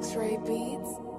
X-Ray Beats.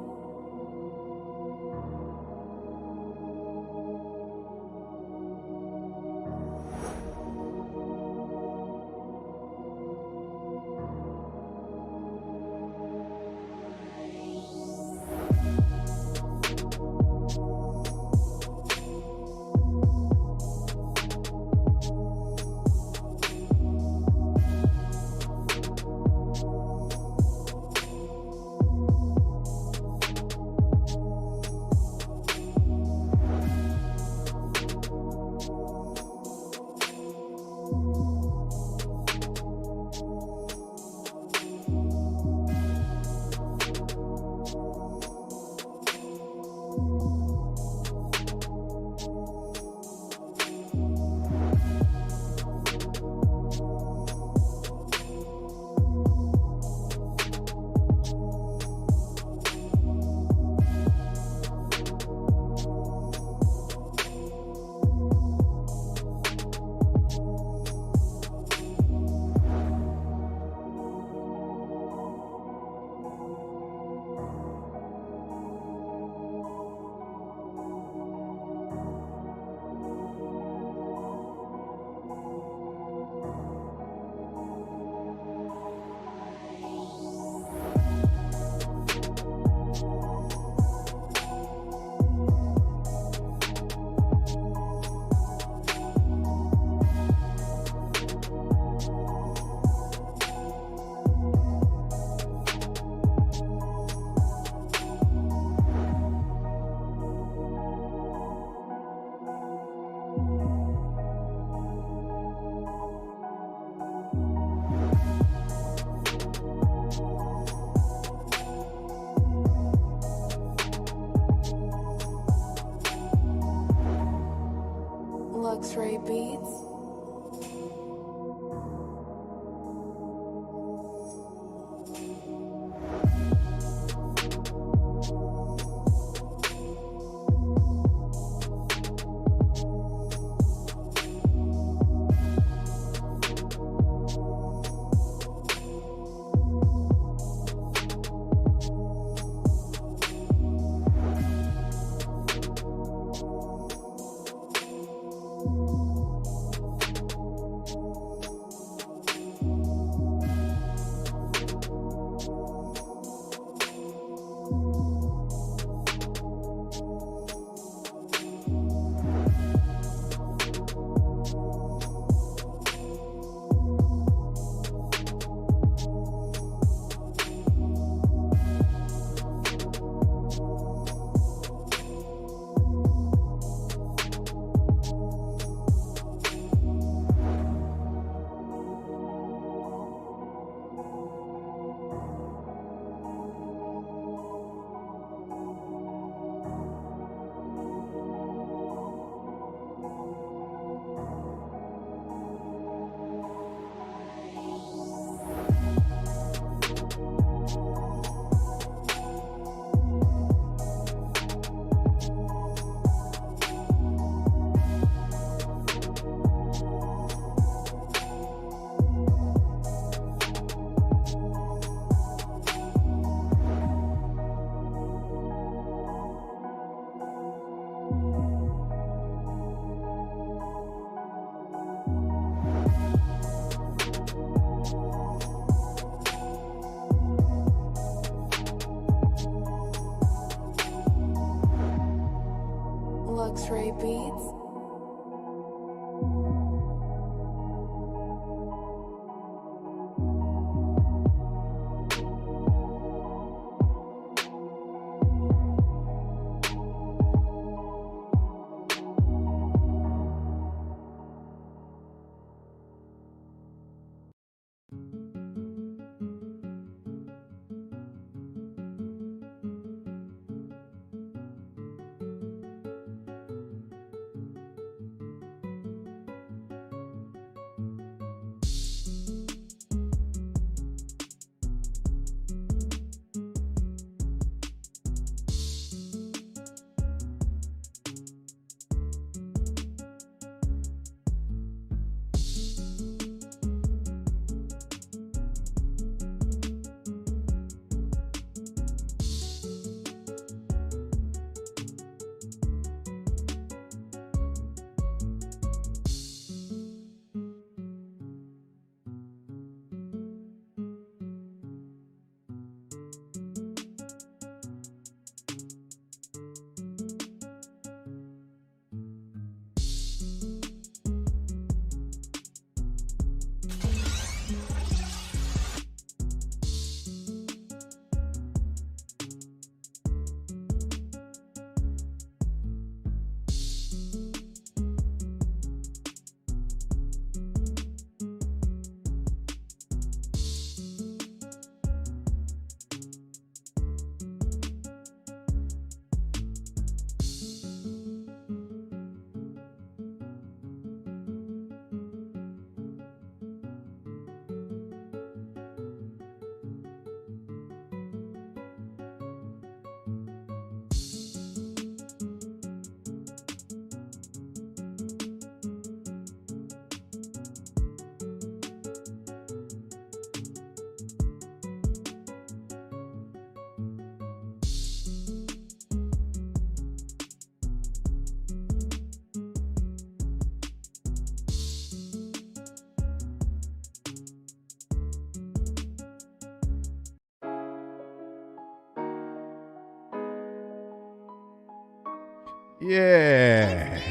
Yeah.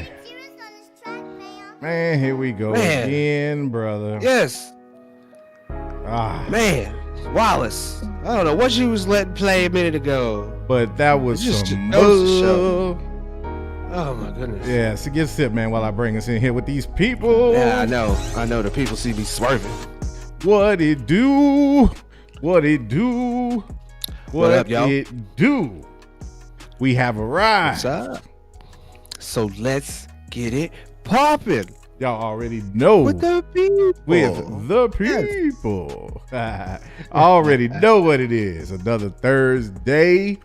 Man, here we go again, brother. Yes. Man, Wallace. I don't know what you was letting play a minute ago. But that was just some show. Oh my goodness. Yeah, so get a sip, man, while I bring us in here with these people. Yeah, I know. The people see me swerving. What it do? What it do? What up, y'all? it do? We have arrived. What's up? So let's get it popping. Y'all already know. With the people. With the people. Already know what it is. Another Thursday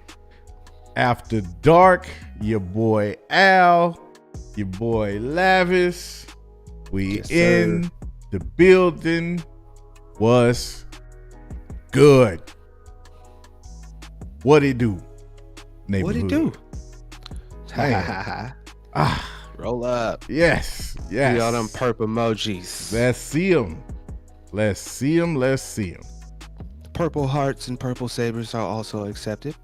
after dark. Your boy Al. Your boy Lavis. We in the building. What's good? What it do? What it do? Roll up. Yes. See all them purple emojis. Let's see them. Let's see them. Let's see them. Purple hearts and purple sabers are also accepted.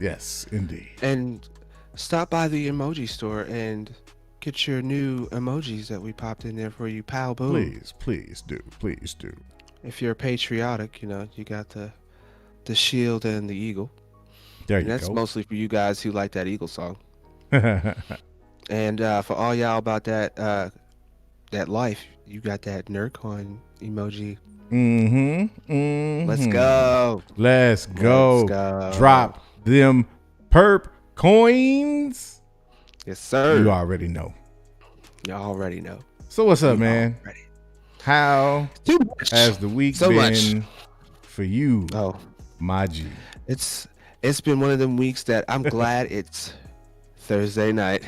Yes, indeed. And stop by the emoji store and get your new emojis that we popped in there for you, pal. Boom. Please do. If you're patriotic, you got the shield and the eagle. There you go. That's mostly for you guys who like that Eagle song. And for all y'all about that life, you got that Nerdcoin emoji. Let's go. Let's go. Drop them perp coins. Yes, sir. You already know. Y'all already know. So what's up, man? How has the week been for you? Oh, my G. It's been one of them weeks that I'm glad it's Thursday night.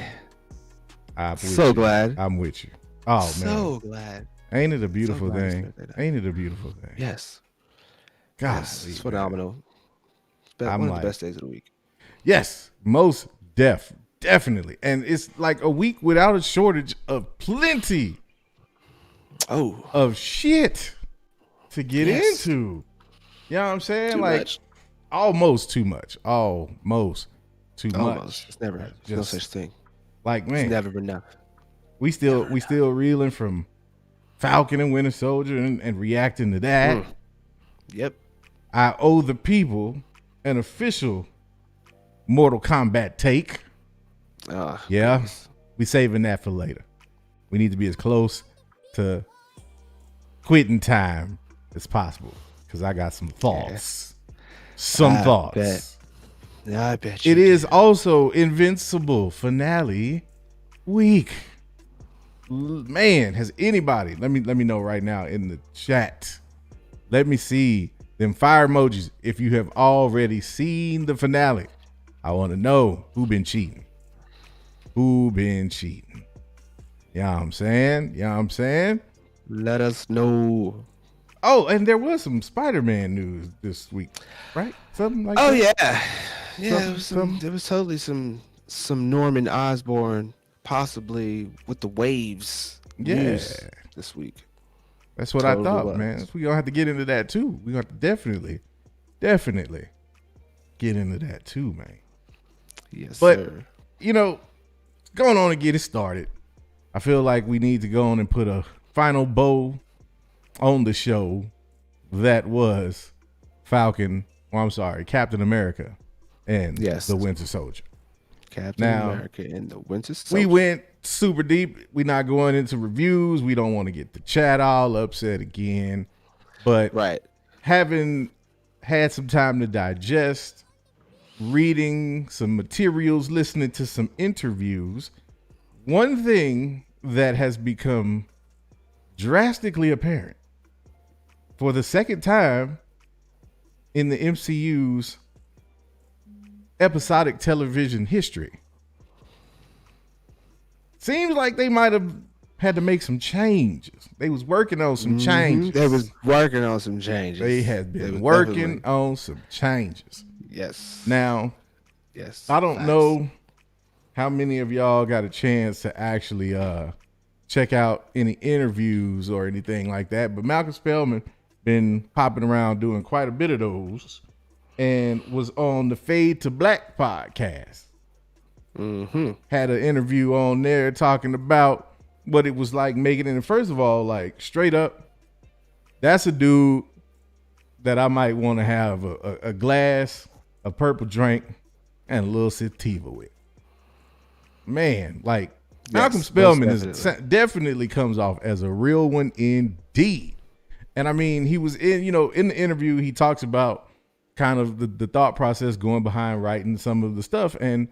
Glad. I'm with you. Oh, man. So glad. Ain't it a beautiful thing? Ain't it a beautiful thing? Yes. God, yes, it's phenomenal. It's one of the best days of the week. Yes, most definitely. And it's like a week without a shortage of plenty of shit to get into. You know what I'm saying? Almost too much. Almost too much. It's never no such thing. Like, man, it's never enough. We still reeling from Falcon and Winter Soldier and reacting to that. Yep. I owe the people an official Mortal Kombat take. Goodness. We saving that for later. We need to be as close to quitting time as possible because I got some thoughts. Thoughts. I bet you. It is also Invincible finale week. Man, has anybody? Let me know right now in the chat. Let me see them fire emojis if you have already seen the finale. I want to know who been cheating. You know what I'm saying? Let us know. Oh, and there was some Spider-Man news this week, right? Something like that. Oh yeah. There was totally some Norman Osborn possibly with the waves news this week. That's what I thought, man. We're gonna have to get into that too. We're gonna have to definitely get into that too, man. Yes, sir. Going on and get it started. I feel like we need to go on and put a final bow on the show that was Captain America and the Winter Soldier. Captain America and the Winter Soldier. We went super deep. We're not going into reviews. We don't want to get the chat all upset again. But having had some time to digest, reading some materials, listening to some interviews, one thing that has become drastically apparent for the second time in the MCU's episodic television history. Seems like they might have had to make some changes. They was working on some changes. They was working on some changes. They had been working on some changes. Yes. Now, I don't know how many of y'all got a chance to actually check out any interviews or anything like that, but Malcolm Spellman been popping around doing quite a bit of those and was on the Fade to Black podcast. had an interview on there talking about what it was like making it. And first of all, like straight up, that's a dude that I might want to have a glass, a purple drink, and a little sativa with. Man, like Malcolm Spellman definitely comes off as a real one indeed. And I mean, he was in the interview, he talks about kind of the thought process going behind writing some of the stuff. And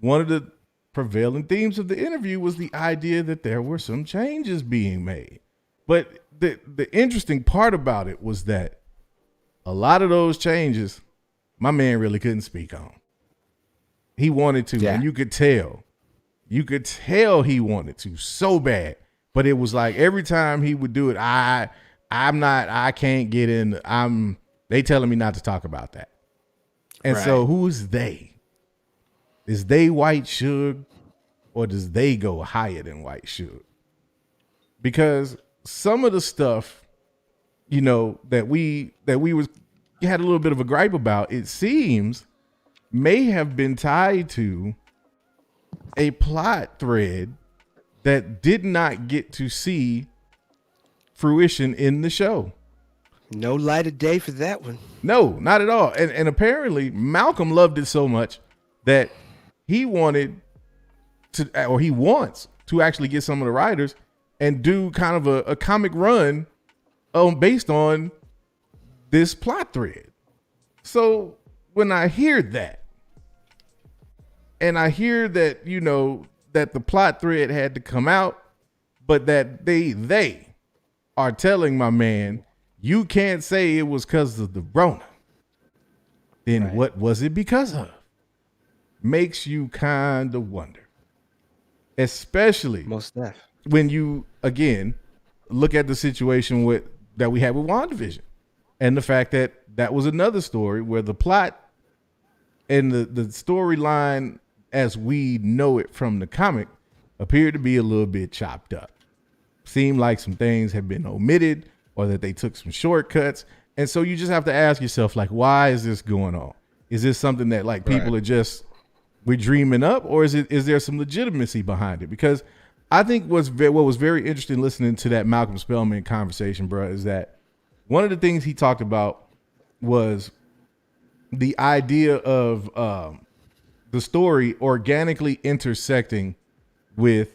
one of the prevailing themes of the interview was the idea that there were some changes being made. But the interesting part about it was that a lot of those changes, my man really couldn't speak on. He wanted to, and you could tell he wanted to so bad. But it was like every time he would do it, I can't get in. They telling me not to talk about that. And so who's they? Is they White Suge, or does they go higher than White Suge? Because some of the stuff, that we had a little bit of a gripe about, it seems may have been tied to a plot thread that did not get to see fruition in the show. No light of day for that one. No, not at all. And apparently Malcolm loved it so much that he wanted to, or he wants to actually get some of the writers and do kind of a comic run based on this plot thread. So when I hear that, and I hear that, that the plot thread had to come out, but that they are telling my man, you can't say it was because of the Rona. Then what was it because of? Makes you kind of wonder. Especially when you, again, look at the situation that we had with WandaVision. And the fact that was another story where the plot and the storyline as we know it from the comic appeared to be a little bit chopped up. Seemed like some things had been omitted or that they took some shortcuts. And so you just have to ask yourself, like, why is this going on? Is this something that like people are just, we're dreaming up, or is there some legitimacy behind it? Because I think what was very interesting listening to that Malcolm Spellman conversation, bro, is that one of the things he talked about was the idea of the story organically intersecting with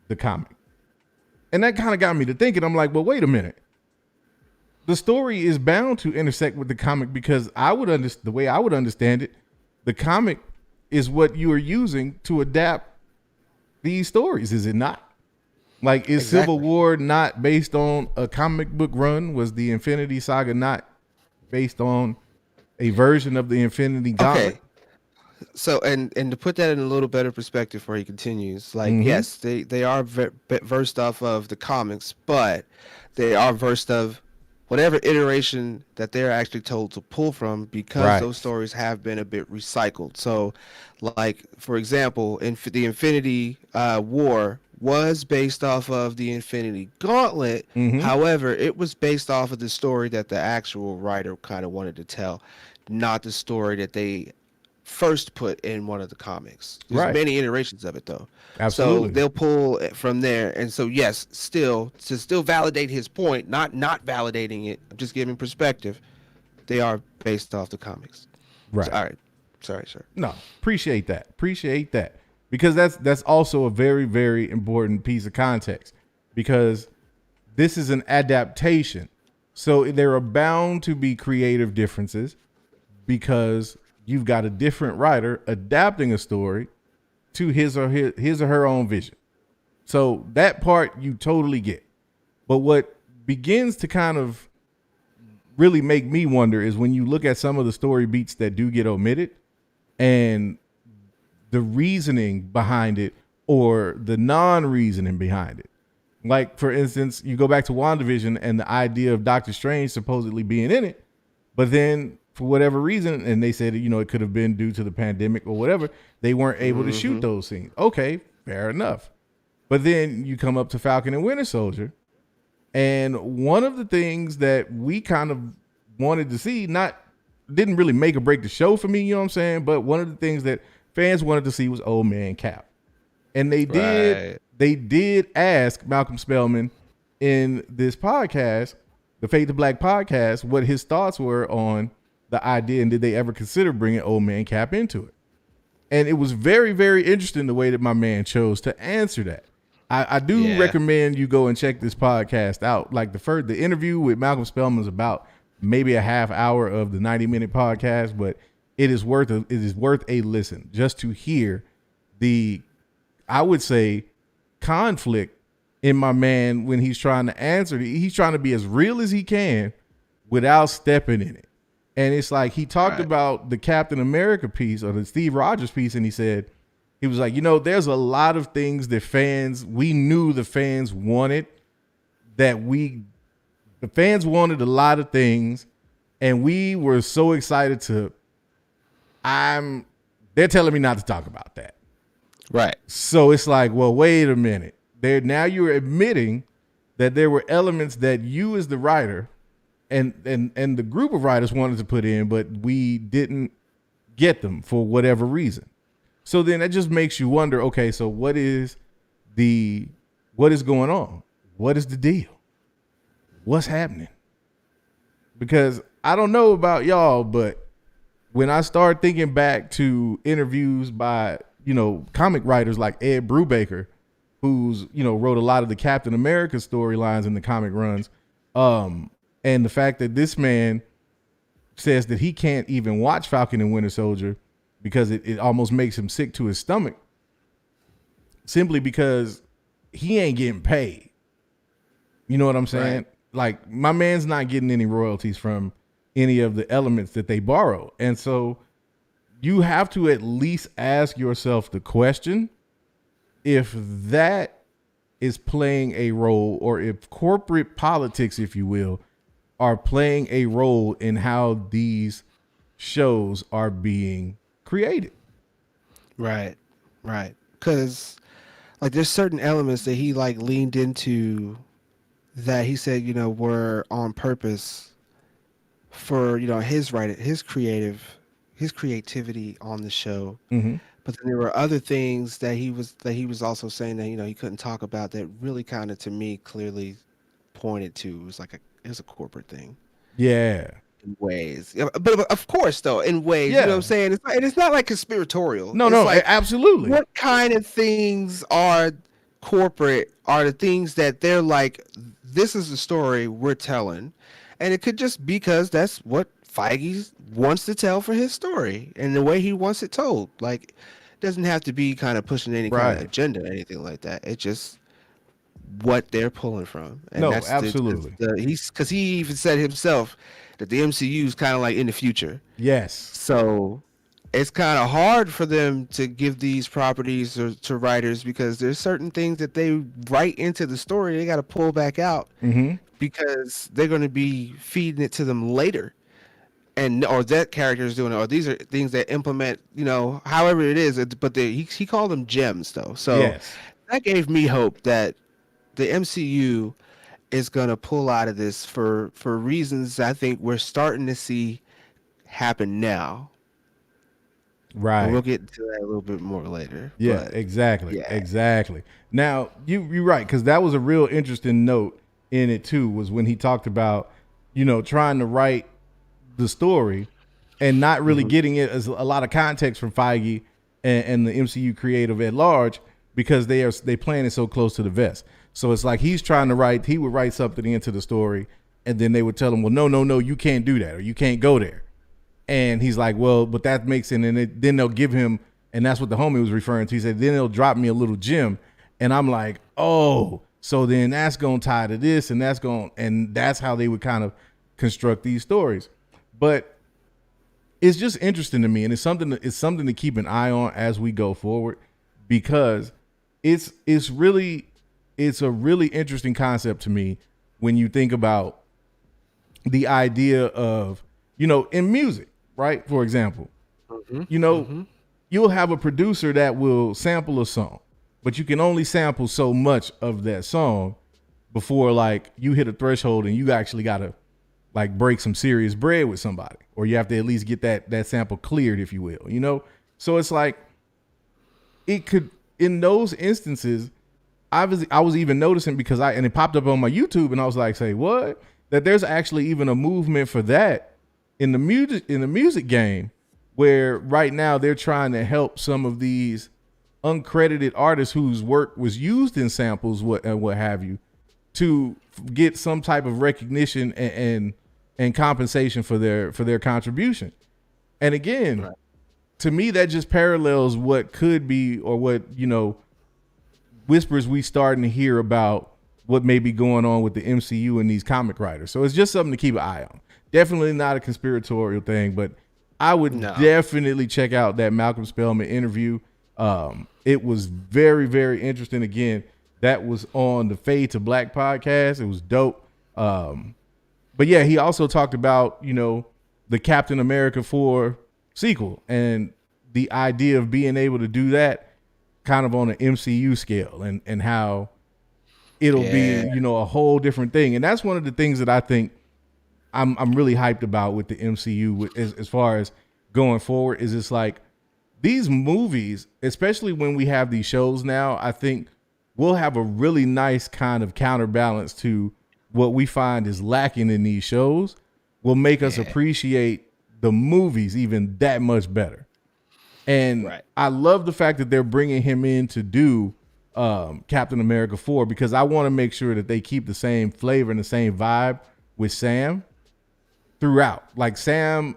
the comic. And that kind of got me to thinking, I'm like, well, wait a minute. The story is bound to intersect with the comic because the way I would understand it, the comic is what you are using to adapt these stories, is it not? Like, is Civil War not based on a comic book run? Was the Infinity Saga not based on a version of the Infinity Gauntlet? Okay. So, and to put that in a little better perspective before he continues, like, yes, they are versed off of the comics, but they are versed of whatever iteration that they're actually told to pull from, because those stories have been a bit recycled. So, like, for example, the Infinity War was based off of the Infinity Gauntlet. However, it was based off of the story that the actual writer kind of wanted to tell, not the story that they first put in one of the comics. There's many iterations of it, though. Absolutely. So they'll pull it from there. And so, yes, to still validate his point, not validating it, I'm just giving perspective, they are based off the comics. Right. So, all right. Sorry, sir. No, appreciate that. Because that's also a very, very important piece of context, because this is an adaptation. So there are bound to be creative differences because you've got a different writer adapting a story to his or her own vision. So that part you totally get. But what begins to kind of really make me wonder is when you look at some of the story beats that do get omitted and the reasoning behind it or the non-reasoning behind it. Like, for instance, you go back to WandaVision and the idea of Doctor Strange supposedly being in it, but then for whatever reason, and they said, it could have been due to the pandemic or whatever, they weren't able to shoot those scenes. Okay, fair enough. But then you come up to Falcon and Winter Soldier, and one of the things that we kind of wanted to see, didn't really make or break the show for me, you know what I'm saying? But one of the things that fans wanted to see was Old Man Cap. And they did ask Malcolm Spellman in this podcast, the Fade to Black podcast, what his thoughts were on the idea and did they ever consider bringing Old Man Cap into it. And it was very, very interesting the way that my man chose to answer that. I do recommend you go and check this podcast out. Like the interview with Malcolm Spellman is about maybe a half hour of the 90-minute podcast, but it is worth a listen just to hear the, I would say, conflict in my man when he's trying to answer. He's trying to be as real as he can without stepping in it. And it's like he talked about the Captain America piece or the Steve Rogers piece, and he was like, there's a lot of things that we knew the fans wanted, the fans wanted a lot of things, and we were so excited they're telling me not to talk about that. Right. So it's like, well, wait a minute. Now you're admitting that there were elements that you as the writer and the group of writers wanted to put in, but we didn't get them for whatever reason. So then that just makes you wonder, okay, so what is going on? What is the deal? What's happening? Because I don't know about y'all, but when I start thinking back to interviews by, comic writers like Ed Brubaker, who's, wrote a lot of the Captain America storylines in the comic runs, and the fact that this man says that he can't even watch Falcon and Winter Soldier because it almost makes him sick to his stomach simply because he ain't getting paid. You know what I'm saying? Right. Like, my man's not getting any royalties from any of the elements that they borrow. And so you have to at least ask yourself the question if that is playing a role, or if corporate politics, if you will, are playing a role in how these shows are being created. Right. Because there's certain elements that he leaned into that he said, were on purpose for, his creativity on the show. Mm-hmm. But then there were other things that he was also saying that, he couldn't talk about that really kind of, to me, clearly pointed to it was a corporate thing. Yeah. In ways. But of course, though, in ways, you know what I'm saying? It's not like conspiratorial. No, absolutely. What kind of things are corporate are the things that they're like, this is the story we're telling. And it could just be because that's what Feige wants to tell for his story and the way he wants it told. It doesn't have to be kind of pushing any kind of agenda or anything like that. It's just what they're pulling from. And that's absolutely. Because he even said himself that the MCU is kind of in the future. Yes. So it's kind of hard for them to give these properties to writers because there's certain things that they write into the story they got to pull back out because they're going to be feeding it to them later. Or that character is doing it, or these are things that implement, however it is. But he called them gems, though. So that gave me hope that the MCU is going to pull out of this for reasons I think we're starting to see happen now. Right. And we'll get into that a little bit more later. Yeah, exactly. Now, you're right, because that was a real interesting note in it, too, was when he talked about, trying to write the story and not really getting it as a lot of context from Feige and the MCU creative at large because they playing it so close to the vest. So it's like he would write something into the story and then they would tell him, well, no, you can't do that or you can't go there. And he's like, well, but that makes it, and then they'll give him, and that's what the homie was referring to. He said, then they'll drop me a little gem. And I'm like, oh, so then that's going to tie to this and that's how they would kind of construct these stories. But it's just interesting to me, and it's something to keep an eye on as we go forward because it's a really interesting concept to me when you think about the idea of, in music, right? For example, you'll have a producer that will sample a song, but you can only sample so much of that song before you hit a threshold and you actually got to break some serious bread with somebody, or you have to at least get that sample cleared, if you will, So it's like it could, in those instances, I was even noticing because it popped up on my YouTube and I was like, say what? That there's actually even a movement for that in the music game, where right now they're trying to help some of these uncredited artists whose work was used in samples, what have you, to get some type of recognition and compensation for their contribution. And again, to me, that just parallels what could be, or what, whispers we starting to hear about what may be going on with the MCU and these comic writers. So it's just something to keep an eye on. Definitely not a conspiratorial thing, but I would definitely check out that Malcolm Spellman interview. It was very, very interesting. Again, that was on the Fade to Black podcast. It was dope. But yeah, he also talked about, the Captain America 4 sequel and the idea of being able to do that kind of on an MCU scale, and how it'll be, a whole different thing. And that's one of the things that I think I'm really hyped about with the MCU as far as going forward, is it's like these movies, especially when we have these shows now, I think we'll have a really nice kind of counterbalance to what we find is lacking in these shows. Will make us appreciate the movies even that much better. And I love the fact that they're bringing him in to do Captain America 4, because I want to make sure that they keep the same flavor and the same vibe with Sam throughout. Like Sam,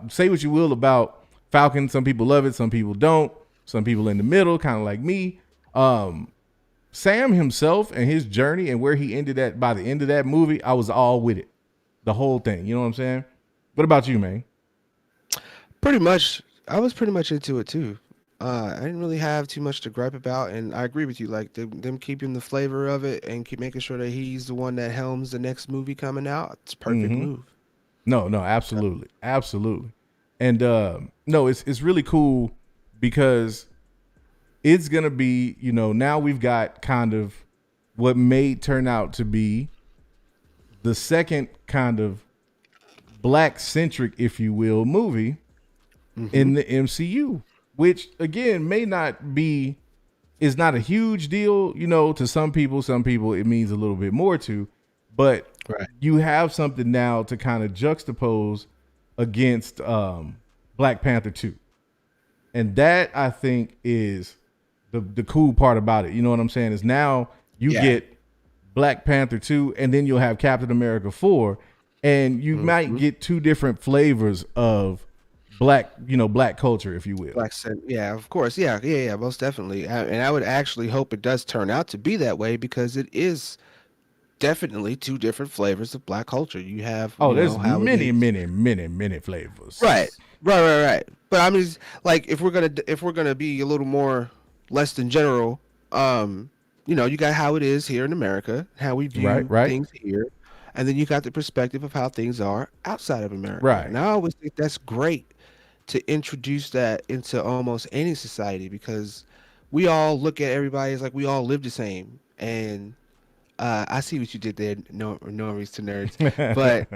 say what you will about Falcon. Some people love it, some people don't. Some people in the middle, kind of like me. Sam himself and his journey and where he ended at by the end of that movie, I was all with it. The whole thing. You know what I'm saying? What about you, man? Pretty much. I was pretty much into it too. I didn't really have too much to gripe about, and I agree with you. Like them keeping the flavor of it and keep making sure that he's the one that helms the next movie coming out. It's a perfect move. No, absolutely, absolutely. And no, it's really cool because it's gonna be, now we've got kind of what may turn out to be the second kind of black centric, if you will, movie in the MCU, which again is not a huge deal, to some people. Some people it means a little bit more to, but you have something now to kind of juxtapose against Black Panther 2. And that, I think, is the cool part about it. You know what I'm saying? Is now you get Black Panther 2, and then you'll have Captain America 4, and you might get two different flavors of black culture, if you will. Yeah, of course. Yeah, most definitely. And I would actually hope it does turn out to be that way, because it is definitely two different flavors of black culture. You have there's many flavors. Right. But I mean, like, if we're gonna be a little more less than general, you got how it is here in America, how we view things here, and then you got the perspective of how things are outside of America. Right. And I always think that's great to introduce that into almost any society, because we all look at everybody as like we all live the same. And I see what you did there, normies to nerds. But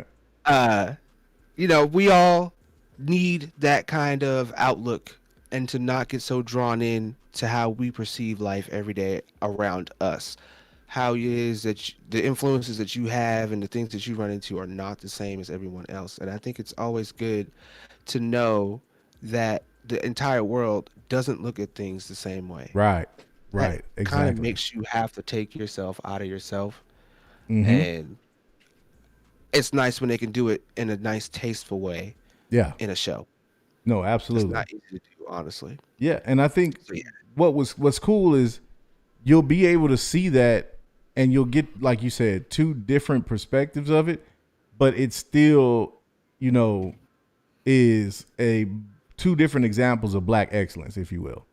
we all need that kind of outlook, and to not get so drawn in to how we perceive life every day around us. How it is that the influences that you have and the things that you run into are not the same as everyone else. And I think it's always good to know that the entire world doesn't look at things the same way. Right. Exactly. Kind of makes you have to take yourself out of yourself. And it's nice when they can do it in a nice, tasteful way. Yeah. In a show. No, absolutely. It's not easy to do, honestly. Yeah, and I think what's cool is you'll be able to see that, and you'll get, like you said, two different perspectives of it, but it still, is two different examples of black excellence, if you will.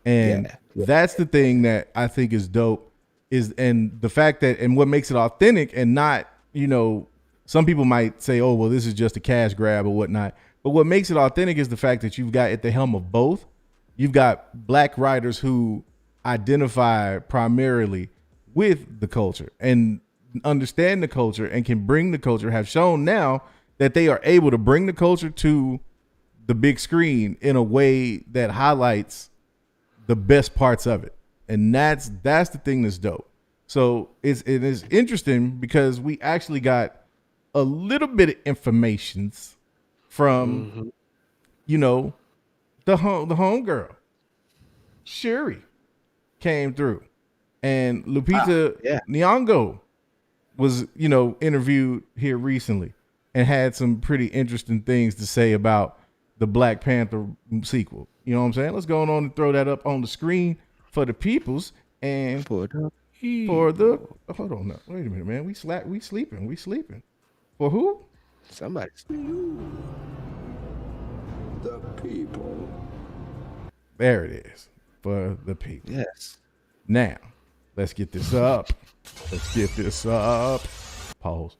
And that's the thing that I think is dope, and the fact that, and what makes it authentic and not, some people might say, oh, well, this is just a cash grab or whatnot. But what makes it authentic is the fact that you've got at the helm of both, you've got black writers who identify primarily with the culture and understand the culture and can bring the culture, have shown now that they are able to bring the culture to the big screen in a way that highlights the best parts of it. And that's the thing that's dope. So it is interesting because we actually got a little bit of information from, you know, the homegirl. Shuri came through. And Lupita Nyong'o was, you know, interviewed here recently and had some pretty interesting things to say about the Black Panther sequel. You know what I'm saying? Let's go on and throw that up on the screen for the peoples and for the hold on now. Wait a minute, man. We sleeping. For who? Somebody. The people. There it is. For the people. Yes. Now, let's get this up. Pause.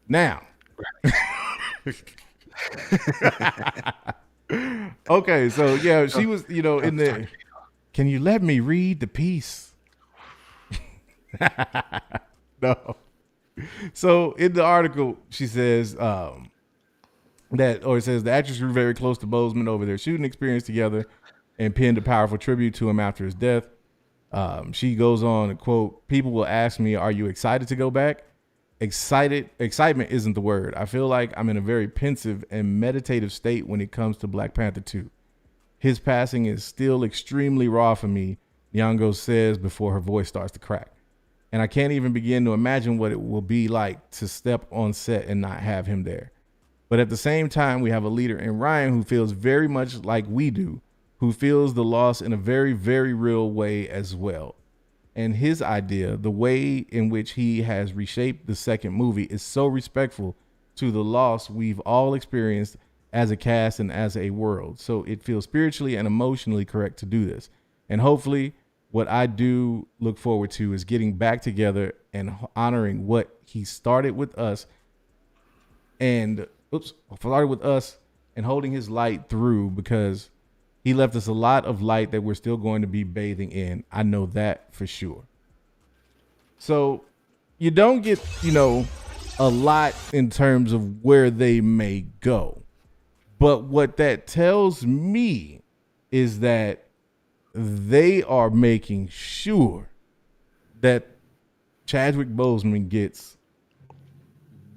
Now. Okay, so yeah, she was, you know, in the. Can you let me read the piece? No. So in the article, she says it says the actress grew very close to Boseman over their shooting experience together and penned a powerful tribute to him after his death. She goes on to quote, "People will ask me, are you excited to go back? Excitement isn't the word. I feel like I'm in a very pensive and meditative state when it comes to Black Panther 2. His passing is still extremely raw for me," Nyong'o says before her voice starts to crack. "And I can't even begin to imagine what it will be like to step on set and not have him there. But at the same time, we have a leader in Ryan who feels very much like we do, who feels the loss in a very, very real way as well. And his idea, the way in which he has reshaped the second movie, is so respectful to the loss we've all experienced as a cast and as a world. So it feels spiritually and emotionally correct to do this. And hopefully what I do look forward to is getting back together and honoring what he started with us and holding his light through, because he left us a lot of light that we're still going to be bathing in. I know that for sure." So you don't get, you know, a lot in terms of where they may go. But what that tells me is that they are making sure that Chadwick Boseman gets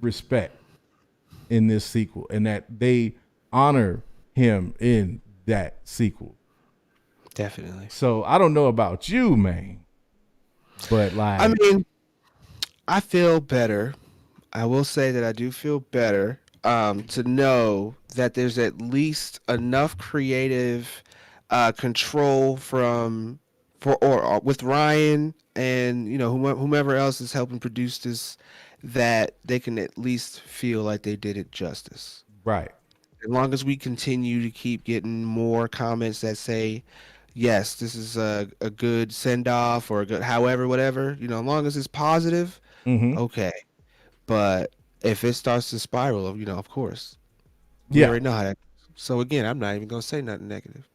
respect in this sequel and that they honor him in that sequel. Definitely. So I don't know about you, man, but like, I mean, I feel better. I will say that I do feel better to know that there's at least enough creative control with Ryan and, you know, whomever else is helping produce this, that they can at least feel like they did it justice. right. As long as we continue to keep getting more comments that say, yes, this is a good send off or a good, however, whatever, you know, as long as it's positive, okay. But if it starts to spiral, you know, of course, we already know how that. So again, I'm not even gonna say nothing negative.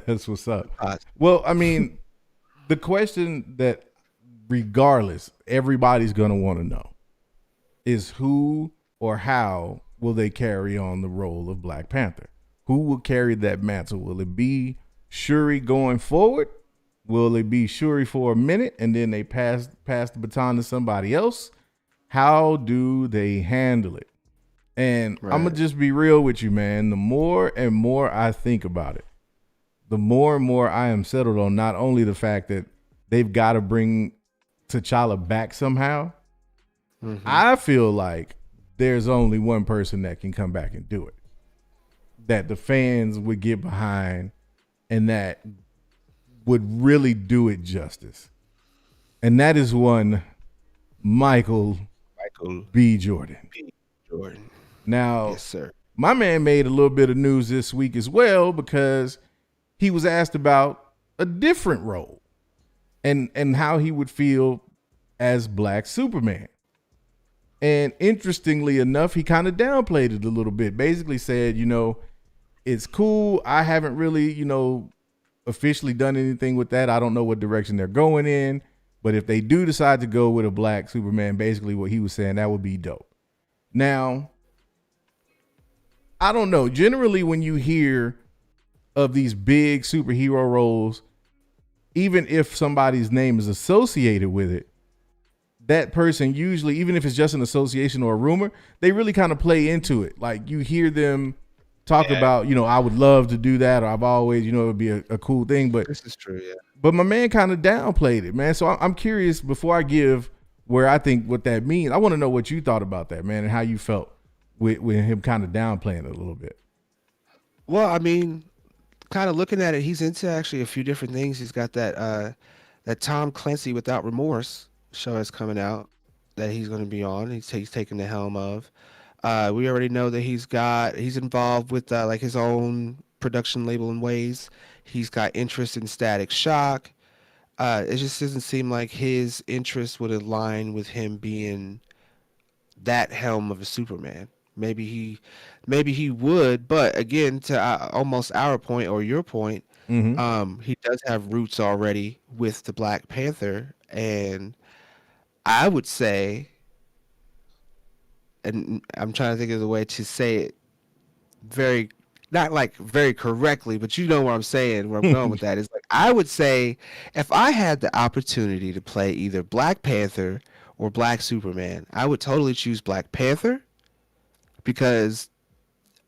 That's what's up. Well, I mean, the question that regardless everybody's gonna want to know is who or how will they carry on the role of Black Panther? Who will carry that mantle? Will it be Shuri going forward? Will it be Shuri for a minute and then they pass the baton to somebody else? How do they handle it? And I'm going to just be real with you, man. The more and more I think about it, the more and more I am settled on not only the fact that they've got to bring T'Challa back somehow. I feel like there's only one person that can come back and do it, that the fans would get behind and that would really do it justice. And that is one Michael B. Jordan. Now, yes, sir. My man made a little bit of news this week as well because he was asked about a different role and how he would feel as Black Superman. And interestingly enough, he kind of downplayed it a little bit. Basically said, you know, it's cool. I haven't really, you know, officially done anything with that. I don't know what direction they're going in. But if they do decide to go with a Black Superman, basically what he was saying, that would be dope. Now, I don't know. Generally, when you hear of these big superhero roles, even if somebody's name is associated with it, that person usually, even if it's just an association or a rumor, they really kind of play into it. Like you hear them talk about, I would love to do that, or I've always, it would be a cool thing. But this is true, yeah. But my man kind of downplayed it, man. So I'm curious, before I give where I think what that means, I want to know what you thought about that, man, and how you felt with him kind of downplaying it a little bit. Well, I mean, kind of looking at it, he's into actually a few different things. He's got that Tom Clancy Without Remorse show that's coming out that he's going to be on. He's taking the helm of. We already know that he's involved with like his own production label in ways. He's got interest in Static Shock. It just doesn't seem like his interest would align with him being that helm of a Superman. Maybe he would, but again, to almost our point or your point, he does have roots already with the Black Panther, and I would say, and I'm trying to think of the way to say it not like very correctly, but you know what I'm saying, where I'm going with that is like, I would say if I had the opportunity to play either Black Panther or Black Superman, I would totally choose Black Panther, because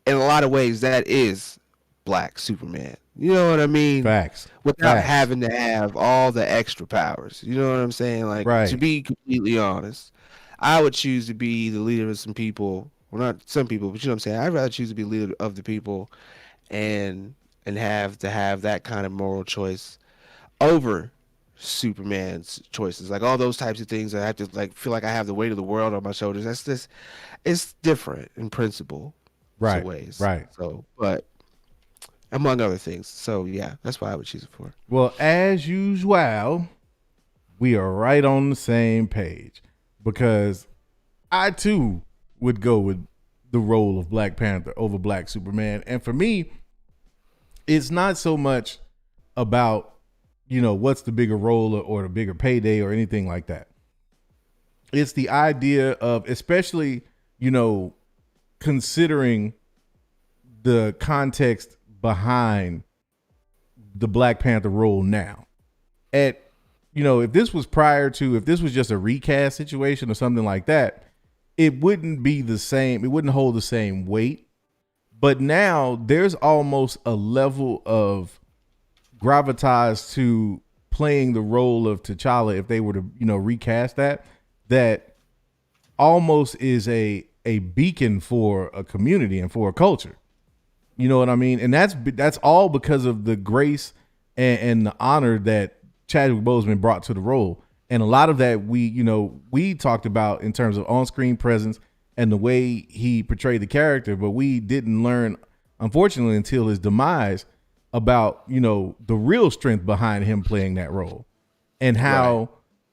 in a lot of ways that is Black Superman. You know what I mean? Facts. Without having to have all the extra powers. You know what I'm saying? Like, to be completely honest, I would choose to be the leader of some people. Well, not some people, but you know what I'm saying? I'd rather choose to be leader of the people and have to have that kind of moral choice over Superman's choices. Like all those types of things, I have to like feel like I have the weight of the world on my shoulders. That's just, it's different in principle. Right. Ways. Right. So, but among other things. So yeah, that's why I would choose it for. Well, as usual, we are right on the same page, because I too would go with the role of Black Panther over Black Superman. And for me, it's not so much about, what's the bigger role or the bigger payday or anything like that. It's the idea of, especially, considering the context behind the Black Panther role now. If this was if this was just a recast situation or something like that, it wouldn't be the same. It wouldn't hold the same weight. But now there's almost a level of gravitas to playing the role of T'Challa if they were to, recast that almost is a beacon for a community and for a culture. You know what I mean? And that's all because of the grace and the honor that Chadwick Boseman brought to the role. And a lot of that we talked about in terms of on-screen presence and the way he portrayed the character, but we didn't learn, unfortunately, until his demise about, the real strength behind him playing that role and how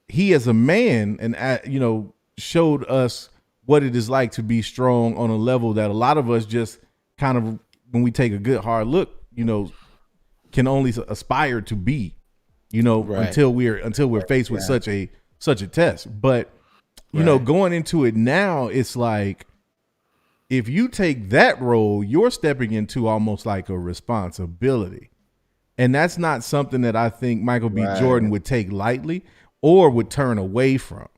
he as a man and, showed us what it is like to be strong on a level that a lot of us just kind of, when we take a good hard look, can only aspire to be. Until we're faced with such a test. But going into it now, it's like if you take that role, you're stepping into almost like a responsibility, and that's not something that I think Michael B. Jordan would take lightly or would turn away from.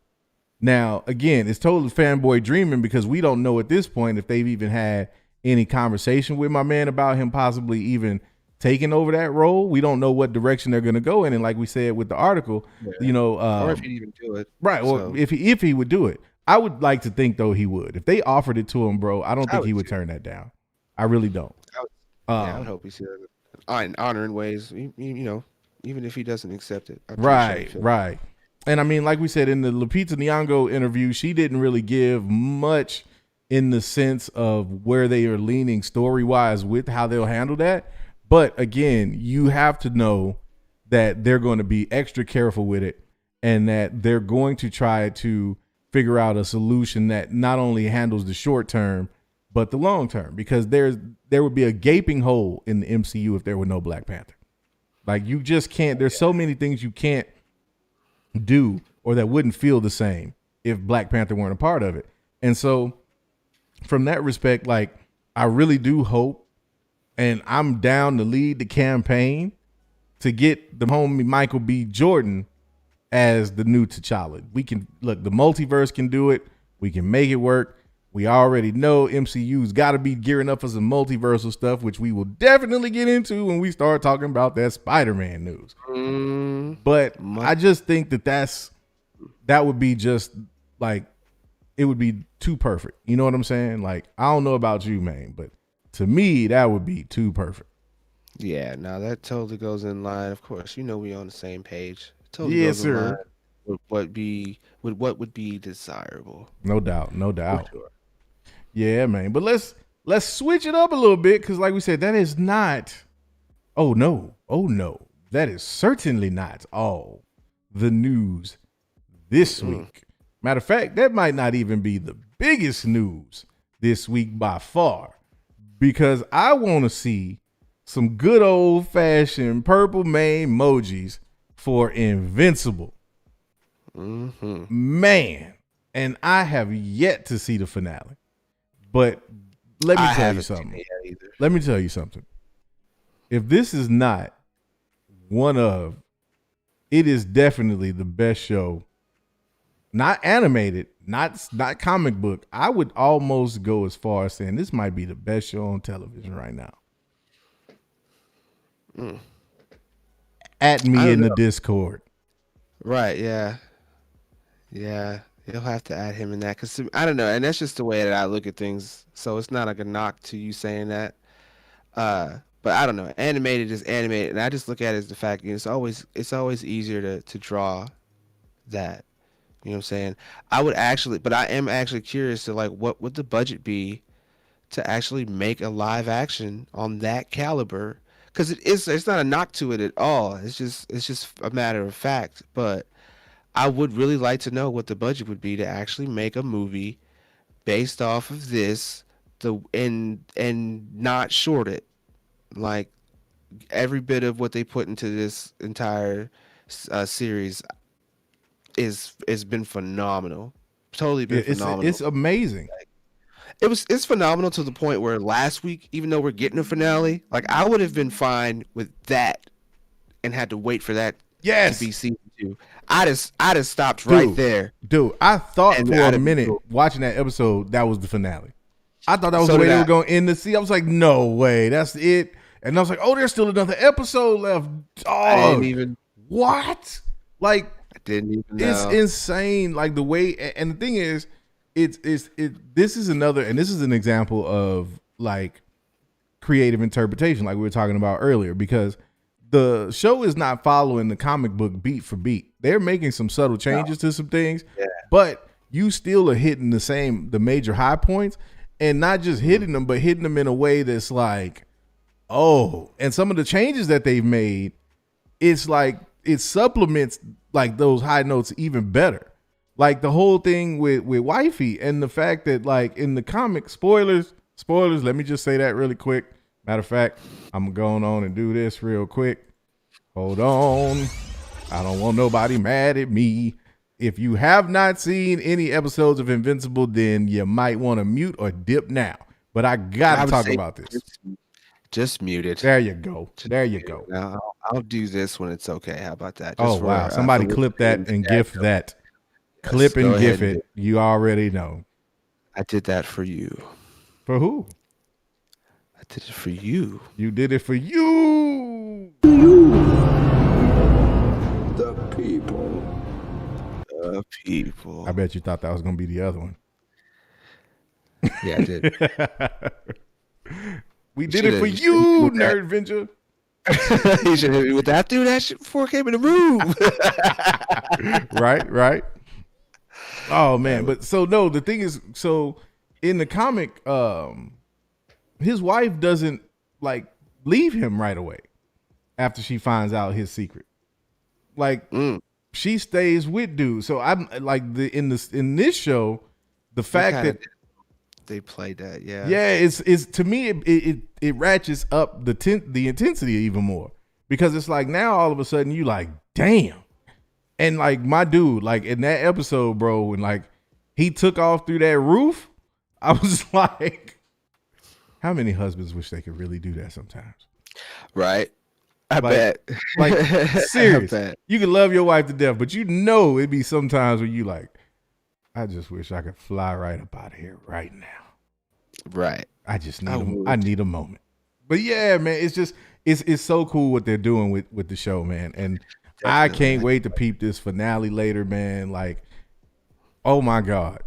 Now, again, it's totally fanboy dreaming, because we don't know at this point if they've even had any conversation with my man about him possibly even taking over that role. We don't know what direction they're going to go in, and like we said with the article, or if he'd even do it, right? Or if he would do it, I would like to think though he would. If they offered it to him, bro, I don't think he would turn that down. I really don't. I would hope he said honor in ways, even if he doesn't accept it. Right. And I mean, like we said in the Lupita Nyong'o interview, she didn't really give much in the sense of where they are leaning story wise with how they'll handle that. But again, you have to know that they're going to be extra careful with it, and that they're going to try to figure out a solution that not only handles the short term, but the long term, because there would be a gaping hole in the MCU if there were no Black Panther. Like, you just can't, there's so many things you can't do or that wouldn't feel the same if Black Panther weren't a part of it. And so from that respect, like, I really do hope and I'm down to lead the campaign to get the homie Michael B. Jordan as the new T'Challa. We can look, the multiverse can do it. We can make it work. We already know MCU's got to be gearing up for some multiversal stuff, which we will definitely get into when we start talking about that Spider-Man news. But I just think that would be just like, it would be too perfect. You know what I'm saying? Like, I don't know about you, man, but to me, that would be too perfect. Yeah, no, that totally goes in line. Of course, we on the same page. Totally yes, goes in line with what would be desirable. No doubt. Sure. Yeah, man. But let's switch it up a little bit, because like we said, that is not. Oh no, that is certainly not all the news this week. Matter of fact, that might not even be the biggest news this week by far, because I want to see some good old fashioned purple mane emojis for Invincible. Man, and I have yet to see the finale. But let me tell you something. Let me tell you something. If this is not it is definitely the best show, not animated, not comic book. I would almost go as far as saying this might be the best show on television right now. At me in the Discord. Right, yeah. Yeah. You'll have to add him in that, because I don't know, and that's just the way that I look at things. So it's not like a knock to you saying that, but I don't know. Animated is animated, and I just look at it as the fact it's always easier to draw that. You know what I'm saying? But I am actually curious to like what would the budget be to actually make a live action on that caliber, because it's not a knock to it at all. It's just a matter of fact, but. I would really like to know what the budget would be to actually make a movie based off of this, and not short it. Like, every bit of what they put into this entire series has been phenomenal. Totally been phenomenal. It's amazing. It's phenomenal to the point where last week, even though we're getting a finale, like I would have been fine with that and had to wait for that to be season 2. I just stopped right there. Dude, I thought for a minute watching that episode that was the finale. I thought that was the way they were going to end the season. I was like, no way, that's it. And I was like, oh, there's still another episode left. I didn't even. What? Like, I didn't even know. It's insane. Like the way, and the thing is, this is an example of like creative interpretation, like we were talking about earlier, because the show is not following the comic book beat for beat. They're making some subtle changes to some things, but you still are hitting the major high points, and not just hitting them, but hitting them in a way that's like, oh, and some of the changes that they've made, it's like it supplements like those high notes even better. Like the whole thing with Wifey, and the fact that like in the comic, spoilers, let me just say that really quick. Matter of fact, I'm going on and do this real quick. Hold on. I don't want nobody mad at me. If you have not seen any episodes of Invincible, then you might want to mute or dip now. But I got to talk about this. Just mute it. There you go. There you go. Now, I'll do this when it's okay. How about that? Just wow. Somebody clip that and GIF that. Yes, clip and GIF it. You already know. I did that for you. For who? I did it for you. You did it for you. The people. The people. I bet you thought that was going to be the other one. Yeah, I did. We did it for you, Nerdvenger. You should hit me with that. Dude, that shit before I came in the room. Right. Oh, man. But so, no, the thing is, so in the comic, his wife doesn't like leave him right away after she finds out his secret. Like she stays with dude. So I'm like in this show, the fact that they played that, yeah, it's to me it ratchets up the intensity even more, because it's like now all of a sudden you like, damn. And like my dude, like in that episode, bro, when like he took off through that roof, I was like, How many husbands wish they could really do that sometimes? Right. I bet. Like, serious. You can love your wife to death, but you know it'd be sometimes where you like, I just wish I could fly right up out of here right now. Right. I just need I need a moment. But yeah, man, it's just it's so cool what they're doing with the show, man. And definitely. I can't wait to peep this finale later, man. Like, oh my God.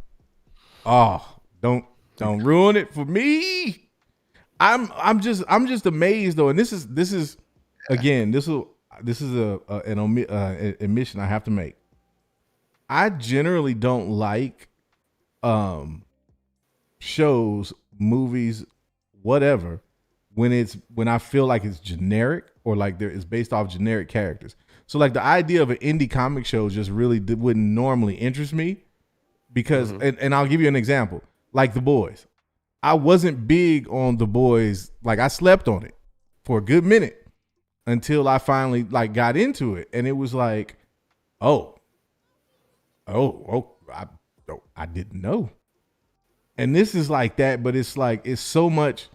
Oh, don't ruin it for me. I'm just amazed though, and this is again, this is an admission I have to make. I generally don't like shows, movies, whatever, when I feel like it's generic or like it's based off generic characters. So like the idea of an indie comic show just really wouldn't normally interest me because, and I'll give you an example, like The Boys. I wasn't big on The Boys. Like I slept on it for a good minute until I finally like got into it. And it was like, I didn't know. And this is like that, but it's like, there's so much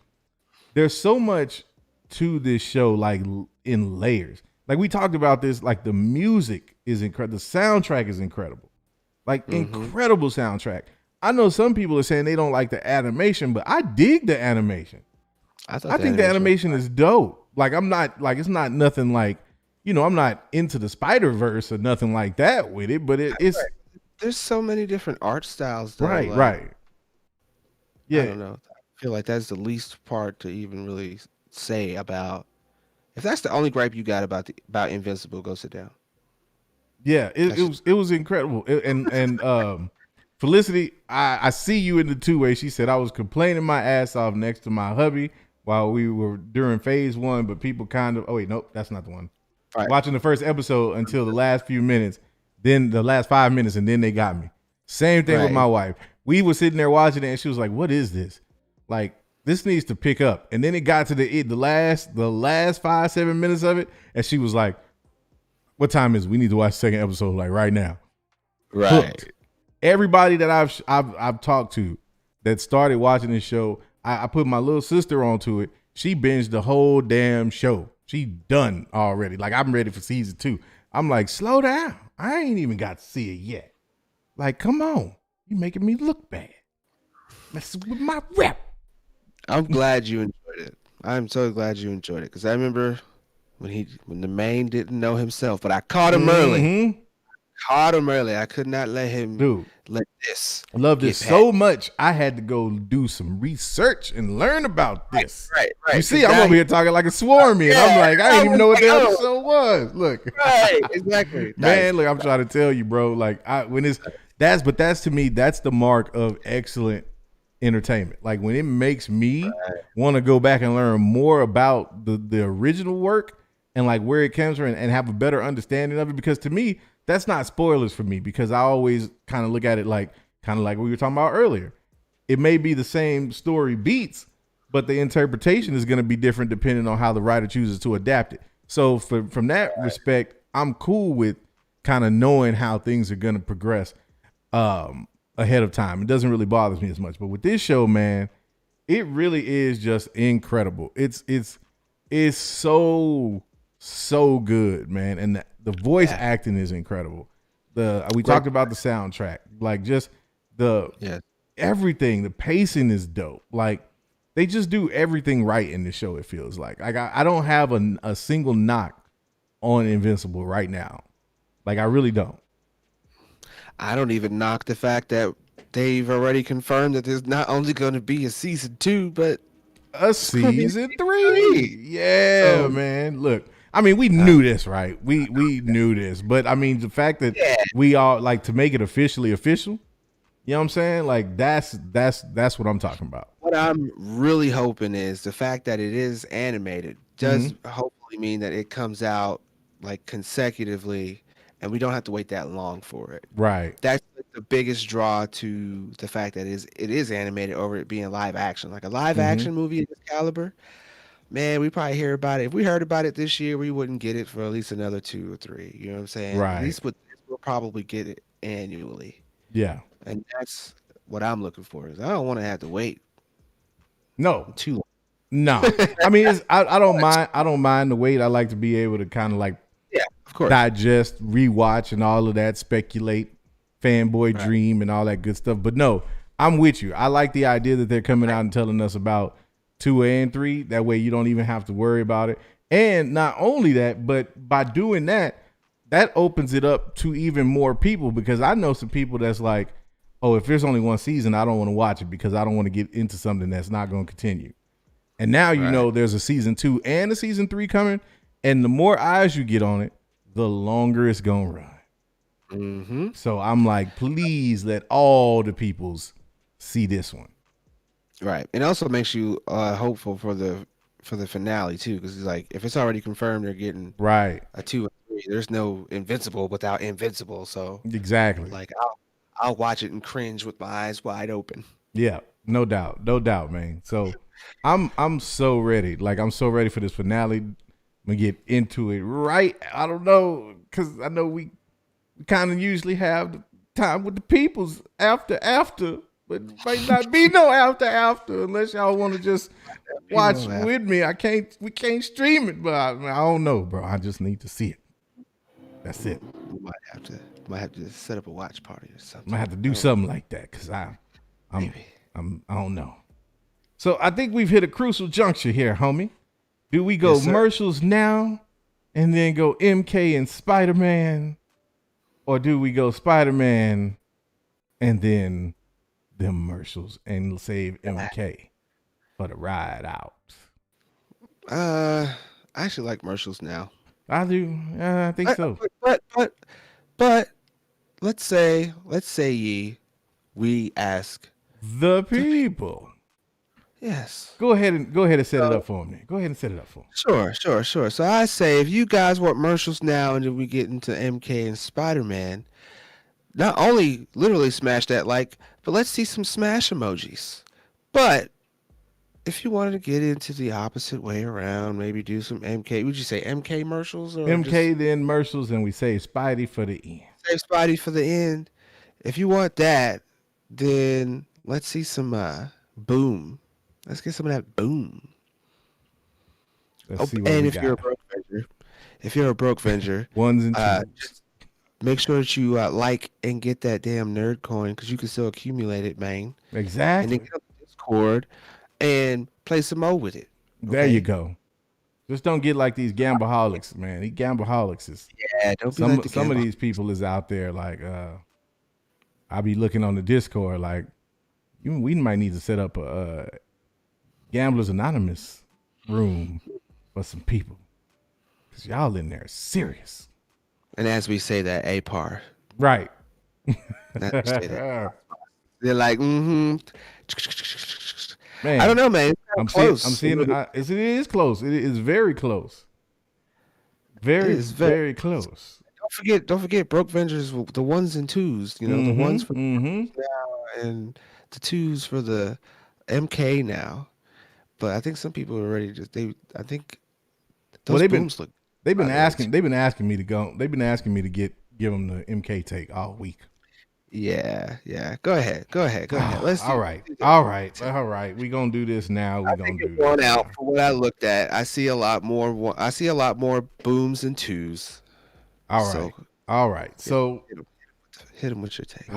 to this show, like in layers. Like we talked about this, like the music is incredible. The soundtrack is incredible. Like incredible soundtrack. I know some people are saying they don't like the animation, but I dig the animation. I think the animation is dope. Like I'm not like, it's not nothing like, you know, I'm not into the Spider-Verse or nothing like that with it, but it's. There's so many different art styles. Though, right. like, right. Yeah. I don't know. I feel like that's the least part to even really say about. If that's the only gripe you got about Invincible, go sit down. Yeah, it was incredible. And Felicity, I see you in the two-way. She said I was complaining my ass off next to my hubby while we were during phase 1, but people kind of nope, that's not the one. Right. Watching the first episode until the last few minutes, then the last 5 minutes, and then they got me. Same thing with my wife. We were sitting there watching it, and she was like, "What is this? Like, this needs to pick up." And then it got to the last 5-7 minutes of it, and she was like, "What time is it? We need to watch the second episode like right now." Right. Hooked. Everybody that I've talked to that started watching this show, I put my little sister onto it. She binged the whole damn show. She done already. Like I'm ready for season 2. I'm like, slow down. I ain't even got to see it yet. Like, come on. You making me look bad. Messing with my rep. I'm glad you enjoyed it. I'm so glad you enjoyed it because I remember when the main didn't know himself, but I caught him early. I could not let him let this. I love this so much. I had to go do some research and learn about this. Right. You see, I'm over here talking like a swarmy, and I'm like, I didn't even know what the episode was. Look. Right, exactly. Man, look, I'm trying to tell you, bro. Like that's to me, that's the mark of excellent entertainment. Like when it makes me want to go back and learn more about the original work and like where it comes from and have a better understanding of it. Because to me, that's not spoilers for me because I always kind of look at it like kind of like what we were talking about earlier. It may be the same story beats, but the interpretation is going to be different depending on how the writer chooses to adapt it. So from that respect, I'm cool with kind of knowing how things are going to progress ahead of time. It doesn't really bother me as much. But with this show, man, it really is just incredible. It's so good, man. And the voice acting is incredible. We talked about the soundtrack, like just everything. The pacing is dope. Like they just do everything right in the show. It feels like I don't have a single knock on Invincible right now. Like I really don't. I don't even knock the fact that they've already confirmed that there's not only going to be a season 2, but a season 3. Yeah, man. Look. I mean, we knew this, right? We knew this, but I mean, the fact that we all like to make it officially official, you know what I'm saying? Like that's what I'm talking about. What I'm really hoping is the fact that it is animated does hopefully mean that it comes out like consecutively, and we don't have to wait that long for it. Right. That's the biggest draw to the fact that it is animated over it being live action, like a live action movie of this caliber. Man, we probably hear about it. If we heard about it this year, we wouldn't get it for at least another 2 or 3. You know what I'm saying? Right. At least we'll probably get it annually. Yeah. And that's what I'm looking for. Is I don't want to have to wait. No. Too long. No, I mean, I don't mind. I don't mind the wait. I like to be able to kind of like, of course, digest, rewatch, and all of that, speculate, fanboy dream, and all that good stuff. But no, I'm with you. I like the idea that they're coming out and telling us about 2 and 3. That way, you don't even have to worry about it. And not only that, but by doing that, that opens it up to even more people, because I know some people that's like, oh, if there's only one season, I don't want to watch it because I don't want to get into something that's not going to continue. And now you know there's a season 2 and a season 3 coming, and the more eyes you get on it, the longer it's going to run. Mm-hmm. So I'm like, please let all the peoples see this one. Right. It also makes you hopeful for the finale too, because it's like, if it's already confirmed they're getting a 2 and 3, there's no Invincible without Invincible. So exactly, like I'll watch it and cringe with my eyes wide open. Yeah, no doubt, man. So I'm so ready. Like, I'm so ready for this finale. I'm gonna get into it right. I don't know, because I know we kind of usually have the time with the peoples after, but might not be no after unless y'all want to just watch with me. We can't stream it, but I don't know, bro. I just need to see it. That's it. We might have to set up a watch party or something. Might have to do something like that, because I don't know. So I think we've hit a crucial juncture here, homie. Do we go commercials now and then go MK and Spider-Man? Or do we go Spider-Man and then them commercials and save MK for the ride out? I actually like commercials now. I do. I think so. But let's say we ask the people. Yes. Go ahead and set it up for me. Go ahead and set it up for me. Sure. So I say, if you guys want commercials now and then we get into MK and Spider-Man, not only literally smash that like, but let's see some smash emojis. But if you wanted to get into the opposite way around, maybe do some MK, would you say MK commercials? Or MK then commercials, and we save Spidey for the end. Save Spidey for the end. If you want that, then let's see some boom. Let's get some of that boom. Let's see what and we if got. you're a broke venger, ones and twos. Just make sure that you like and get that damn nerd coin, because you can still accumulate it, man. Exactly. And then get on the Discord and play some more with it. Okay? There you go. Just don't get like these gambleholics, man. These gambleholics is don't be like some of these people is out there like I'll be looking on the Discord like we might need to set up a Gamblers Anonymous room for some people, because y'all in there serious. And as we say that, APAR. Right. They're like, Man, I don't know, man. I'm close. seeing it is close. It is very close. Very close. Don't forget broke ventures, the ones and twos, the ones for now and the twos for the MK now. But I think some people are ready to I think those booms look. They've been asking me to go. They've been asking me to give them the MK take all week. Yeah. Go ahead. Let's all right. We're gonna do this now. We're gonna do one out. For what I looked at, I see a lot more. I see a lot more booms and twos. All right. So hit them with your take.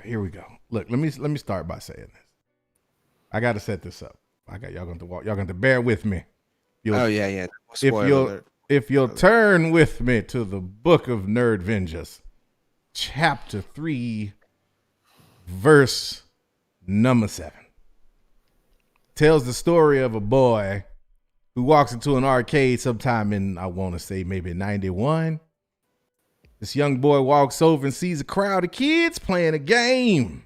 Here we go. Look, let me start by saying this. I got to set this up. Y'all going to bear with me. Yeah. If you'll turn with me to the book of NERDVENGERS, chapter 3, verse number 7. Tells the story of a boy who walks into an arcade sometime in, I want to say maybe 91. This young boy walks over and sees a crowd of kids playing a game.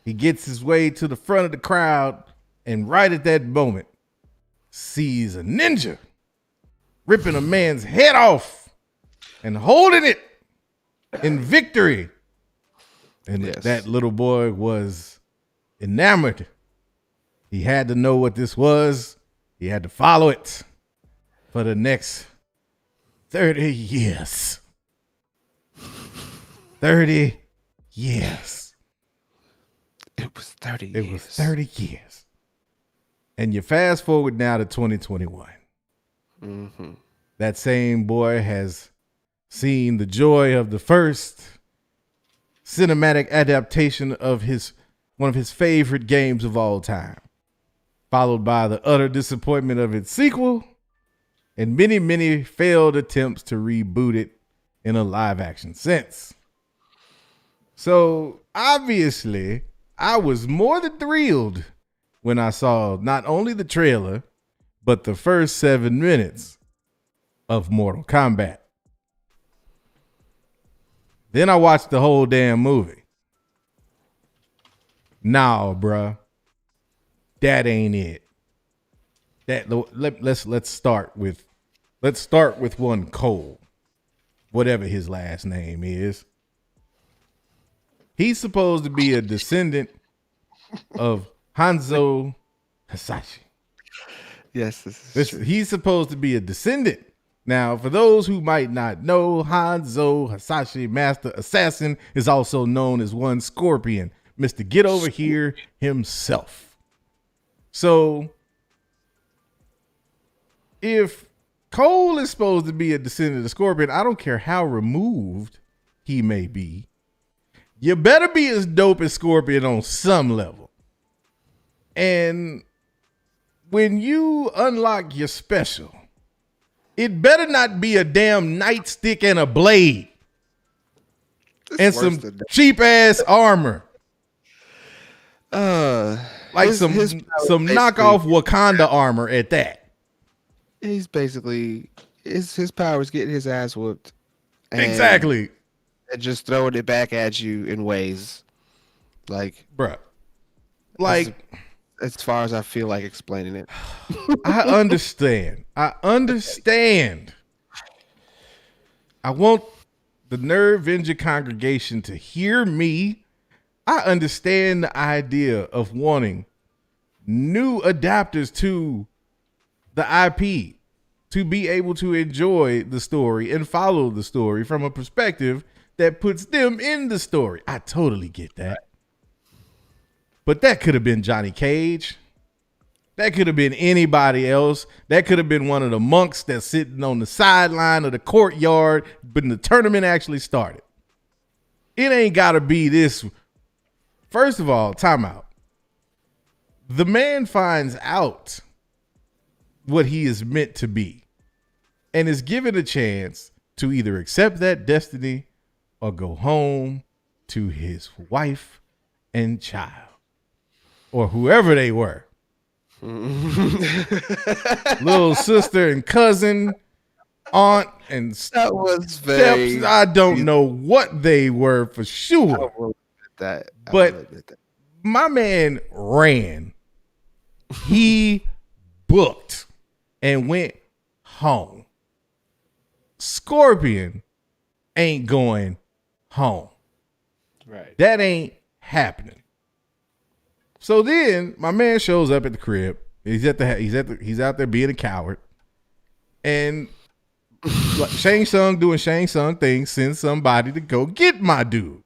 He gets his way to the front of the crowd, and right at that moment, sees a ninja ripping a man's head off and holding it in victory. And that little boy was enamored. He had to know what this was. He had to follow it for the next 30 years. 30 years. It was 30 years. It was 30 years. And you fast forward now to 2021. Mm-hmm. That same boy has seen the joy of the first cinematic adaptation of one of his favorite games of all time, followed by the utter disappointment of its sequel and many, many failed attempts to reboot it in a live action sense. So obviously, I was more than thrilled when I saw not only the trailer, but the first 7 minutes of Mortal Kombat. Then I watched the whole damn movie. Nah, bruh. That ain't it. Let's start with one Cole, whatever his last name is. He's supposed to be a descendant of Hanzo Hasashi. Yes, this is true. He's supposed to be a descendant. Now, for those who might not know, Hanzo Hasashi, Master Assassin, is also known as one Scorpion, Mr. Get Over Here himself. So, if Cole is supposed to be a descendant of Scorpion, I don't care how removed he may be, you better be as dope as Scorpion on some level. And when you unlock your special, it better not be a damn nightstick and a blade and some cheap ass armor. Like some knockoff Wakanda armor at that. He's basically his power is getting his ass whooped. Exactly. And just throwing it back at you in ways like, bruh. Like, as far as I feel like explaining it. I understand. I want the NERDVENGER congregation to hear me. I understand the idea of wanting new adapters to the IP to be able to enjoy the story and follow the story from a perspective that puts them in the story. I totally get that. But that could have been Johnny Cage. That could have been anybody else. That could have been one of the monks that's sitting on the sideline of the courtyard when the tournament actually started. It ain't got to be this. First of all, timeout. The man finds out what he is meant to be and is given a chance to either accept that destiny or go home to his wife and child or whoever they were. Little sister and cousin, aunt and that was very steps. I don't know what they were for sure. But my man ran. He booked and went home. Scorpion ain't going home. Right. That ain't happening. So then my man shows up at the crib. He's out there being a coward. And Shang Tsung doing Shang Tsung things, sends somebody to go get my dude.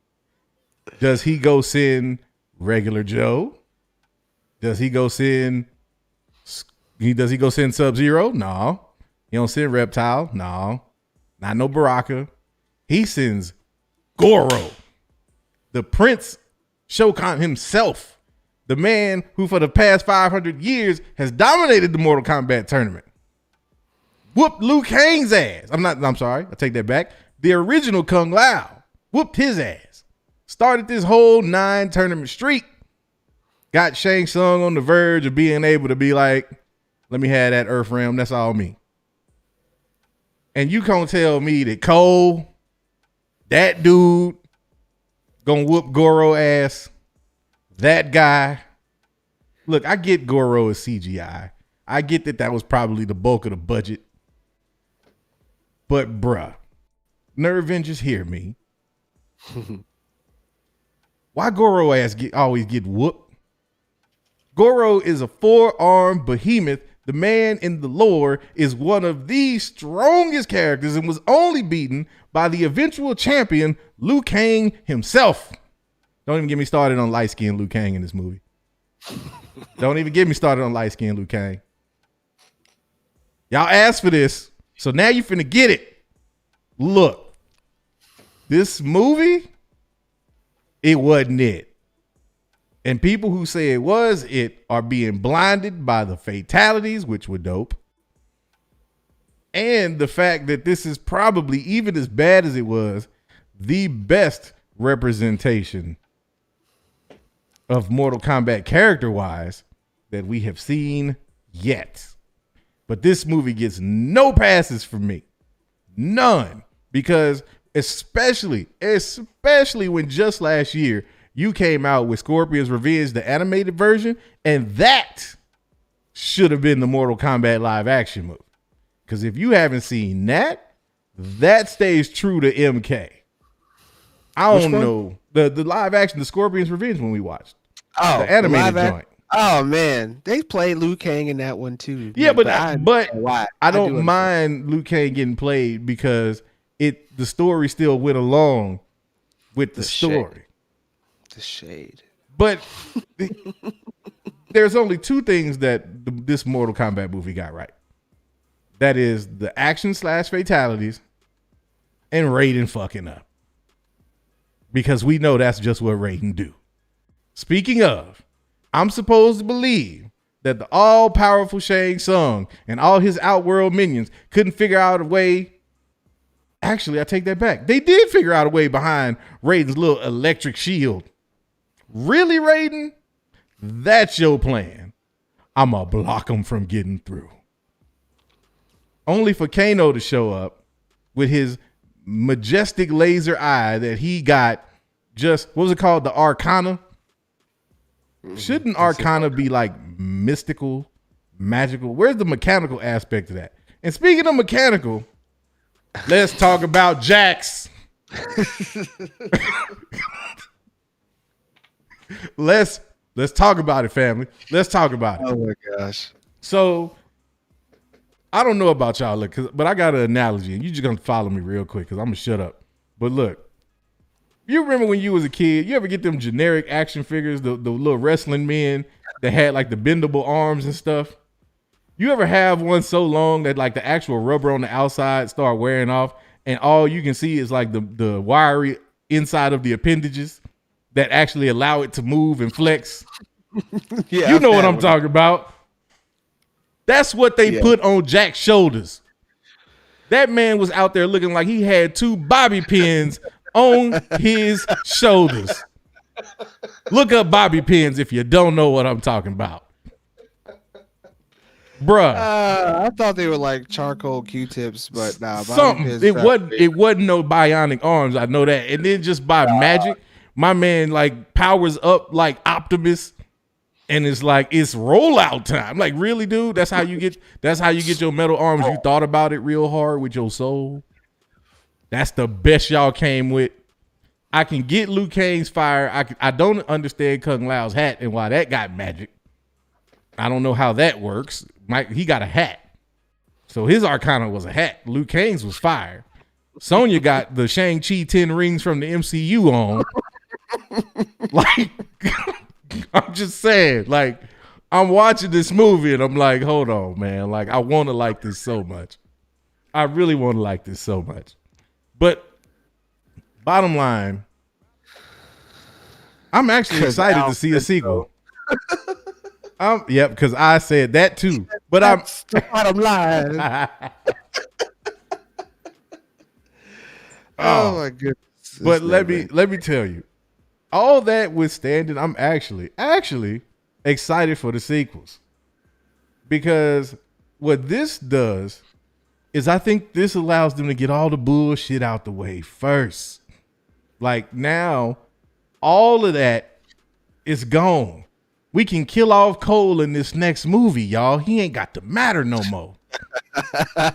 Does he go send regular Joe? Does he go send Sub-Zero? No. He don't send Reptile? No. Not no Baraka. He sends Goro, the Prince Shokan himself, the man who for the past 500 years has dominated the Mortal Kombat tournament. Whooped Liu Kang's ass. I'm sorry. I take that back. The original Kung Lao whooped his ass. Started this whole 9 tournament streak. Got Shang Tsung on the verge of being able to be like, let me have that Earth Realm. That's all me. And you can't tell me that Cole, that dude, gonna whoop Goro ass. That guy. Look, I get Goro as CGI. I get that was probably the bulk of the budget. But bruh, NERDVENGERS, hear me. Why Goro ass always get whooped? Goro is a 4-armed behemoth. The man in the lore is one of the strongest characters and was only beaten by the eventual champion, Liu Kang himself. Don't even get me started on light-skinned Liu Kang in this movie. Don't even get me started on light skinned Liu Kang. Y'all asked for this, so now you finna get it. Look, this movie, it wasn't it. And people who say it was it are being blinded by the fatalities, which were dope. And the fact that this is probably, even as bad as it was, the best representation of Mortal Kombat character-wise that we have seen yet. But this movie gets no passes from me. None. Because especially when just last year, you came out with Scorpion's Revenge, the animated version, and that should have been the Mortal Kombat live action movie. Because if you haven't seen that, that stays true to MK. I don't know. The live action, the Scorpion's Revenge one we watched. Oh, the animated joint. Oh man, they played Liu Kang in that one too. Yeah, but I don't mind Liu Kang getting played because the story still went along with the story. The shade. But there's only two things that this Mortal Kombat movie got right. That is the action / fatalities and Raiden fucking up. Because we know that's just what Raiden do. Speaking of, I'm supposed to believe that the all-powerful Shang Tsung and all his outworld minions couldn't figure out a way. Actually, I take that back. They did figure out a way behind Raiden's little electric shield. Really, Raiden? That's your plan. I'm going to block him from getting through. Only for Kano to show up with his majestic laser eye that he got just, what was it called? The Arcana? Shouldn't Arcana be like mystical, magical? Where's the mechanical aspect of that? And speaking of mechanical, let's talk about Jax. Let's talk about it, family. Let's talk about it. Oh my gosh. So I don't know about y'all, but I got an analogy, and you're just gonna follow me real quick because I'm gonna shut up. But look, you remember when you was a kid, you ever get them generic action figures, the little wrestling men that had like the bendable arms and stuff? You ever have one so long that like the actual rubber on the outside start wearing off and all you can see is like the wiry inside of the appendages that actually allow it to move and flex? Yeah, you know what I'm talking about. That's what they put on Jack's shoulders. That man was out there looking like he had two bobby pins on his shoulders. Look up bobby pins if you don't know what I'm talking about. Bruh. I thought they were like charcoal Q-tips, but nah. Something. It wasn't no bionic arms, I know that. And then just by magic, my man like powers up like Optimus. And it's like, it's rollout time. Like, really, dude? That's how you get your metal arms. You thought about it real hard with your soul. That's the best y'all came with. I can get Liu Kang's fire. I don't understand Kung Lao's hat and why that got magic. I don't know how that works. He got a hat. So his Arcana was a hat. Liu Kang's was fire. Sonya got the Shang-Chi 10 rings from the MCU on. Like... I'm just saying, like, I'm watching this movie and I'm like, hold on, man. Like, I want to like this so much. I really want to like this so much. But bottom line, I'm actually excited to see a sequel. Yep, because I said that too. But that's the bottom line. Oh my goodness. But let me tell you. All that withstanding, I'm actually excited for the sequels. Because what this does is I think this allows them to get all the bullshit out the way first. Like now, all of that is gone. We can kill off Cole in this next movie, y'all. He ain't got to matter no more.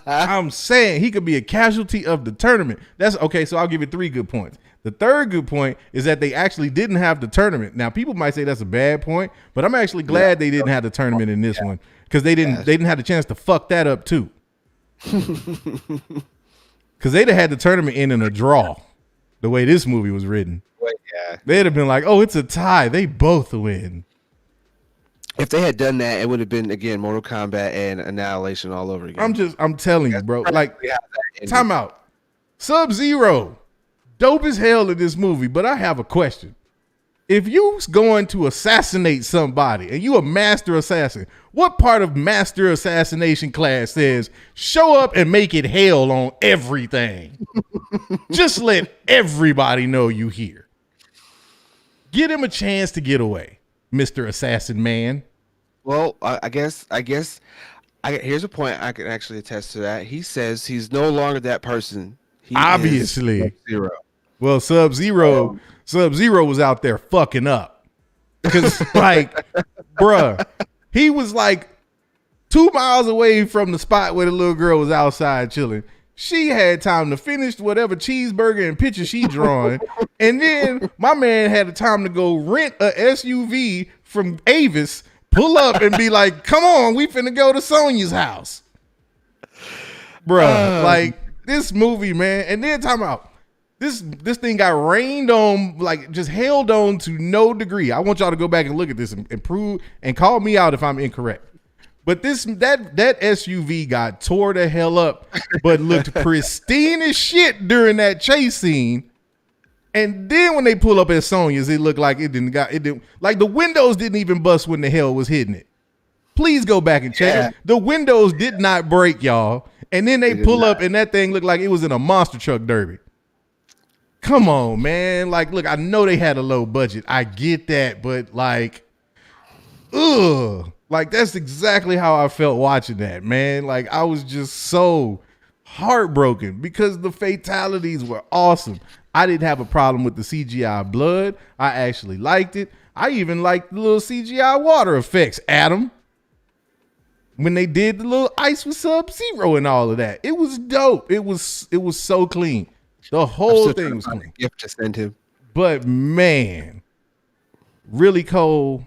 I'm saying he could be a casualty of the tournament. That's okay. So I'll give you 3 good points. The third good point is that they actually didn't have the tournament. Now, people might say that's a bad point, but I'm actually glad they didn't have the tournament in this one because they didn't have the chance to fuck that up too. Because they'd have had the tournament in a draw, the way this movie was written. Yeah. They'd have been like, "Oh, it's a tie. They both win." If they had done that, it would have been again Mortal Kombat and Annihilation all over again. I'm telling you, bro. Like, time out. Sub-Zero, dope as hell in this movie, but I have a question. If you going to assassinate somebody and you a master assassin, what part of master assassination class says show up and make it hell on everything? Just let everybody know you here. Get him a chance to get away, Mr. Assassin Man. Well, I guess here's a point I can actually attest to that. He says he's no longer that person. Obviously. Sub-Zero. Well, Sub-Zero was out there fucking up. Because, like, bruh, he was like 2 miles away from the spot where the little girl was outside chilling. She had time to finish whatever cheeseburger and picture she drawing. And then my man had the time to go rent a SUV from Avis, pull up and be like, come on, we finna go to Sonya's house. Bruh, like, this movie, man. And then time out. This thing got rained on, like just held on to no degree. I want y'all to go back and look at this and prove and call me out if I'm incorrect. But that SUV got tore the hell up, but looked pristine as shit during that chase scene. And then when they pull up at Sonya's, it looked like it didn't like the windows didn't even bust when the hell was hitting it. Please go back and check it. The windows did not break, y'all. And then they pull up and that thing looked like it was in a monster truck derby. Come on, man. Like, look, I know they had a low budget. I get that, but like, ugh. Like, that's exactly how I felt watching that, man. Like, I was just so heartbroken because the fatalities were awesome. I didn't have a problem with the CGI blood. I actually liked it. I even liked the little CGI water effects, Adam. When they did the little ice with Sub-Zero and all of that. It was dope. It was so clean. The whole thing was clean. Gift to send him. But man, really cold.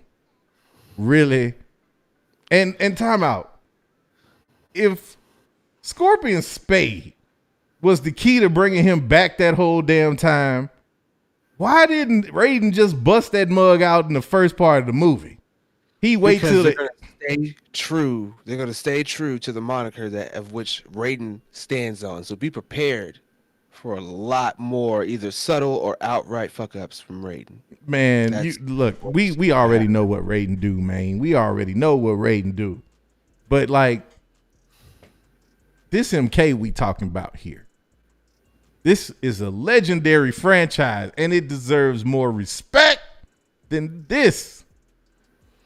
Really. And time out. If Scorpion Spade was the key to bringing him back that whole damn time, why didn't Raiden just bust that mug out in the first part of the movie? He wait till they're gonna stay true. They're gonna stay true to the moniker that of which Raiden stands on. So be prepared for a lot more either subtle or outright fuck ups from Raiden. Man, look, we already know what Raiden do, man. We already know what Raiden do. But like this MK we talking about here. This is a legendary franchise and it deserves more respect than this.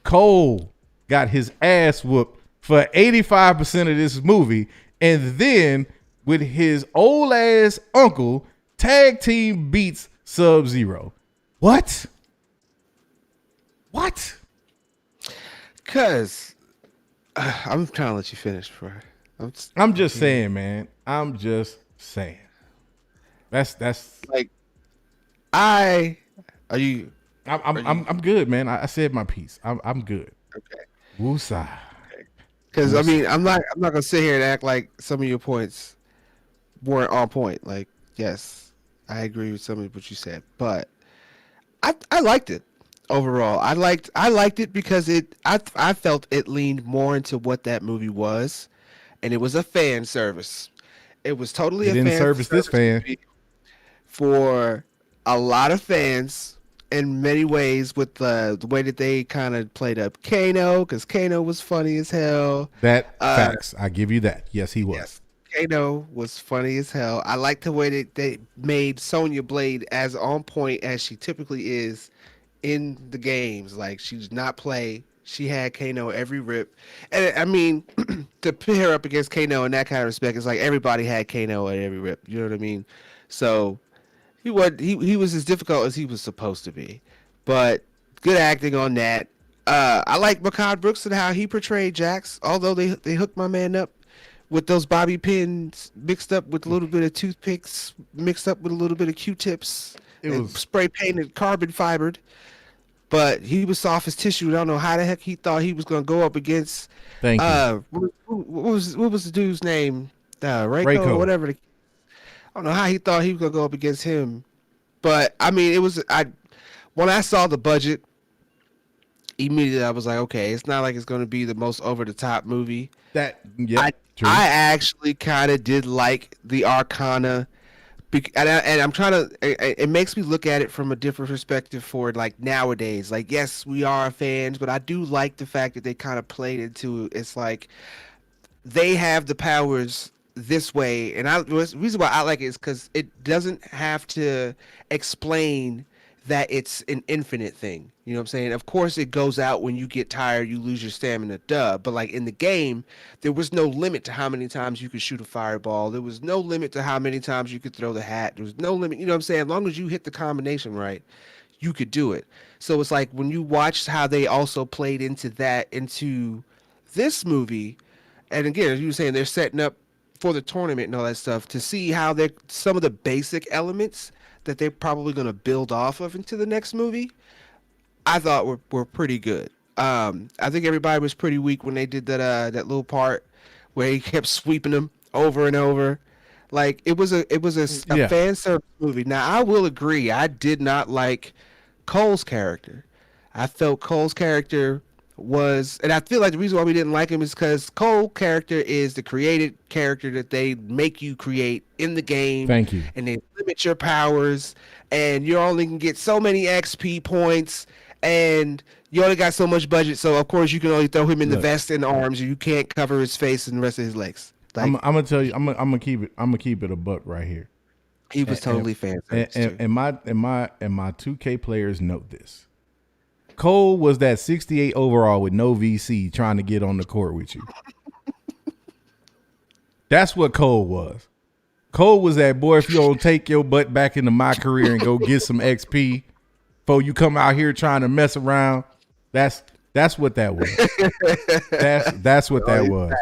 Cole got his ass whooped for 85% of this movie and then with his old ass uncle, tag team beats Sub-Zero. What? Cause I'm trying to let you finish, bro. I'm just saying, man. I'm just saying. That's like I'm good, man. I said my piece. I'm good. Okay. Woosah. Because I mean, I'm not gonna sit here and act like some of your points weren't on point. Like, yes, I agree with some of what you said, but I liked it overall. I liked it because I felt it leaned more into what that movie was, and it was a fan service. It was totally a fan service this fan for a lot of fans in many ways with the way that they kind of played up Kano, because Kano was funny as hell. That facts. I give you that. Yes, he was. Yes. Kano was funny as hell. I like the way that they made Sonya Blade as on point as she typically is in the games. Like, she did not play. She had Kano every rip. And I mean, to put her up against Kano in that kind of respect, it's like everybody had Kano at every rip. You know what I mean? So he was as difficult as he was supposed to be. But good acting on that. I like Mehcad Brooks and how he portrayed Jax, although they hooked my man up with those bobby pins mixed up with a little bit of toothpicks, mixed up with a little bit of Q-tips, spray painted, carbon fibered. But he was soft as tissue. I don't know how the heck he thought he was going to go up against. Thank you. What was the dude's name? Reiko or whatever. I don't know how he thought he was going to go up against him. But I mean, when I saw the budget immediately I was like, okay, it's not like it's going to be the most over the top movie. True. I actually kind of did like the Arcana, and I'm trying to. It makes me look at it from a different perspective for like nowadays. Like, yes, we are fans, but I do like the fact that they kind of played into. It's like they have the powers this way, and the reason why I like it is because it doesn't have to explain that it's an infinite thing. You know what I'm saying? Of course, it goes out when you get tired, you lose your stamina, duh. But like in the game, there was no limit to how many times you could shoot a fireball. There was no limit to how many times you could throw the hat. There was no limit. You know what I'm saying? As long as you hit the combination right, you could do it. So it's like when you watch how they also played into that into this movie, and again, as you were saying, they're setting up for the tournament and all that stuff to see how they're some of the basic elements that they're probably going to build off of into the next movie, I thought were pretty good. I think everybody was pretty weak when they did that little part where he kept sweeping them over and over. Like it was a fan service movie. Now I will agree, I did not like Cole's character. I felt Cole's character was, and I feel like the reason why we didn't like him is because Cole character is the created character that they make you create in the game. Thank you. And they limit your powers, and you only can get so many XP points, and you only got so much budget. So of course you can only throw him in the vest and arms, and you can't cover his face and the rest of his legs. Like, I'm gonna tell you, I'm gonna keep it a buck right here. He was totally fan service. And my 2K players note this. Cole was that 68 overall with no VC trying to get on the court with you. That's what Cole was. Cole was that boy, if you don't take your butt back into my career and go get some XP before you come out here trying to mess around. That's what that was. That's what that was.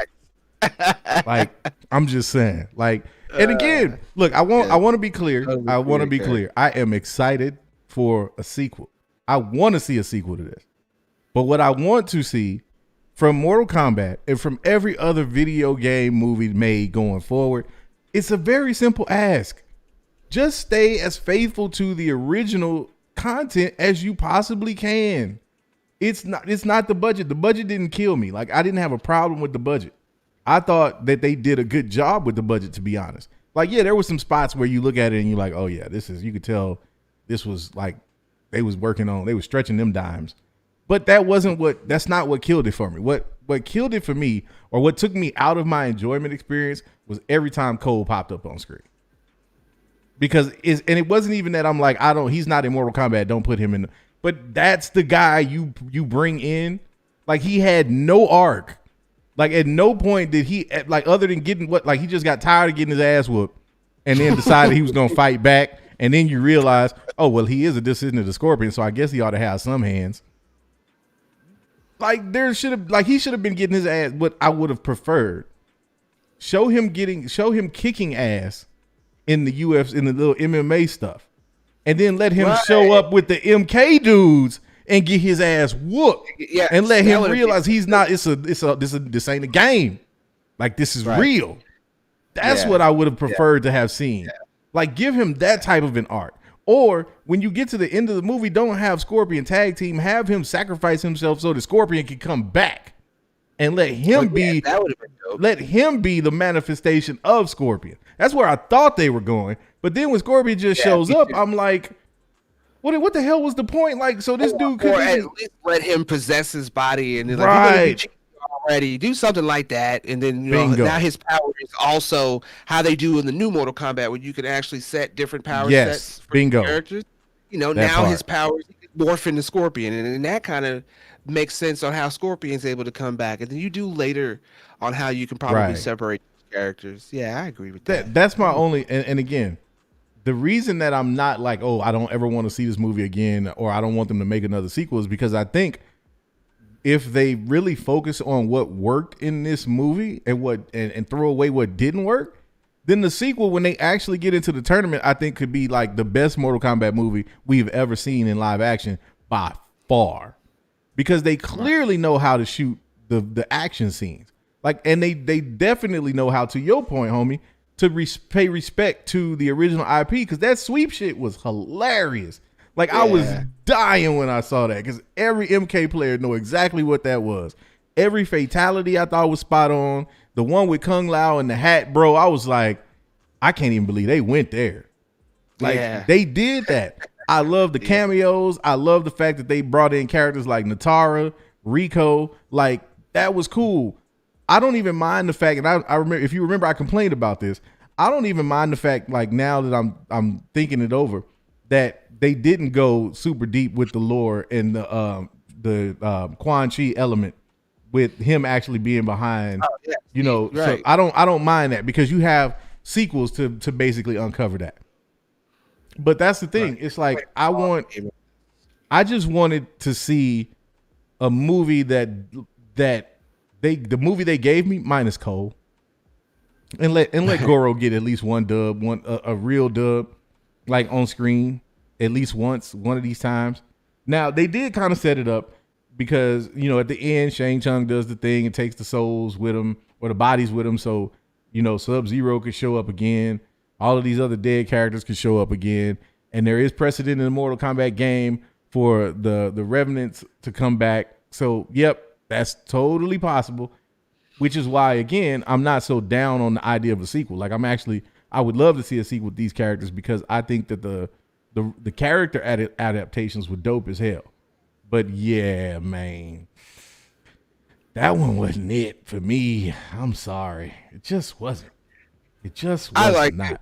Like, I'm just saying. Like, and again, look, I want to be clear. I want to be clear. I am excited for a sequel. I want to see a sequel to this. But what I want to see from Mortal Kombat and from every other video game movie made going forward, it's a very simple ask. Just stay as faithful to the original content as you possibly can. It's not the budget. The budget didn't kill me. Like, I didn't have a problem with the budget. I thought that they did a good job with the budget, to be honest. Like, yeah, there were some spots where you look at it and you're like, oh yeah, you could tell this was like, they was stretching them dimes. But that's not what killed it for me. What killed it for me, or what took me out of my enjoyment experience, was every time Cole popped up on screen. Because it wasn't even that I'm like, he's not in Mortal Kombat, don't put him in. But that's the guy you bring in. Like, he had no arc. Like, at no point did he, like, other than he just got tired of getting his ass whooped and then decided he was going to fight back. And then you realize, oh, well, he is a descendant of the Scorpion, so I guess he ought to have some hands. Like, he should have been getting his ass. What I would have preferred, show him kicking ass in the UFC, in the little MMA stuff, and then let him show up with the MK dudes and get his ass whooped. Yeah, and let him realize he's not. This ain't a game. Like, this is real. That's what I would have preferred to have seen. Yeah. Like, give him that type of an arc. Or when you get to the end of the movie, don't have Scorpion tag team. Have him sacrifice himself so the Scorpion can come back, and let him be the manifestation of Scorpion. That's where I thought they were going. But then when Scorpion just shows up, I'm like, what the hell was the point? Like, so this dude could at least let him possess his body and like, already do something like that, and then now his power is also how they do in the new Mortal Kombat, where you can actually set different power sets for characters. His powers morph into Scorpion, and that kind of makes sense on how Scorpion's able to come back, and then you do later on how you can probably separate characters. Yeah, I agree with that. That's my only, and again, the reason that I'm not like, oh, I don't ever want to see this movie again, or I don't want them to make another sequel, is because I think if they really focus on what worked in this movie and throw away what didn't work, then the sequel, when they actually get into the tournament, I think could be like the best Mortal Kombat movie we've ever seen in live action by far, because they clearly know how to shoot the action scenes. Like, and they definitely know how, to your point, homie, to pay respect to the original IP, because that sweep shit was hilarious. Like I was dying when I saw that because every MK player know exactly what that was. Every fatality I thought was spot on. The one with Kung Lao and the hat, bro, I was like, I can't even believe they went there. Like they did that. I love the cameos. I love the fact that they brought in characters like Natara, Rico. Like that was cool. I don't even mind the fact, and I remember, if you remember, I complained about this. I don't even mind the fact, like now that I'm thinking it over, that they didn't go super deep with the lore and the Quan Chi element with him actually being behind. You know, right. So I don't mind that because you have sequels to basically uncover that. But that's the thing. Right. It's like I just wanted to see a movie the movie they gave me minus Cole, and let Goro get at least one dub, a real dub, like on screen at least once, one of these times. Now they did kind of set it up because at the end Shang Tsung does the thing and takes the souls with him or the bodies with him, so Sub-Zero could show up again. All of these other dead characters could show up again, and there is precedent in the Mortal Kombat game for the Revenants to come back. So, yep, that's totally possible, which is why, again, I'm not so down on the idea of a sequel. Like, I would love to see a sequel with these characters because I think that the character adaptations were dope as hell. But, yeah, man, that one wasn't it for me. I'm sorry. It just wasn't. It just was not.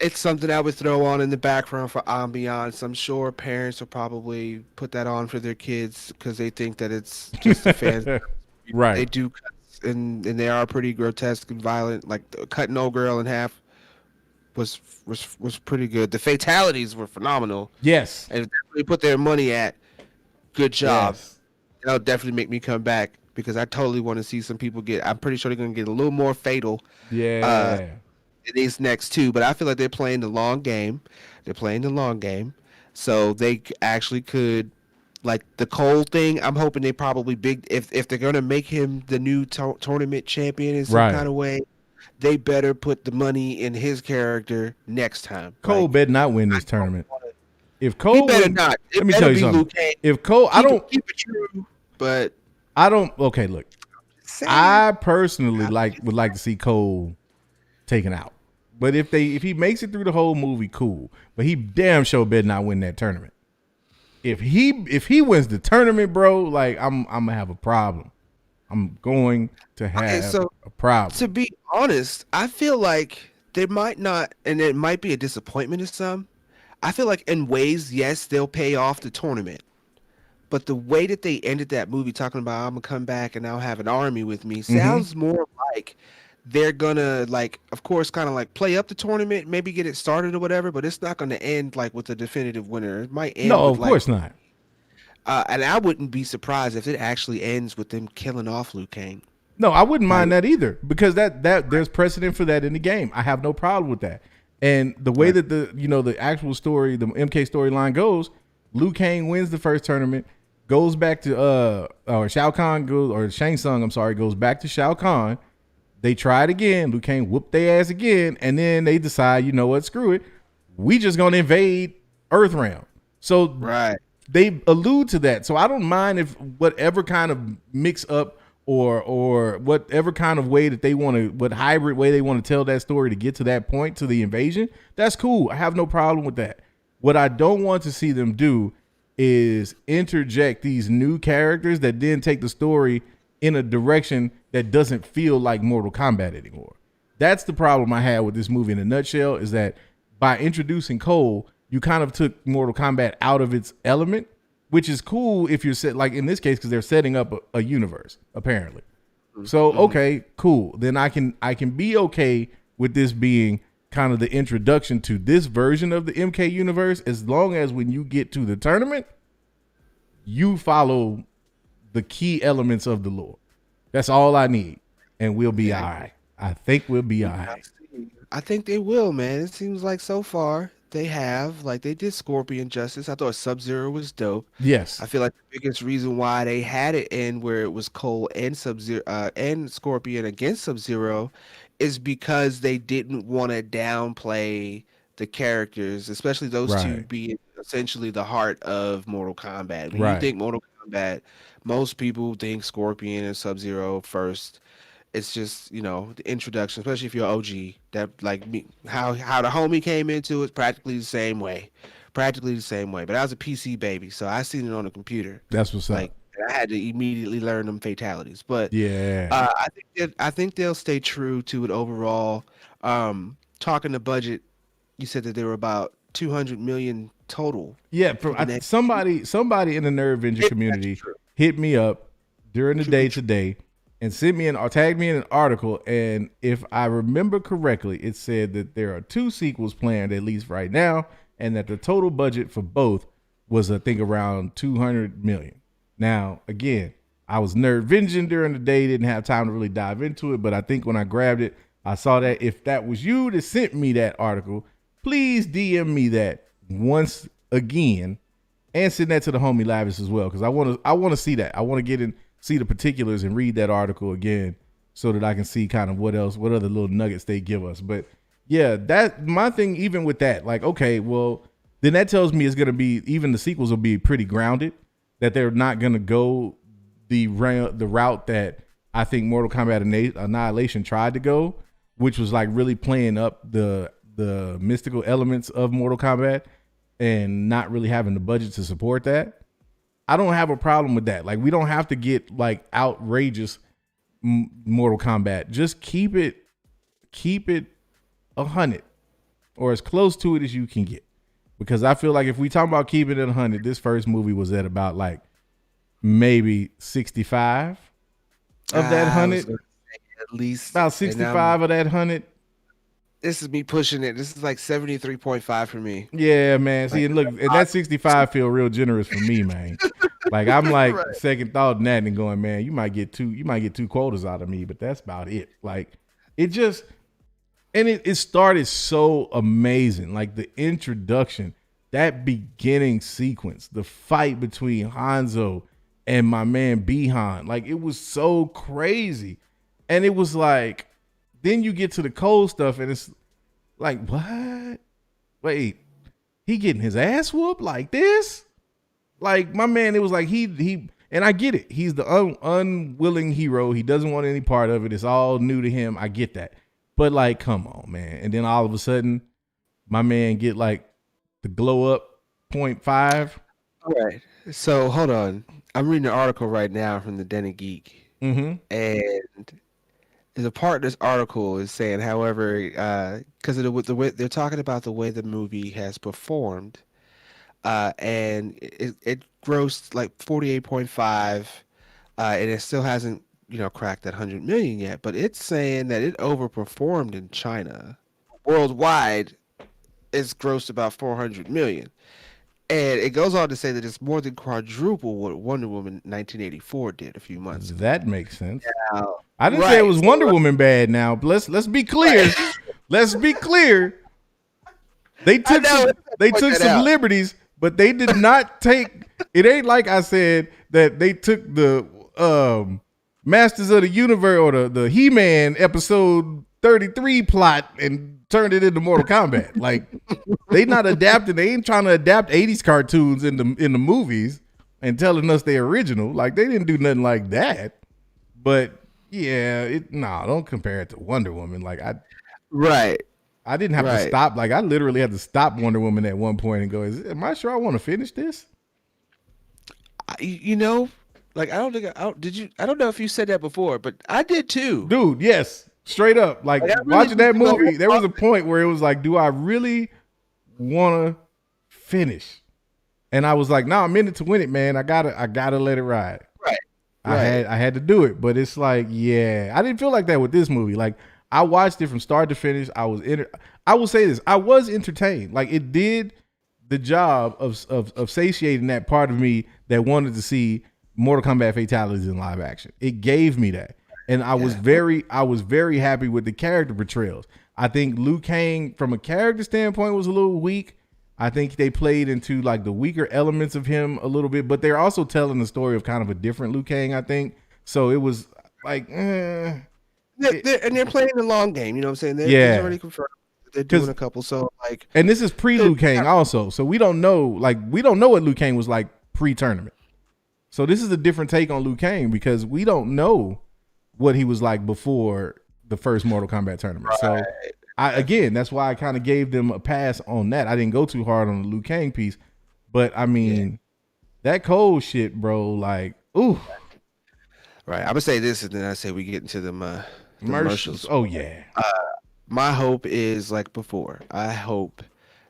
It's something I would throw on in the background for ambiance. I'm sure parents will probably put that on for their kids because they think that it's just a fan. Right. They do cuts, and they are pretty grotesque and violent. Like cutting old girl in half was pretty good. The fatalities were phenomenal. Yes. And if they put their money at, good job. Yes. That'll definitely make me come back because I totally want to see some people I'm pretty sure they're going to get a little more fatal. Yeah. In these next two, but I feel like they're playing the long game. So they actually could, like the Cole thing. I'm hoping they probably if they're gonna make him the new tournament champion in some kind of way, they better put the money in his character next time. Cole better not win this tournament. If Cole better not, let me tell you something. If Cole, keep it true, but I don't. Okay, look, I personally would like to see Cole taken out. But if he makes it through the whole movie, cool. But he damn sure better not win that tournament. If he wins the tournament, bro, like I'm gonna have a problem. I'm going to have a problem. To be honest, I feel like there might not, and it might be a disappointment to some. I feel like in ways, yes, they'll pay off the tournament. But the way that they ended that movie talking about I'm gonna come back and I'll have an army with me sounds more like they're gonna, like, of course, kind of like play up the tournament, maybe get it started or whatever, but it's not gonna end like with a definitive winner. It might end. No, of course not. And I wouldn't be surprised if it actually ends with them killing off Liu Kang. No, I wouldn't mind that either because that there's precedent for that in the game. I have no problem with that. And the way that the actual story, the MK storyline goes, Liu Kang wins the first tournament, goes back to Shao Kahn Shang Tsung, goes back to Shao Kahn. They tried again. Liu Kang whooped their ass again, and then they decide, you know what, screw it. We just gonna invade Earthrealm. So they allude to that. So I don't mind if whatever kind of mix up or whatever kind of way that they want to, what hybrid way they want to tell that story to get to that point, to the invasion, that's cool. I have no problem with that. What I don't want to see them do is interject these new characters that then take the story in a direction that doesn't feel like Mortal Kombat anymore. That's the problem I had with this movie in a nutshell, is that by introducing Cole, you kind of took Mortal Kombat out of its element, which is cool if you're set, like in this case, because they're setting up a universe, apparently. So, okay, cool. Then I can be okay with this being kind of the introduction to this version of the MK universe, as long as when you get to the tournament, you follow the key elements of the lore. That's all I need, and we'll be all right. I think we'll be all right. I think they will, man. It seems like so far they have. Like, they did Scorpion Justice. I thought Sub-Zero was dope. Yes. I feel like the biggest reason why they had it end where it was Cole and Sub-Zero and Scorpion against Sub-Zero is because they didn't want to downplay the characters, especially those two being essentially the heart of Mortal Kombat. When Right. you think Mortal Kombat, most people think Scorpion and Sub-Zero first. It's just, the introduction, especially if you're OG, that like me, how the homie came into it, practically the same way. Practically the same way. But I was a PC baby, so I seen it on the computer. That's what's Like up. I had to immediately learn them fatalities. But Yeah. I think they'll stay true to it overall. Talking the budget, you said that there were about 200 million total. Yeah, somebody in the NERDVENGER community hit me up during the day today and sent me or tagged me in an article. And if I remember correctly, it said that there are 2 sequels planned, at least right now, and that the total budget for both was, I think, around 200 million. Now, again, I was NERDVENGing during the day, didn't have time to really dive into it, but I think when I grabbed it, I saw that. If that was you that sent me that article, please DM me that once again and send that to the homie Lavis as well, because I want to see that. I want to get in, see the particulars and read that article again so that I can see kind of what other little nuggets they give us. But yeah, that my thing, even with that, like, okay, well, then that tells me it's going to be, even the sequels will be pretty grounded, that they're not going to go the route that I think Mortal Kombat Annihilation tried to go, which was like really playing up the mystical elements of Mortal Kombat and not really having the budget to support that. I don't have a problem with that. Like, we don't have to get like outrageous Mortal Kombat. Just keep it 100 or as close to it as you can get. Because I feel like if we talk about keeping it 100, this first movie was at about like maybe 65 of that 100. At least about 65 of that 100. This is me pushing it. This is like 73.5 for me. Yeah, man. See, and look, and that 65 feel real generous for me, man. Like, I'm like right. Second thought in that and going, man, you might get 2 quotas out of me, but that's about it. Like, it just, and it started so amazing. Like, the introduction, that beginning sequence, the fight between Hanzo and my man Bihan, like, it was so crazy. And it was like, then you get to the cold stuff and it's like, what? Wait, he getting his ass whooped like this? Like, my man, it was like he and I get it. He's the unwilling hero. He doesn't want any part of it. It's all new to him. I get that. But like, come on, man. And then all of a sudden, my man get like the glow up 0.5. All right. So hold on. I'm reading an article right now from the Den of Geek. Mm-hmm. And there's a part of this article is saying, however, because of the way they're talking about the way the movie has performed, and it grossed like 48.5, and it still hasn't cracked that 100 million yet. But it's saying that it overperformed in China. Worldwide, it's grossed about 400 million. And it goes on to say that it's more than quadruple what Wonder Woman 1984 did a few months ago. That makes sense. Now, I didn't say it was Wonder Woman bad now. But let's be clear. Right. Let's be clear. They took some liberties, but they did not take. It ain't like I said that they took the Masters of the Universe or the He-Man episode 33 plot and turned it into Mortal Kombat. Like, they not adapting. They ain't trying to adapt 80s cartoons in the movies and telling us they're original. Like, they didn't do nothing like that. But yeah, don't compare it to Wonder Woman. Like, I didn't have to stop. Like, I literally had to stop Wonder Woman at one point and go, am I sure I want to finish this? Like, I don't know if you said that before, but I did too. Dude, yes. Straight up, like really watching that movie, there was a point where it was like, do I really want to finish? And I was like, no, I'm in it to win it, man. I gotta let it ride. Right. I had to do it, but it's like, yeah, I didn't feel like that with this movie. Like, I watched it from start to finish. I will say this, I was entertained. Like, it did the job of satiating that part of me that wanted to see Mortal Kombat fatalities in live action. It gave me that. And I was very happy with the character portrayals. I think Liu Kang, from a character standpoint, was a little weak. I think they played into like the weaker elements of him a little bit, but they're also telling the story of kind of a different Liu Kang, I think. So it was like, and they're playing the long game. You know what I'm saying? It's already confirmed. They're doing a couple. So like, and this is pre Liu Kang also. So we don't know what Liu Kang was like pre-tournament. So this is a different take on Liu Kang because we don't know what he was like before the first Mortal Kombat tournament. Right. So that's why I kind of gave them a pass on that. I didn't go too hard on the Liu Kang piece, but I mean, that Cole shit, bro, like, ooh. Right. I'm gonna say this, and then I say we get into the commercials. Oh yeah. My hope is like before. I hope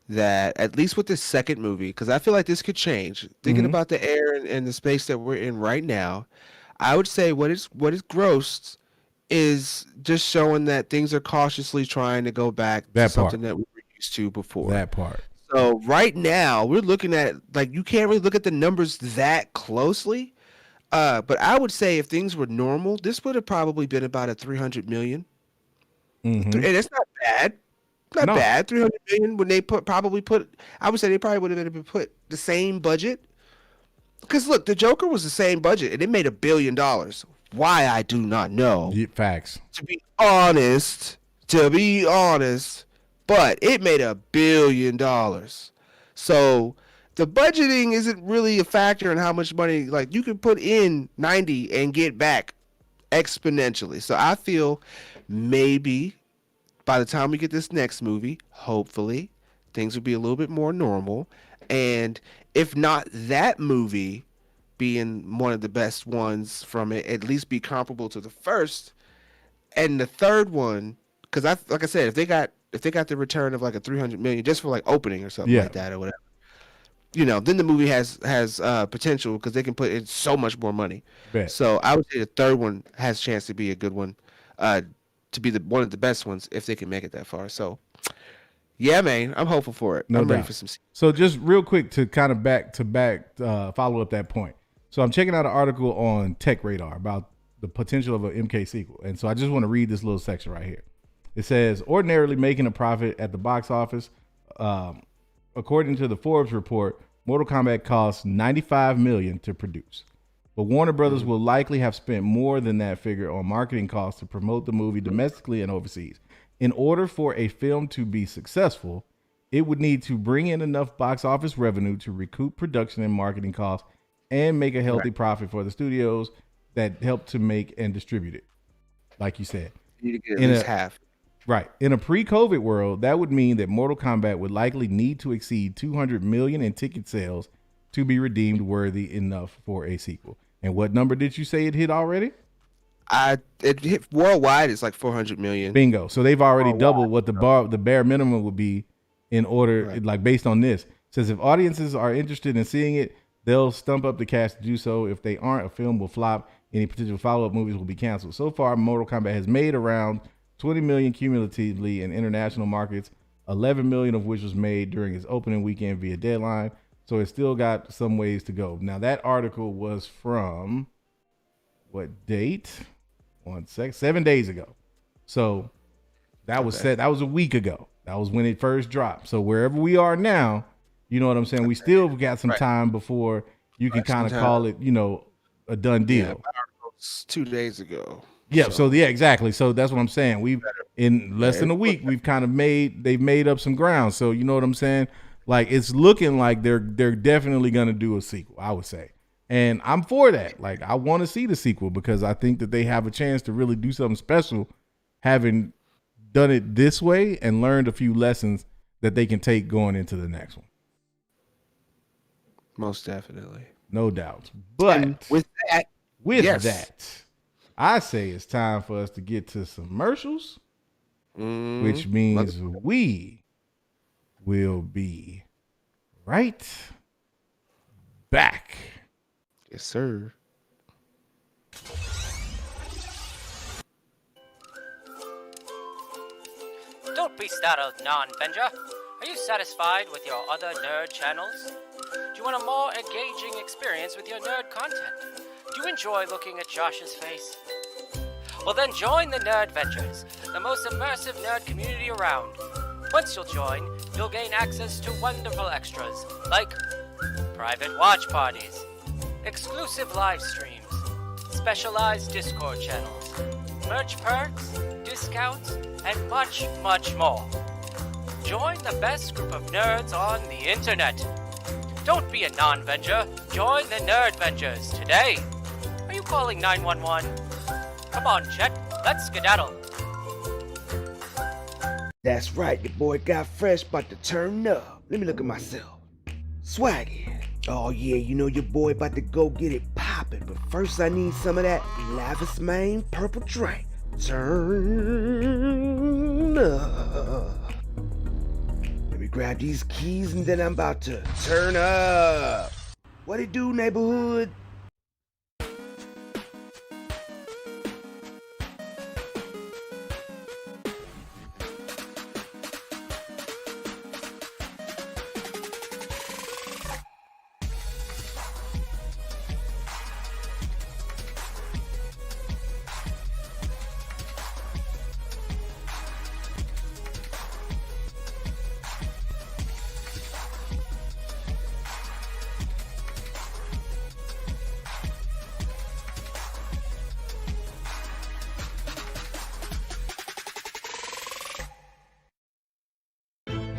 that at least with this second movie, because I feel like this could change. Thinking about the air and the space that we're in right now, I would say what is grossed is just showing that things are cautiously trying to go back to something that we were used to before. That part. So right now we're looking at, like, you can't really look at the numbers that closely. But I would say if things were normal, this would have probably been about a 300 million. And it's not bad. Not bad. 300 million when they I would say they probably would have put the same budget. Because look, the Joker was the same budget and it made $1 billion. Why, I do not know. Facts. To be honest, but it made $1 billion. So the budgeting isn't really a factor in how much money, like, you can put in 90 and get back exponentially. So I feel maybe by the time we get this next movie, hopefully things will be a little bit more normal. And if not that movie being one of the best ones from it, at least be comparable to the first. And the third one, because like I said, if they got the return of like a 300 million just for like opening or something like that or whatever, then the movie has potential because they can put in so much more money. So I would say the third one has a chance to be a good one, to be one of the best ones if they can make it that far. So yeah, man, I'm hopeful for it. I'm ready for some. So just real quick to kind of back follow up that point. So I'm checking out an article on Tech Radar about the potential of an MK sequel. And so I just want to read this little section right here. It says, ordinarily making a profit at the box office, according to the Forbes report, Mortal Kombat costs $95 million to produce. But Warner Brothers will likely have spent more than that figure on marketing costs to promote the movie domestically and overseas. In order for a film to be successful, it would need to bring in enough box office revenue to recoup production and marketing costs and make a healthy profit for the studios that help to make and distribute it. Like you said. You need to get at least half. Right. In a pre-COVID world, that would mean that Mortal Kombat would likely need to exceed 200 million in ticket sales to be redeemed worthy enough for a sequel. And what number did you say it hit already? It hit worldwide. It's like 400 million. Bingo. So they've already doubled what the bare minimum would be in order, like based on this. It says if audiences are interested in seeing it, they'll stump up the cash to do so. If they aren't, a film will flop. Any potential follow-up movies will be canceled. So far, Mortal Kombat has made around 20 million cumulatively in international markets, 11 million of which was made during its opening weekend via deadline. So it's still got some ways to go. Now, that article was from what date? 1 sec. 7 days ago. So that was set. That was a week ago. That was when it first dropped. So wherever we are now, you know what I'm saying? We still got some time before you can kind of call it, a done deal. Yeah, my article was 2 days ago. Yeah. So yeah, exactly. So that's what I'm saying. We've in less than a week, we've kind of they've made up some ground. So you know what I'm saying? Like it's looking like they're definitely gonna do a sequel, I would say. And I'm for that. Like I want to see the sequel because I think that they have a chance to really do something special, having done it this way and learned a few lessons that they can take going into the next one. Most definitely. No doubt. But and with that, I say it's time for us to get to some commercials, which means we will be right back. Yes, sir. Don't be startled, non-Venger. Are you satisfied with your other nerd channels? Do you want a more engaging experience with your nerd content? Do you enjoy looking at Josh's face? Well then join the NERDVENGERS, the most immersive nerd community around. Once you'll join, you'll gain access to wonderful extras, like private watch parties, exclusive live streams, specialized Discord channels, merch perks, discounts, and much, much more. join the best group of nerds on the internet. Don't be a non-venger. Join the NERDVENGERS today. Are you calling 911? Come on, Chet. Let's skedaddle. That's right, your boy got fresh, about to turn up. Let me look at myself. Swaggy. Oh yeah, you know your boy about to go get it poppin', but first I need some of that Lavish Main purple drink. Turn up. Let me grab these keys and then I'm about to turn up. What it do, neighborhood?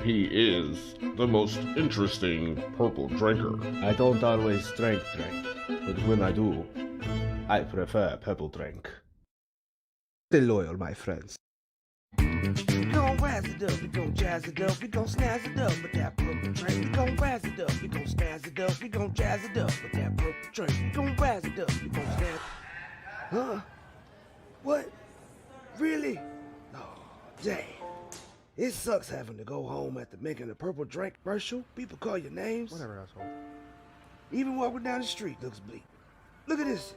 He is the most interesting purple drinker. I don't always drink, but when I do, I prefer purple drink. Stay loyal, my friends. We gon' razz it up, we gon' jazz it up, we gon' snazz it up with that purple drink. We gon' razz it up, we gon' snazz it up, we gon' jazz it up with that purple drink. We gon' razz it up, we gon' snazz. Huh? What? Really? Oh, dang. It sucks having to go home after making a purple drink commercial. People call your names. Whatever, asshole. Even walking down the street looks bleak. Look at this.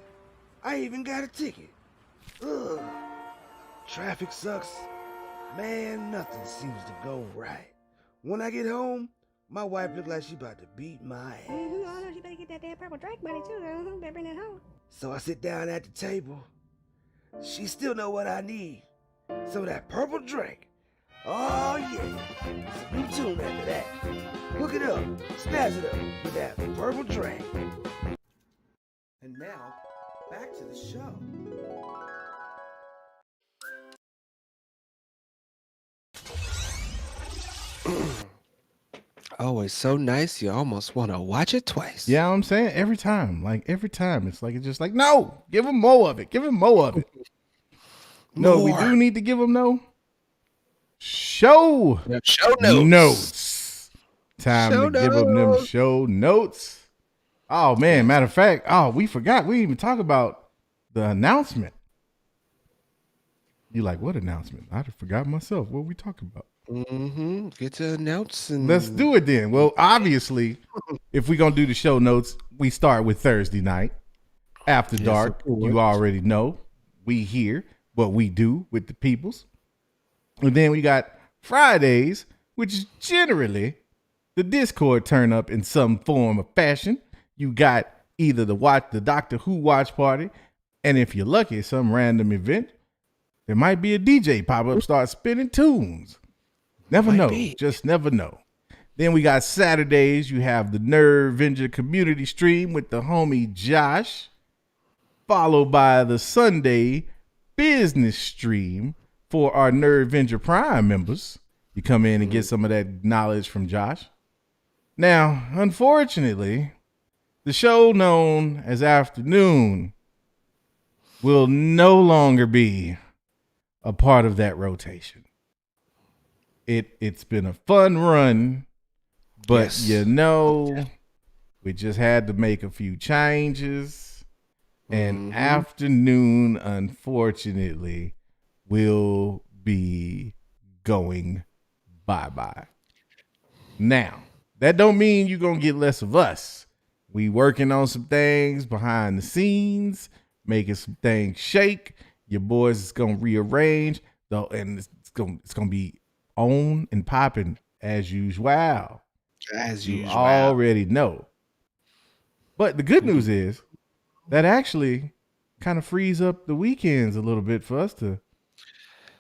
I even got a ticket. Ugh. Traffic sucks. Man, nothing seems to go right. When I get home, my wife look like she about to beat my ass. Oh, no, she better get that damn purple drink money too. Better bring that home. So I sit down at the table. She still know what I need. Some of that purple drink. Oh yeah. It's a new tune after that. Hook it up. Snazz it up with that purple drink. And now, back to the show. Oh, it's so nice. You almost want to watch it twice. Yeah, I'm saying every time, it's like it's just like, no, give him more of it. Give him more of it. No, we do need to give him show notes. Time to give them show notes. Oh man, matter of fact, we forgot. We didn't even talk about the announcement. You like, what announcement? I forgot myself. What we talking about? Get to announcing. Let's do it then. Well, obviously, if we're gonna do the show notes, we start with Thursday night after dark. You already know we here what we do with the peoples. And then we got Fridays, which is generally the Discord turn up in some form of fashion. You got either the Doctor Who watch party, and if you're lucky, some random event, there might be a DJ pop up, start spinning tunes. Never know. Just never know. Then we got Saturdays. You have the NERDVENGER community stream with the homie Josh, followed by the Sunday business stream for our NERDVENGER Prime members. You come in and get some of that knowledge from Josh. Now, unfortunately, the show known as Afternoon will no longer be a part of that rotation. It's been a fun run, but we just had to make a few changes, and Afternoon, unfortunately, will be going bye-bye. Now, that don't mean you're going to get less of us. We working on some things behind the scenes, making some things shake. Your boys is going to rearrange, though, and it's going to be on and popping as usual. As you usual. already know. But the good news is that actually kind of frees up the weekends a little bit for us to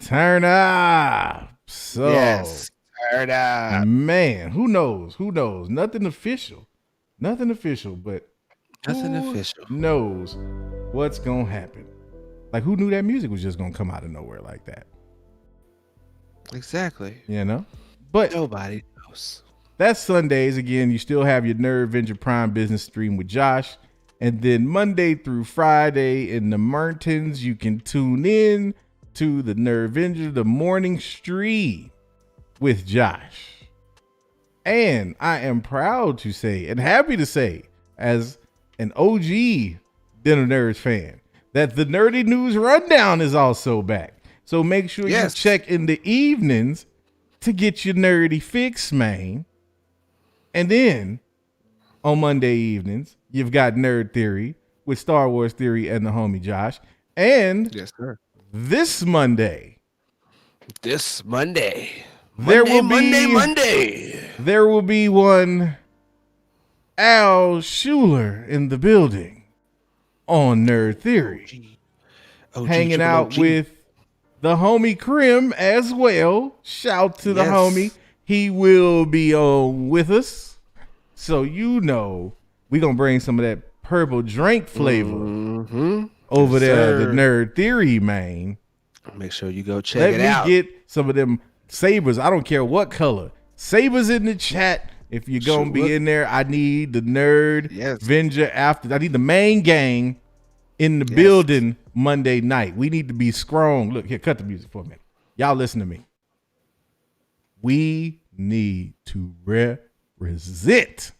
turn up. So, yes, turn up. Man, who knows? Nothing official, but nothing official knows what's going to happen. Like, who knew that music was just going to come out of nowhere like that? Exactly. You know? But nobody knows. That's Sundays. Again, you still have your NERDVENGER Prime Business stream with Josh. And then Monday through Friday in the Mertons, you can tune in to the NERDVENGER, the morning stream with Josh. And I am proud to say and happy to say, as an OG Dinner Nerds fan, that the Nerdy News Rundown is also back. So make sure you check in the evenings to get your nerdy fix, man. And then on Monday evenings, you've got Nerd Theory with Star Wars Theory and the homie Josh. And yes, sir. This Monday, Monday, there will be one Al Schuler in the building on Nerd Theory, hanging out with the homie Krim as well. Shout to the homie. He will be on with us. So we're going to bring some of that purple drink flavor over there, the Nerd Theory, man. Make sure you go check it out. Let me get some of them sabers. I don't care what color. Sabers in the chat. If you're going to be in there, I need the NERDVENGER after. I need the main gang in the building Monday night. We need to be strong. Look, here, cut the music for a minute. Y'all listen to me. We need to represent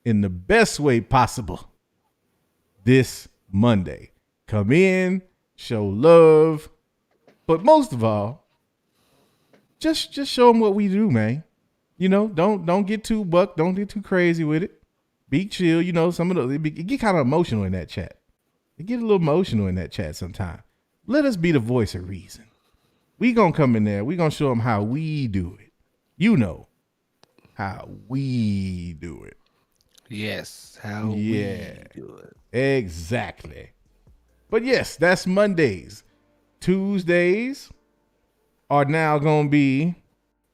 in the best way possible this Monday. Come in, show love, but most of all, just show them what we do, man. Don't get too buck, don't get too crazy with it. Be chill. Some of those it get kind of emotional in that chat. It get a little emotional in that chat sometimes. Let us be the voice of reason. We gonna come in there. We gonna show them how we do it. How we do it. Yes, how we do it. Exactly. But yes, that's Mondays. Tuesdays are now gonna be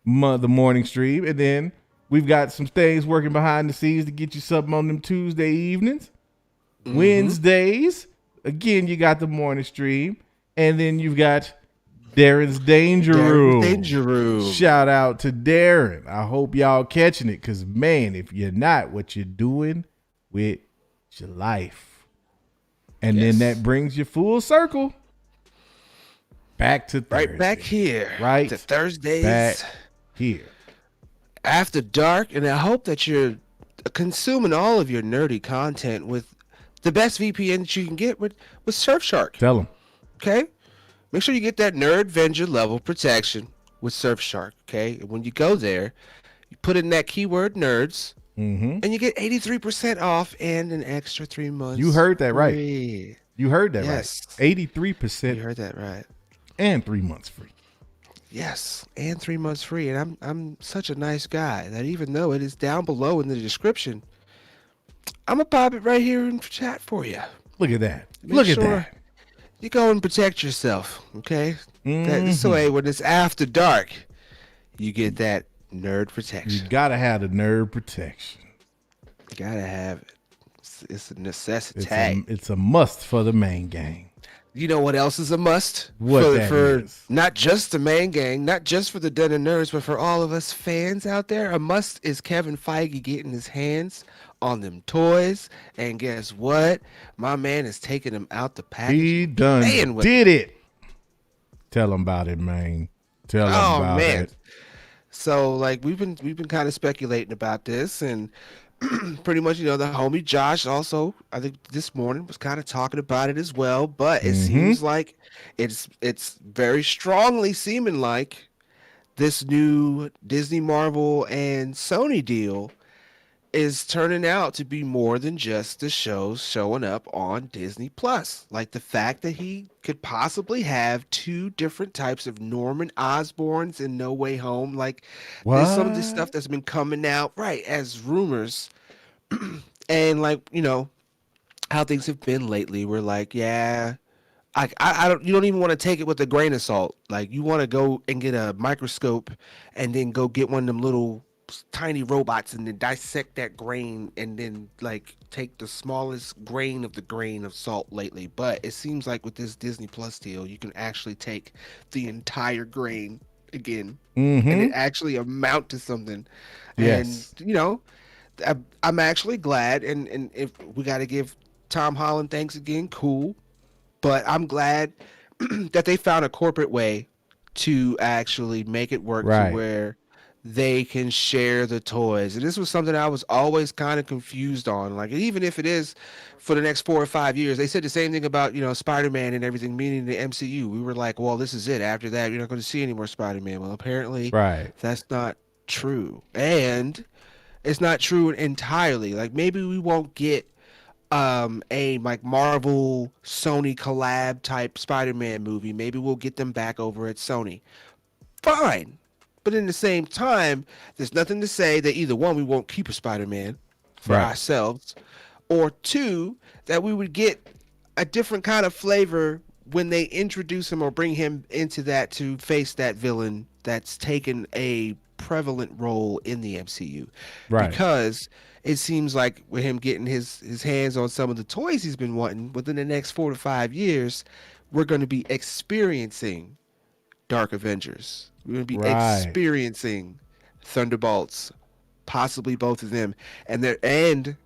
the morning stream, and then we've got some things working behind the scenes to get you something on them Tuesday evenings. Wednesdays, again, you got the morning stream, and then you've got Darren's Danger Room. Shout out to Darren. I hope y'all catching it, because man, if you're not, what you're doing with your life. And then that brings you full circle back to Thursday. Right back here. Right to Thursdays. Back here. After dark, and I hope that you're consuming all of your nerdy content with the best VPN that you can get with Surfshark. Tell them. Okay? Make sure you get that NERDVENGER level protection with Surfshark, okay? And when you go there, you put in that keyword nerds, and you get 83% off and an extra 3 months. You heard that right. Free. You heard that right. 83%. You heard that right. And 3 months free. Yes, and 3 months free. And I'm such a nice guy that even though it is down below in the description, I'm going to pop it right here in chat for you. Look at that. Look at that. You go and protect yourself, okay? This way, when it's after dark, you get that nerd protection. You gotta have the nerd protection. You gotta have it. It's a necessity. It's a must for the main gang. You know what else is a must? For not just the main gang, not just for the Dinner Nerds, but for all of us fans out there. A must is Kevin Feige getting his hands on them toys, and guess what? My man is taking them out the package. He done did it. Tell him about it, man. Tell him about it. So we've been kind of speculating about this, and pretty much the homie Josh also, I think this morning, was kind of talking about it as well. But it seems like it's very strongly seeming like this new Disney, Marvel, and Sony deal is turning out to be more than just the shows showing up on Disney Plus. Like the fact that he could possibly have 2 different types of Norman Osborns in No Way Home. Like there's some of this stuff that's been coming out as rumors. And how things have been lately. We're like, I don't. You don't even want to take it with a grain of salt. Like you want to go and get a microscope and then go get one of them little tiny robots and then dissect that grain and then take the smallest grain of salt lately. But it seems like with this Disney Plus deal, you can actually take the entire grain again, Mm-hmm. and it actually amount to something. Yes. And, you know, I'm actually glad, and if we got to give Tom Holland thanks again, cool. But I'm glad that they found a corporate way to actually make it work to Right. where they can share the toys. And this was something I was always kind of confused on. Like, even if it is for the next 4 or 5 years, they said the same thing about, you know, Spider-Man and everything, meaning the MCU. We were like, well, this is it. After that, you're not going to see any more Spider-Man. Well, apparently that's not true. And it's not true entirely. Like, maybe we won't get a like Marvel Sony collab type Spider-Man movie. Maybe we'll get them back over at Sony. Fine. But in the same time, there's nothing to say that either one, we won't keep a Spider-Man for ourselves, or two, that we would get a different kind of flavor when they introduce him or bring him into that to face that villain that's taken a prevalent role in the MCU. Right. Because it seems like with him getting his hands on some of the toys he's been wanting, within the next 4 to 5 years, we're going to be experiencing Dark Avengers. We're going to be experiencing Thunderbolts, possibly both of them. And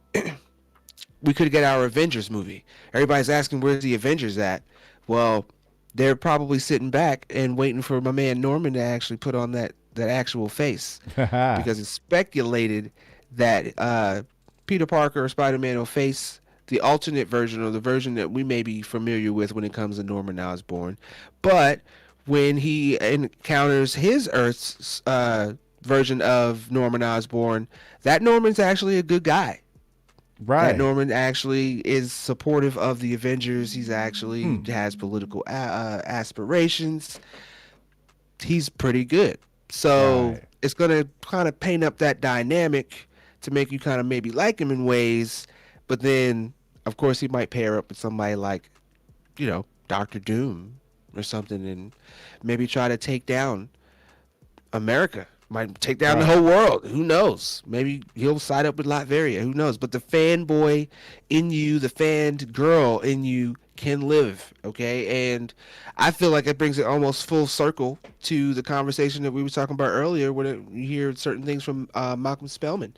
we could get our Avengers movie. Everybody's asking, where's the Avengers at? Well, they're probably sitting back and waiting for my man Norman to actually put on that actual face. Because it's speculated that Peter Parker or Spider-Man will face the alternate version, or the version that we may be familiar with when it comes to Norman Osborn. But when he encounters his Earth's version of Norman Osborn, that Norman's actually a good guy. Right. That Norman actually is supportive of the Avengers. He's actually has political aspirations. He's pretty good. So it's going to kind of paint up that dynamic to make you kind of maybe like him in ways. But then, of course, he might pair up with somebody like, you know, Dr. Doom or something, and maybe try to take down America. Might take down the whole world. Who knows? Maybe he'll side up with Latveria. Who knows? But the fanboy in you, the fan girl in you can live, okay? And I feel like it brings it almost full circle to the conversation that we were talking about earlier when you hear certain things from Malcolm Spellman,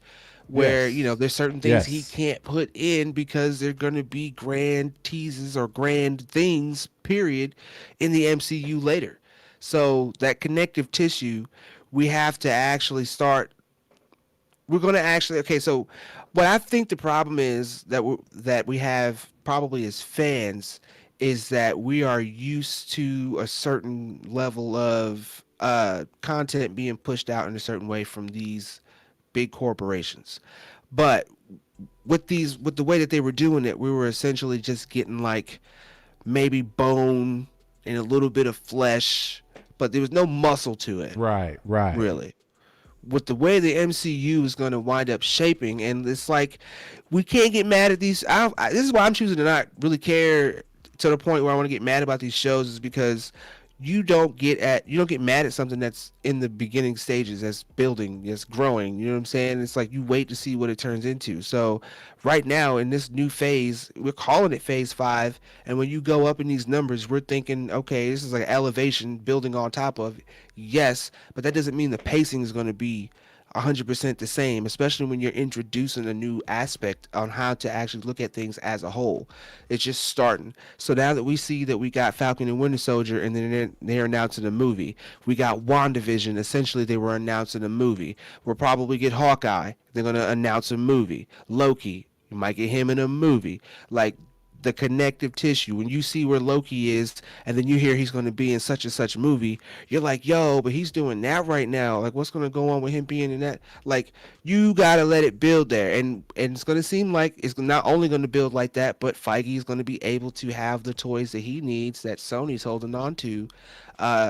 where, you know, there's certain things he can't put in because they're going to be grand teases or grand things, period, in the MCU later. So that connective tissue, we have to actually start. We're going to actually, okay, so what I think the problem is that we have probably as fans is that we are used to a certain level of content being pushed out in a certain way from these big corporations. But with the way that they were doing it, we were essentially just getting like maybe bone and a little bit of flesh, but there was no muscle to it. Right. Really. With the way the MCU is going to wind up shaping, and it's like, we can't get mad at these. This is why I'm choosing to not really care to the point where I want to get mad about these shows, is because you don't get mad at something that's in the beginning stages, that's building, that's growing. You know what I'm saying? It's like you wait to see what it turns into. So right now in this new phase, we're calling it phase 5. And when you go up in these numbers, we're thinking, okay, this is like elevation building on top of. Yes, but that doesn't mean the pacing is going to be 100% the same, especially when you're introducing a new aspect on how to actually look at things as a whole. It's just starting. So now that we see that we got Falcon and Winter Soldier, and then they're announcing a movie. We got WandaVision. Essentially, they were announcing a movie. We'll probably get Hawkeye. They're going to announce a movie. Loki, you might get him in a movie. Like, the connective tissue, when you see where Loki is and then you hear he's going to be in such and such movie, you're like, yo, but he's doing that right now. Like, what's going to go on with him being in that? Like, you got to let it build there. And it's going to seem like it's not only going to build like that, but Feige is going to be able to have the toys that he needs that Sony's holding on to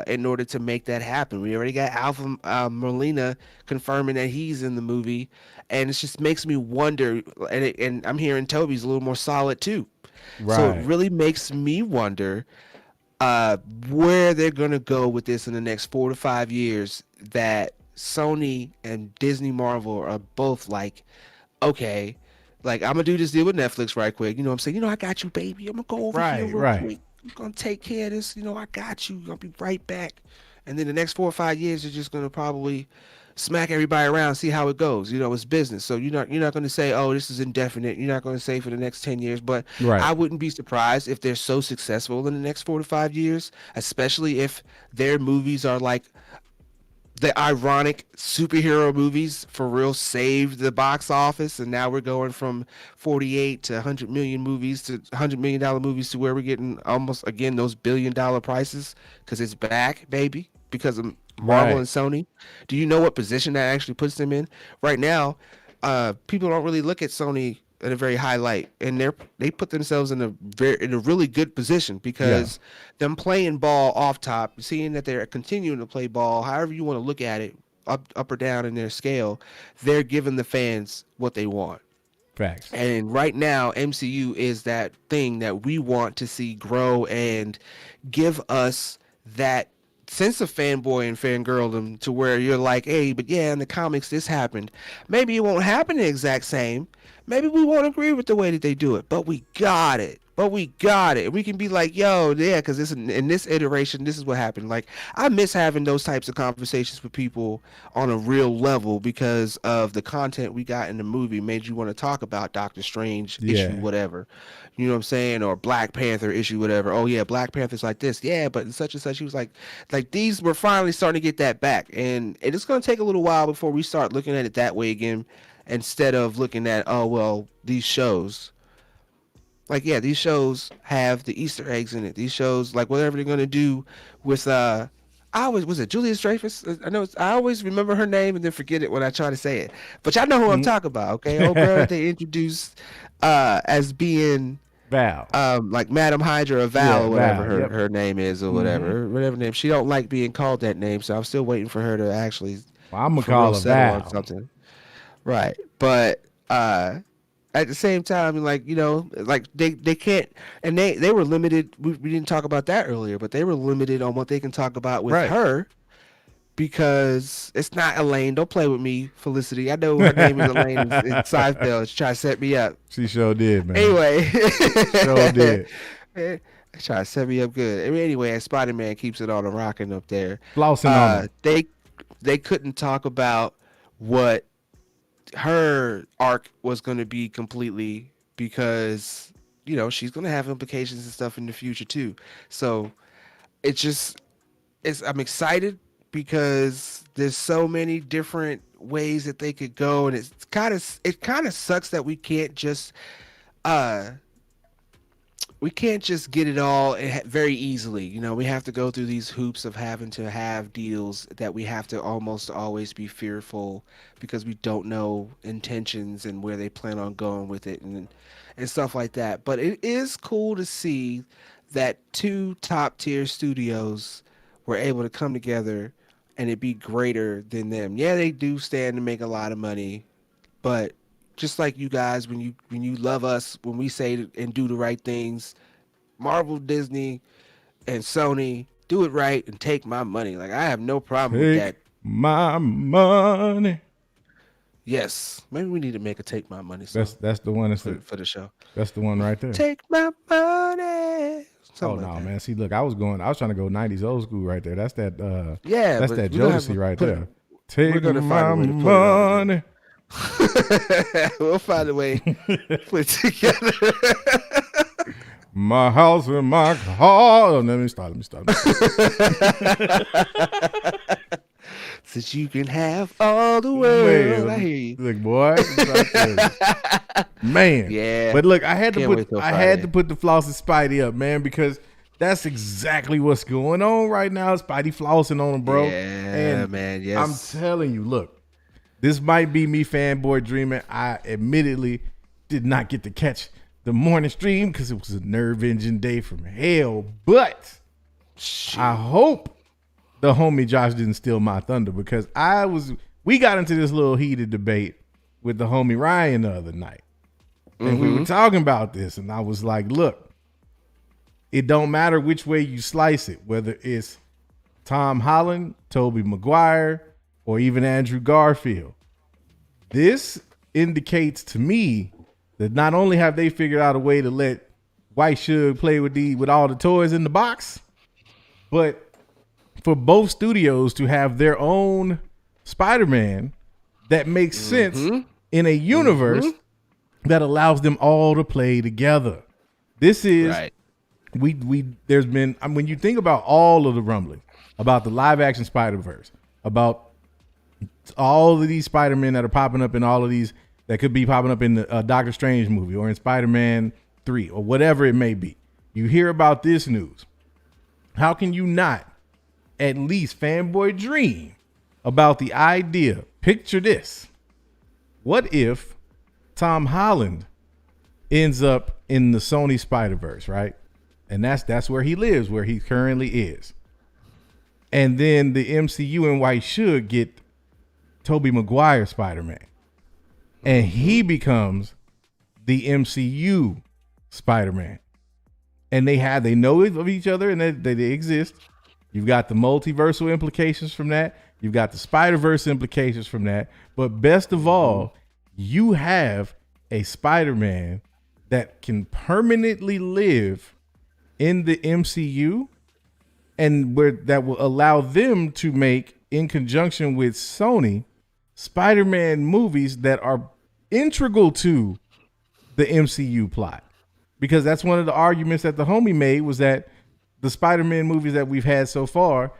in order to make that happen. We already got Alpha Molina confirming that he's in the movie, and it just makes me wonder, and I'm hearing Toby's a little more solid too. Right. So it really makes me wonder where they're going to go with this in the next 4 to 5 years, that Sony and Disney Marvel are both like, okay, like, I'm going to do this deal with Netflix right quick. You know what I'm saying? You know, I got you, baby. I'm going to go over here real quick. I'm going to take care of this. You know, I got you. I'm going to be right back. and then the next 4 or 5 years are just going to probably smack everybody around, see how it goes. It's business. So you're not going to say, oh, this is indefinite. You're not going to say for the next 10 years, but I wouldn't be surprised if they're so successful in the next 4 to 5 years, especially if their movies are like the ironic superhero movies for real saved the box office, and now we're going from 48 to 100 million movies to $100 million movies to where we're getting almost again those $1 billion prices because it's back, baby, because of Marvel and Sony. Do you know what position that actually puts them in right now? People don't really look at Sony in a very high light, and they put themselves in a really good position because them playing ball off top, seeing that they're continuing to play ball, however you want to look at it, up or down in their scale, they're giving the fans what they want. Facts. And right now, MCU is that thing that we want to see grow and give us that sense of fanboy and fangirldom to where you're like, hey, but yeah, in the comics this happened. Maybe it won't happen the exact same. Maybe we won't agree with the way that they do it, but we got it. We can be like, yo, yeah, because in this iteration, this is what happened. Like, I miss having those types of conversations with people on a real level because of the content we got in the movie made you want to talk about Doctor Strange issue, whatever. You know what I'm saying? Or Black Panther issue, whatever. Oh, yeah, Black Panther's like this. Yeah, but in such and such, he was like these were finally starting to get that back. And it's going to take a little while before we start looking at it that way again instead of looking at, oh, well, these shows. Like, yeah, these shows have the Easter eggs in it. These shows, like, whatever they're going to do with, was it Julia Dreyfus? I always remember her name and then forget it when I try to say it. But y'all know who I'm talking about, okay? Old girl that they introduced as being Val. Like Madam Hydra or Val or whatever her name is or whatever. Whatever name. She don't like being called that name, so I'm still waiting for her to actually I'm going to call her Val. Or something. Right. But, at the same time, like, like they can't, and they were limited. We didn't talk about that earlier, but they were limited on what they can talk about with her because it's not Elaine. Don't play with me, Felicity. I know her name is Elaine in Seinfeld. She tried to set me up. She sure did, man. Anyway. Sure did. Try to set me up good. Anyway, Spider-Man keeps it on a rocking up there. Flossing on it. They couldn't talk about what her arc was going to be completely because she's going to have implications and stuff in the future too. So I'm excited because there's so many different ways that they could go, and it kind of sucks that we can't just get it all very easily. We have to go through these hoops of having to have deals that we have to almost always be fearful because we don't know intentions and where they plan on going with it and stuff like that. But it is cool to see that 2 top tier studios were able to come together and it be greater than them. Yeah, they do stand to make a lot of money, but just like you guys, when you love us, when we say and do the right things, Marvel, Disney, and Sony, do it right and take my money. Like, I have no problem with that. My money. Yes, maybe we need to make a "Take My Money" song. That's the one for the show. That's the one right there. Take my money. Something no, man. See, look, I was trying to go 90s old school right there. That's that. That's that Jodeci right there. Take my money. We'll find a way to put it together. My house and my car. Let me start. Since you can have all the world, I hear you. Look, boy, man. Yeah. But look, I had to put the flossing Spidey up, man, because that's exactly what's going on right now. Spidey flossing on him, bro. Yeah, man. Yes. I'm telling you, look, this might be me fanboy dreaming. I admittedly did not get to catch the morning stream because it was a nerve engine day from hell. But I hope the homie Josh didn't steal my thunder because we got into this little heated debate with the homie Ryan the other night. And we were talking about this, and I was like, look, it don't matter which way you slice it, whether it's Tom Holland, Tobey Maguire, or even Andrew Garfield. This indicates to me that not only have they figured out a way to let White Suge play with all the toys in the box, but for both studios to have their own Spider-Man that makes sense in a universe that allows them all to play together. This is there's been when you think about all of the rumblings about the live action Spider-Verse, about all of these Spider-Men that are popping up in all of these that could be popping up in the Doctor Strange movie or in Spider-Man 3 or whatever it may be. You hear about this news. How can you not at least fanboy dream about the idea? Picture this. What if Tom Holland ends up in the Sony Spider-Verse, right? And that's where he lives, where he currently is. And then the MCU and White should get Tobey Maguire Spider-Man. And he becomes the MCU Spider-Man. And they know of each other and they exist. You've got the multiversal implications from that. You've got the Spider-Verse implications from that. But best of all, you have a Spider-Man that can permanently live in the MCU and that will allow them to make, in conjunction with Sony, Spider-Man movies that are integral to the MCU plot. Because that's one of the arguments that the homie made, was that the Spider-Man movies that we've had so far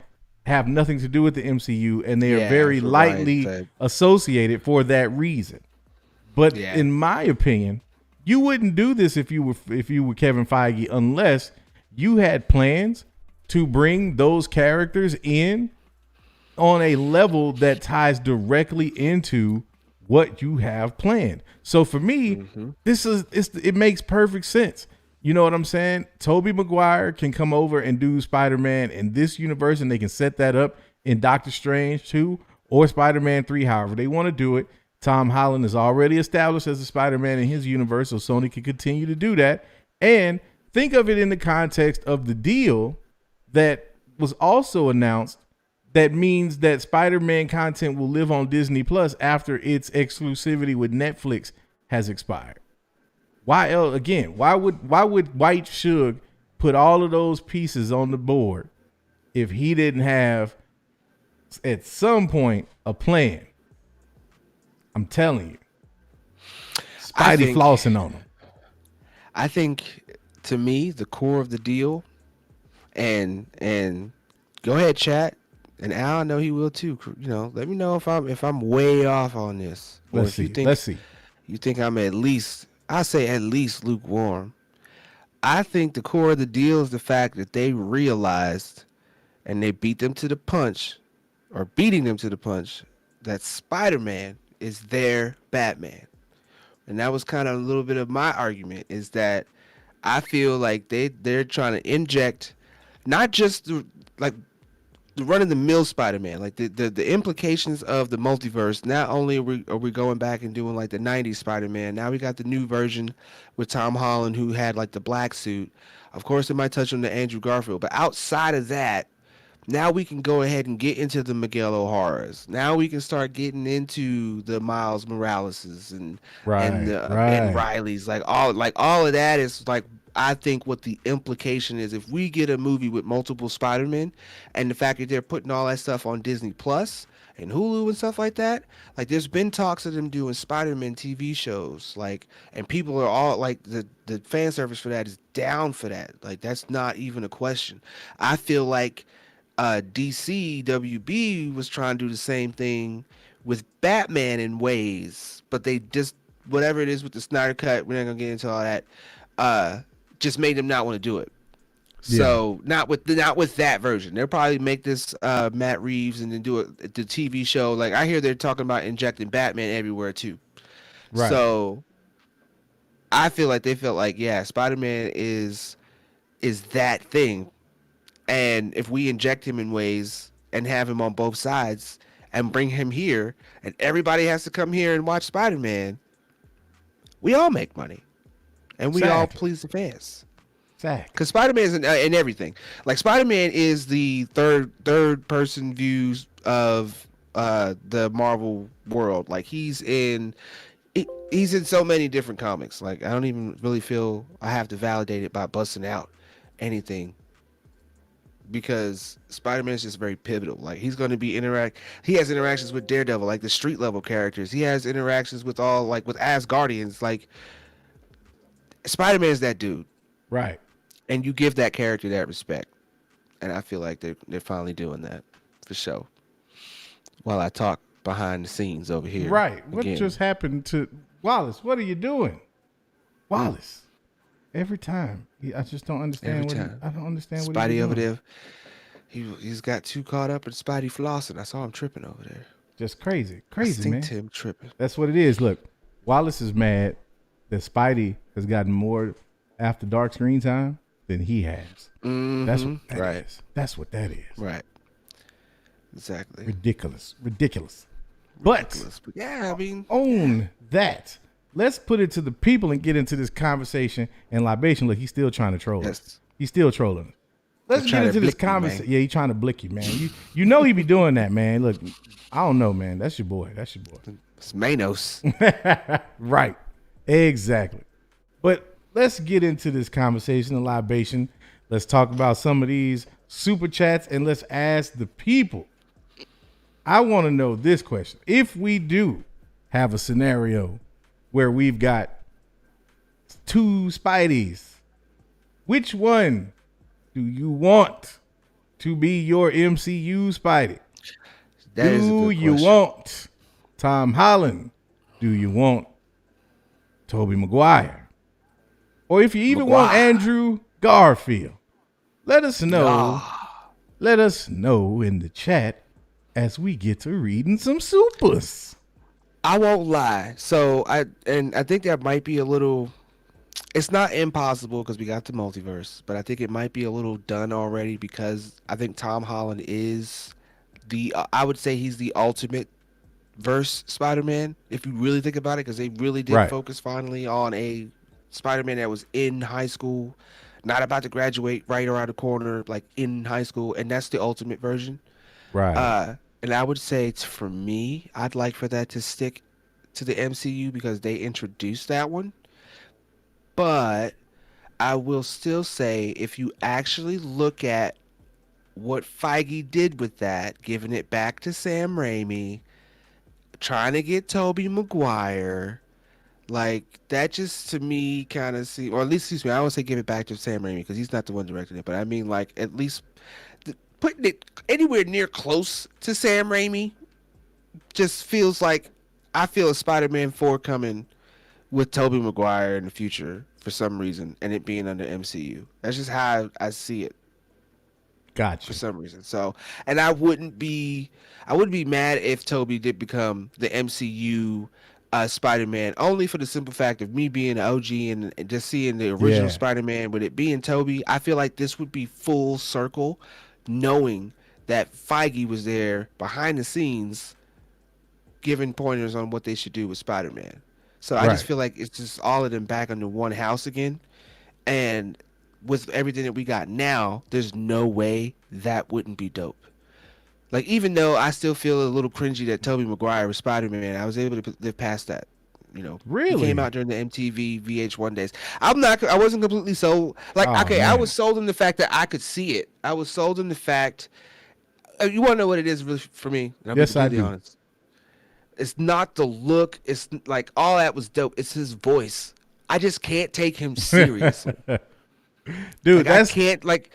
have nothing to do with the MCU, and they are very lightly associated for that reason. But in my opinion, you wouldn't do this if you were Kevin Feige unless you had plans to bring those characters in on a level that ties directly into what you have planned. So for me, it makes perfect sense. You know what I'm saying? Tobey Maguire can come over and do Spider-Man in this universe, and they can set that up in Doctor Strange 2 or Spider-Man 3, however they want to do it. Tom Holland is already established as a Spider-Man in his universe, so Sony can continue to do that. And think of it in the context of the deal that was also announced that means that Spider-Man content will live on Disney Plus after its exclusivity with Netflix has expired. Why would White Suge put all of those pieces on the board if he didn't have at some point a plan? I'm telling you, Spidey flossing on them. I think, to me, the core of the deal, and go ahead, chat, and Al, I know he will too. You know, let me know if I'm way off on this. Let's see. You think I'm at least lukewarm. I think the core of the deal is the fact that they realized, and they beating them to the punch, that Spider-Man is their Batman. And that was kind of a little bit of my argument, is that I feel like they're trying to inject not just the run-of-the-mill Spider-Man, like the implications of the multiverse. Not only are we going back and doing like the 90s Spider-Man, now we got the new version with Tom Holland, who had like the black suit. Of course, it might touch on the Andrew Garfield, but outside of that, now we can go ahead and get into the Miguel O'Hara's. Now we can start getting into the Miles Moraleses and Riley's. Like all of that is like, I think what the implication is, if we get a movie with multiple Spider-Men, and the fact that they're putting all that stuff on Disney Plus and Hulu and stuff like that, like there's been talks of them doing Spider-Man TV shows, like, and people are all like, the fan service for that is down for that. Like, that's not even a question. I feel like DC WB was trying to do the same thing with Batman in ways, but they just, whatever it is with the Snyder Cut, we're not gonna get into all that, just made them not want to do it. So not with that version. They'll probably make this Matt Reeves and then do the TV show. Like, I hear they're talking about injecting Batman everywhere too. Right. So I feel like they felt like, yeah, Spider-Man is that thing. And if we inject him in ways and have him on both sides and bring him here, and everybody has to come here and watch Spider-Man, we all make money. And we all please the fans. Exactly. Because Spider-Man is in everything. Like, Spider-Man is the third person views of the Marvel world. Like, he's in so many different comics. Like, I don't even really feel I have to validate it by busting out anything because Spider-Man is just very pivotal. Like he's going to be he has interactions with Daredevil, like the street level characters. He has interactions with with Asgardians. Like Spider-Man is that dude. Right. And you give that character that respect. And I feel like they're finally doing that for sure. While I talk behind the scenes over here. Right. What just happened to Wallace? What are you doing? Wallace. Every time. I just don't understand. I don't understand what Spidey he's over doing. there. He's got too caught up in Spidey flossing. I saw him tripping over there. Just crazy. Crazy, man. Him tripping. That's what it is. Look, Wallace is mad that Spidey has gotten more after dark screen time than he has. Mm-hmm. That's what that is. That's what that is. Right. Exactly. Ridiculous. But yeah, I mean, own that. Let's put it to the people and get into this conversation. And Libation, look, he's still trying to troll us. He's still trolling. Let's get into this conversation. Yeah, he's trying to blick you, man. You know he be doing that, man. Look, I don't know, man. That's your boy. It's Manos. Right. Exactly. But let's get into this conversation and Libation. Let's talk about some of these super chats and let's ask the people. I want to know this question. If we do have a scenario where we've got two Spideys, which one do you want to be your MCU Spidey? Do you want Tom Holland? Do you want Tobey Maguire? Or if you even want Andrew Garfield? Let us know. Let us know in the chat as we get to reading some supers. I won't lie. So I think that might be a little. It's not impossible because we got the multiverse, but I think it might be a little done already because I think Tom Holland is I would say he's the ultimate verse Spider-Man if you really think about it, because they really did focus finally on a Spider-Man that was in high school, not about to graduate right around the corner, like in high school, and that's the ultimate version. Right. And I would say for me, I'd like for that to stick to the MCU because they introduced that one. But I will still say if you actually look at what Feige did with that, giving it back to Sam Raimi, trying to get Tobey Maguire, like that just to me kind of seems, or at least, excuse me, I don't say give it back to Sam Raimi because he's not the one directing it, but I mean like at least putting it anywhere near close to Sam Raimi just feels like I feel a Spider-Man 4 coming with Tobey Maguire in the future for some reason, and it being under MCU. That's just how I see it. Gotcha. For some reason. So, and I wouldn't be mad if Tobey did become the MCU Spider-Man, only for the simple fact of me being an OG and just seeing the original Spider-Man with it being Tobey. I feel like this would be full circle, knowing that Feige was there behind the scenes giving pointers on what they should do with Spider-Man. So I just feel like it's just all of them back under one house again. And with everything that we got now, there's no way that wouldn't be dope. Like, even though I still feel a little cringy that Tobey Maguire was Spider-Man, I was able to live past that. You know, really? He came out during the MTV VH1 days. I wasn't completely sold. Like, man. I was sold in the fact that I could see it. I was sold in the fact. You want to know what it is really for me? Yes, I do. Honest. It's not the look. It's like all that was dope. It's his voice. I just can't take him seriously. Dude, I can't, like,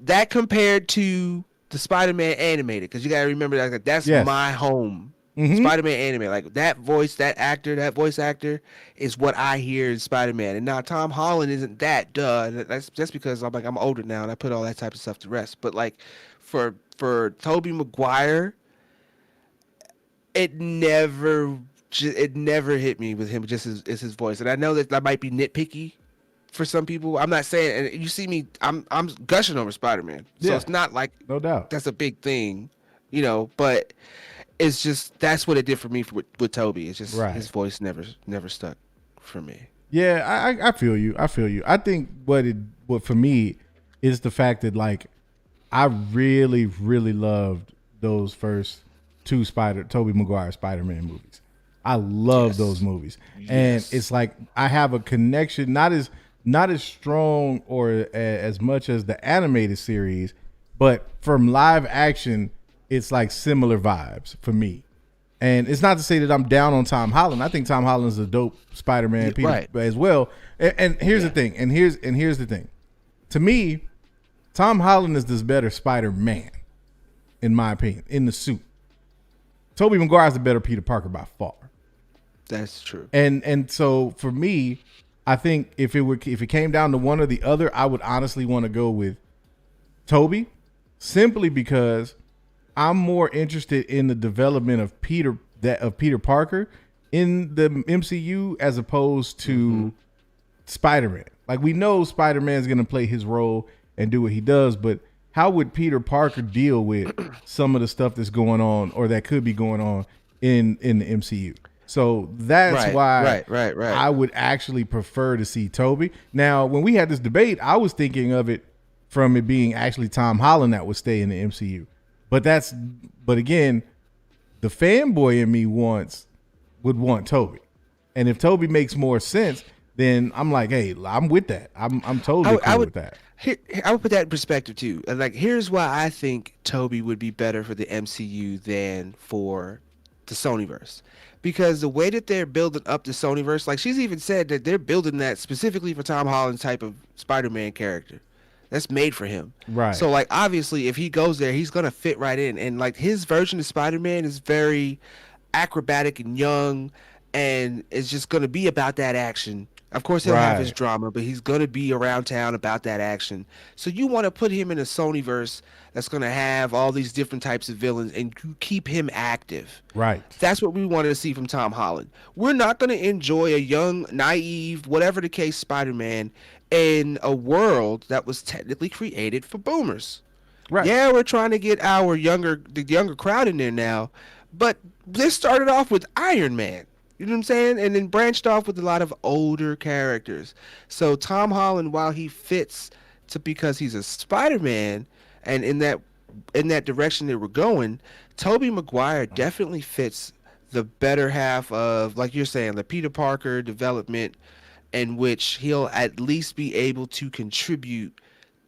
that compared to the Spider-Man animated, because you got to remember that that's my home. Mm-hmm. Spider-Man animated, like that voice actor is what I hear in Spider-Man. And now Tom Holland isn't that, that's just because I'm older now and I put all that type of stuff to rest. But like for Tobey Maguire, it never hit me with him just his voice. And I know that might be nitpicky for some people. I'm not saying, and you see me, I'm gushing over Spider-Man. So it's not like, no doubt, that's a big thing, you know, but it's just, that's what it did for me with Tobey. It's just his voice never stuck for me. Yeah, I feel you. I think what for me is the fact that, like, I really, really loved those first two Tobey Maguire Spider-Man movies. I love those movies. Yes. And it's like I have a connection, not as strong or as much as the animated series, But from live action, it's like similar vibes for me. And it's not to say that I'm down on Tom Holland. I think Tom Holland is a dope Spider-Man Peter as well. And here's the thing. And here's the thing. To me, Tom Holland is this better Spider-Man, in my opinion, in the suit. Tobey Maguire is the better Peter Parker by far. That's true. And so for me, I think if it came down to one or the other, I would honestly want to go with Tobey, simply because I'm more interested in the development of Peter Parker in the MCU as opposed to Spider-Man. Like, we know Spider-Man's going to play his role and do what he does, but how would Peter Parker deal with some of the stuff that's going on or that could be going on in the MCU? So that's why I would actually prefer to see Tobey. Now, when we had this debate, I was thinking of it from it being actually Tom Holland that would stay in the MCU. But again, the fanboy in me would want Tobey. And if Tobey makes more sense, then I'm like, hey, I'm with that. I'm totally cool with that. I would put that in perspective too. Like, here's why I think Tobey would be better for the MCU than for the Sonyverse. Because the way that they're building up the Sonyverse, like, she's even said that they're building that specifically for Tom Holland's type of Spider-Man character. That's made for him. Right. So, like, obviously, if he goes there, he's going to fit right in. And, like, his version of Spider-Man is very acrobatic and young, and it's just going to be about that action. Of course, he'll have his drama, but he's going to be around town about that action. So you want to put him in a Sonyverse that's going to have all these different types of villains and keep him active. Right. That's what we wanted to see from Tom Holland. We're not going to enjoy a young, naive, whatever the case, Spider-Man in a world that was technically created for boomers. Right. Yeah, we're trying to get the younger crowd in there now, but this started off with Iron Man. You know what I'm saying? And then branched off with a lot of older characters. So Tom Holland, while he fits because he's a Spider-Man, and in that direction that we're going, Tobey Maguire definitely fits the better half of, like you're saying, the Peter Parker development, in which he'll at least be able to contribute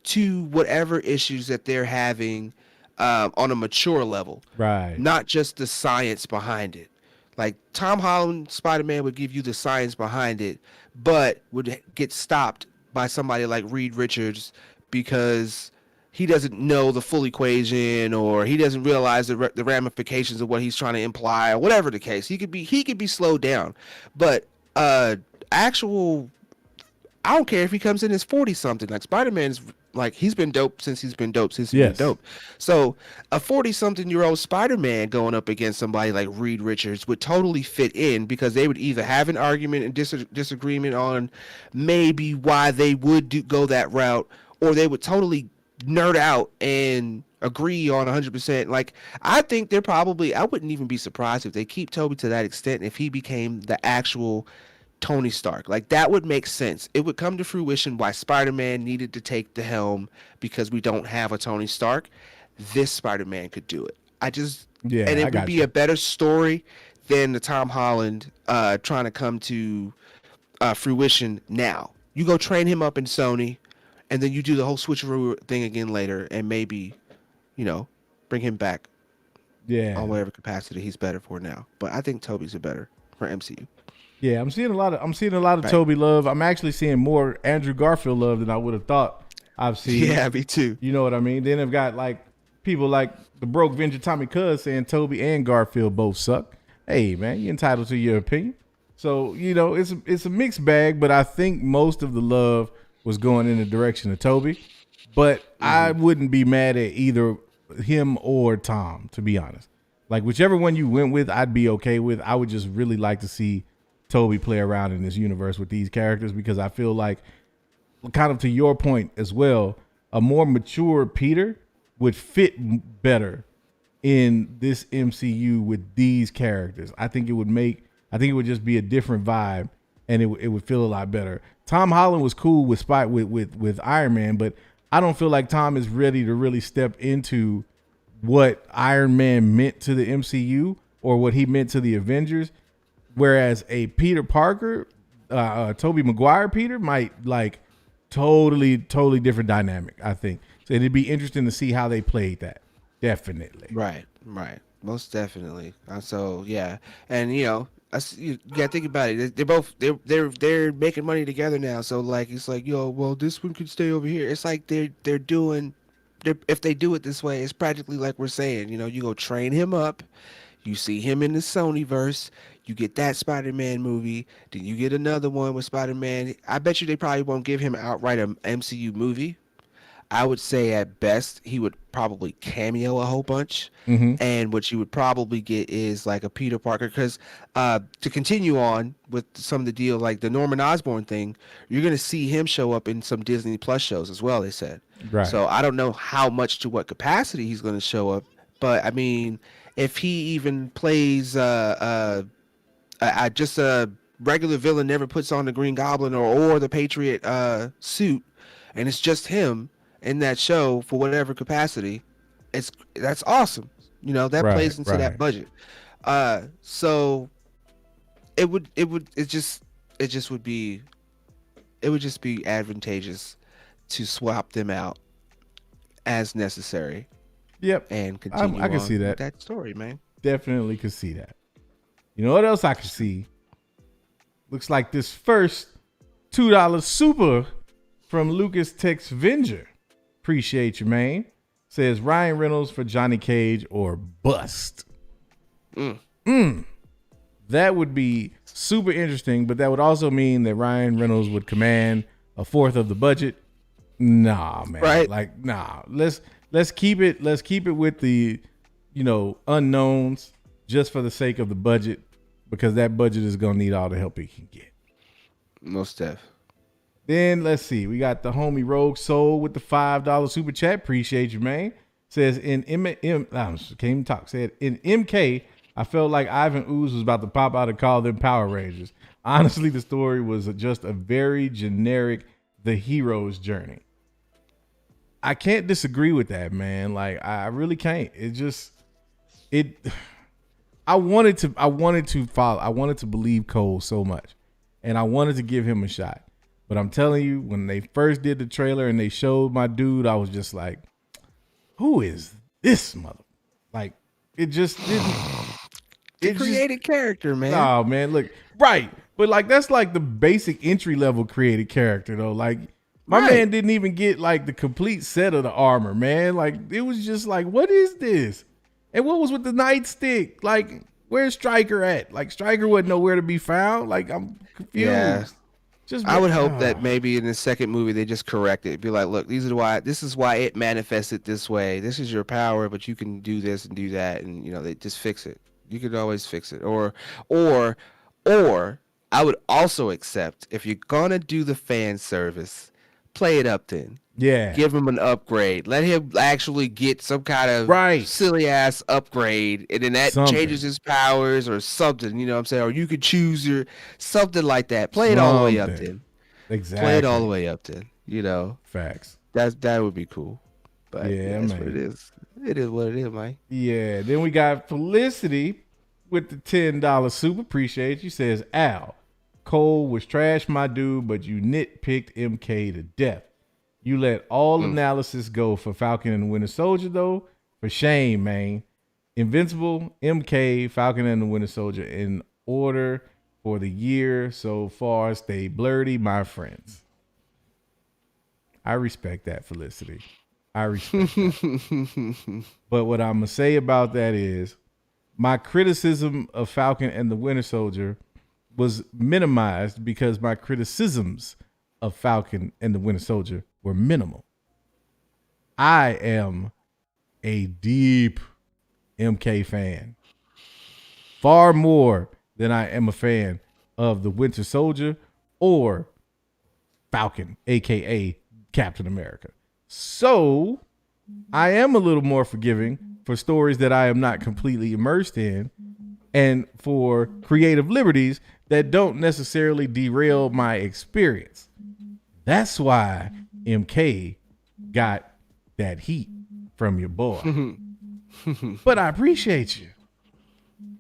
to whatever issues that they're having on a mature level. Right. Not just the science behind it. Like, Tom Holland Spider-Man would give you the science behind it, but would get stopped by somebody like Reed Richards because he doesn't know the full equation, or he doesn't realize the ramifications of what he's trying to imply, or whatever the case. He could be slowed down. But actual, I don't care if he comes in as 40-something. Like, Spider-Man's, like, he's been dope since he's been dope. So a 40-something-year-old Spider-Man going up against somebody like Reed Richards would totally fit in, because they would either have an argument and disagreement on maybe why they would go that route, or they would totally nerd out and agree on 100%. Like, I think I wouldn't even be surprised if they keep Tobey to that extent, if he became the actual Tony Stark. Like, that would make sense. It would come to fruition why Spider-Man needed to take the helm, because we don't have a Tony Stark. This Spider-Man could do it. And it would be a better story than the Tom Holland trying to come to fruition now. You go train him up in Sony, and then you do the whole switcheroo thing again later, and maybe, bring him back. Yeah. On whatever capacity he's better for now. But I think Tobey's better for MCU. Yeah, I'm seeing a lot of Tobey love. I'm actually seeing more Andrew Garfield love than I would have thought I've seen. Yeah, me too. You know what I mean? Then I've got like people like the broke Venger Tommy Cuz saying Tobey and Garfield both suck. Hey man, you're entitled to your opinion. So, it's a mixed bag, but I think most of the love was going in the direction of Tobey. But I wouldn't be mad at either him or Tom, to be honest. Like, whichever one you went with, I'd be okay with. I would just really like to see Tobey play around in this universe with these characters, because I feel like, kind of to your point as well, a more mature Peter would fit better in this MCU with these characters. I think it would just be a different vibe, and it would feel a lot better. Tom Holland was cool with Iron Man, but I don't feel like Tom is ready to really step into what Iron Man meant to the MCU or what he meant to the Avengers. Whereas a Peter Parker, Tobey Maguire Peter might like totally different dynamic, I think. So it'd be interesting to see how they played that. Definitely. Right. Most definitely. So yeah, and you gotta think about it. They're making money together now. So like it's like well this one could stay over here. It's like they're doing. If they do it this way, it's practically like we're saying. You go train him up. You see him in the Sonyverse. You get that Spider-Man movie. Then you get another one with Spider-Man. I bet you they probably won't give him outright an MCU movie. I would say at best he would probably cameo a whole bunch, and what you would probably get is like a Peter Parker. Because to continue on with some of the deal, like the Norman Osborn thing, you're gonna see him show up in some Disney Plus shows as well. They said, right. So I don't know how much to what capacity he's gonna show up, but I mean, if he even plays just a regular villain, never puts on the Green Goblin or the Patriot suit, and it's just him in that show for whatever capacity, that's awesome. That plays into that budget. So it would just be advantageous to swap them out as necessary. Yep. And continue I can see that. That story, man. Definitely could see that. You know what else I could see? Looks like this first $2 super from Lucas Tex Venger. Appreciate you, man. Says Ryan Reynolds for Johnny Cage or bust. That would be super interesting, but that would also mean that Ryan Reynolds would command a fourth of the budget. Nah, man. Right. Like, nah. Let's keep it with the, unknowns just for the sake of the budget, because that budget is gonna need all the help it can get. Most def. Then let's see. We got the homie Rogue Soul with the $5 super chat. Appreciate you, man. Says in Said in MK, I felt like Ivan Ooze was about to pop out and call them Power Rangers. Honestly, the story was just a very generic the hero's journey. I can't disagree with that, man. Like I really can't. I wanted to believe Cole so much, and I wanted to give him a shot. But I'm telling you, when they first did the trailer and they showed my dude, I was just like, who is this mother? Like, it just didn't. It created character, man. Oh, man, look. Right. But, like, that's like the basic entry-level created character, though. Like, my man didn't even get, like, the complete set of the armor, man. Like, it was just like, what is this? And what was with the nightstick? Like, where's Stryker at? Like, Stryker wasn't nowhere to be found. Like, I'm confused. Yeah. I would hope that maybe in the second movie they just correct it. Be like, look, this is why it manifested this way. This is your power, but you can do this and do that, and they just fix it. You could always fix it. Or I would also accept, if you're gonna do the fan service, play it up then. Yeah. Give him an upgrade. Let him actually get some kind of silly ass upgrade, and then that changes his powers or something. You know what I'm saying? Or you could choose your something like that. Play it all the way up then. Exactly. Play it all the way up then. Facts. That would be cool. But yeah, that's what it is. It is what it is, man. Yeah. Then we got Felicity with the $10 super. Appreciate you. Says, Al, Cole was trash, my dude, but you nitpicked MK to death. You let all analysis go for Falcon and the Winter Soldier, though. For shame, man. Invincible, MK, Falcon and the Winter Soldier in order for the year so far. Stay blurry, my friends. I respect that, Felicity. I respect that. But what I'm going to say about that is my criticism of Falcon and the Winter Soldier was minimized because my criticisms of Falcon and the Winter Soldier were minimal. I am a deep MK fan, far more than I am a fan of the Winter Soldier or Falcon, aka Captain America. So I am a little more forgiving for stories that I am not completely immersed in, and for creative liberties that don't necessarily derail my experience. That's why MK got that heat from your boy. But I appreciate you.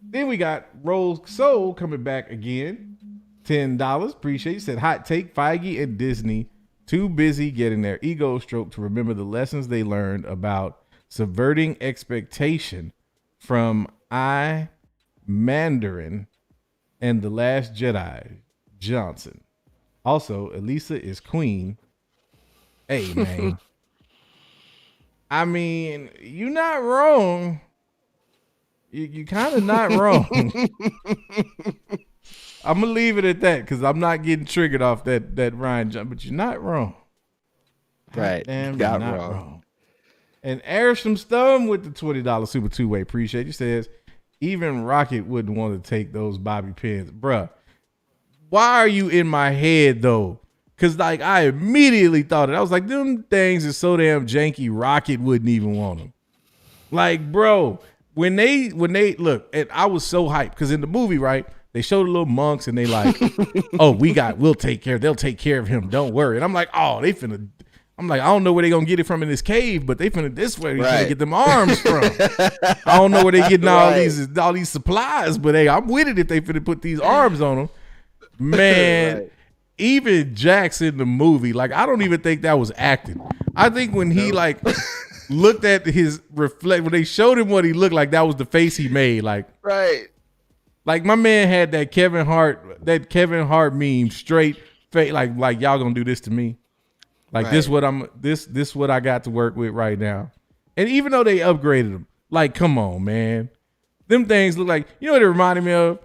Then we got Rose Soul coming back again. $10. Appreciate you. Said hot take, Feige and Disney too busy getting their ego stroked to remember the lessons they learned about subverting expectation from Mandarin and The Last Jedi Johnson. Also, Elisa is queen. Hey, man. I mean, you're not wrong. You kind of not wrong. I'm going to leave it at that because I'm not getting triggered off that Ryan Johnson, but you're not wrong. Right. Damn, you you're got not wrong. And Airsham Stone with the $20 super two-way. Appreciate you. Says, even Rocket wouldn't want to take those bobby pins. Bruh, why are you in my head, though? Because, like, I immediately thought it. I was like, them things are so damn janky, Rocket wouldn't even want them. Like, bro, when they look, and I was so hyped because in the movie, right, they showed the little monks and they like, oh, they'll take care of him. Don't worry. And I'm like, oh, I'm like, I don't know where they gonna get it from in this cave, but they finna this way. They finna get them arms from. I don't know where they getting all these supplies, but hey, I'm with it if they finna put these arms on them. Man, even Jax in the movie, like I don't even think that was acting. I think when he like looked at his when they showed him what he looked like, that was the face he made. Like like my man had that Kevin Hart meme straight face, like y'all gonna do this to me. Like this what I got to work with right now. And even though they upgraded them, like come on, man. Them things look like, you know what it reminded me of?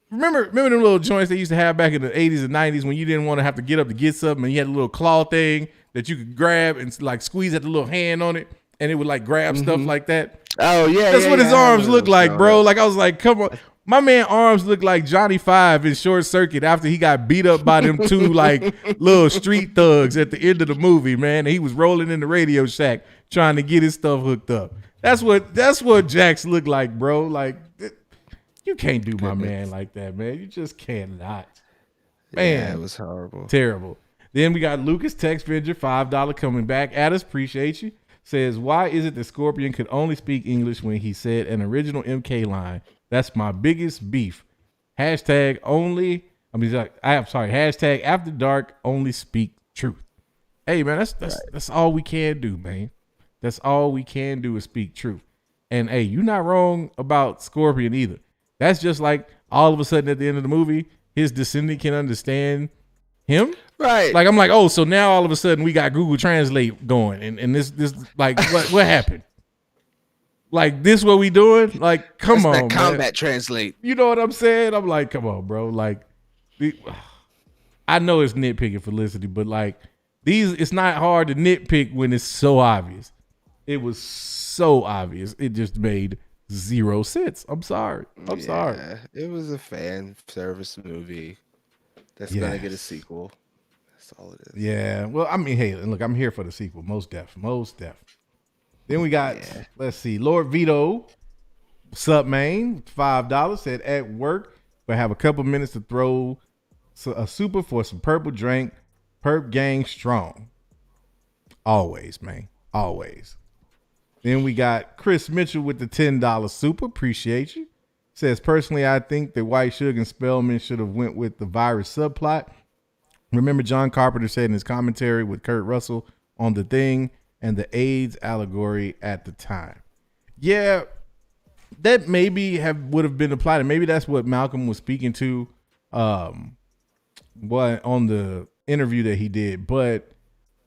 Remember them little joints they used to have back in the 80s and 90s when you didn't want to have to get up to get something and you had a little claw thing that you could grab and like squeeze at the little hand on it and it would like grab stuff like that. Oh yeah. That's what his arms look like, bro. Like I was like, come on. My man arms look like Johnny Five in Short Circuit after he got beat up by them two like little street thugs at the end of the movie, man. And he was rolling in the Radio Shack trying to get his stuff hooked up. That's what Jax looked like, bro. Like you can't do my man like that, man. You just cannot. Man, yeah, it was horrible. Terrible. Then we got Lucas Textvenger, $5 coming back at us. Appreciate you. Says, why is it that Scorpion could only speak English when he said an original MK line? That's my biggest beef. Hashtag after dark only speak truth. Hey man, that's all we can do, man. That's all we can do is speak truth. And hey, you're not wrong about Scorpion either. That's just like all of a sudden at the end of the movie, his descendant can understand him. Right. Like I'm like, oh, so now all of a sudden we got Google Translate going and this like what happened? Like this what we doing? Like come on, Kombat man. Translate. You know what I'm saying? I'm like, come on, bro. Like I know it's nitpicking Felicity, but like it's not hard to nitpick when it's so obvious. It was so obvious. It just made zero sense. I'm sorry. It was a fan service movie that's gonna get a sequel. That's all it is. Yeah. Well, I mean, hey, look, I'm here for the sequel. Most def. Then we got, let's see, Lord Vito, what's up, man? $5 said at work, but have a couple minutes to throw a super for some purple drink. Perp gang strong. Always, man. Always. Then we got Chris Mitchell with the $10 super. Appreciate you. Says, personally, I think that White Sugar and Spellman should have went with the virus subplot. Remember John Carpenter said in his commentary with Kurt Russell on The Thing and the AIDS allegory at the time. Yeah, that maybe would have been applied. And maybe that's what Malcolm was speaking to on the interview that he did. But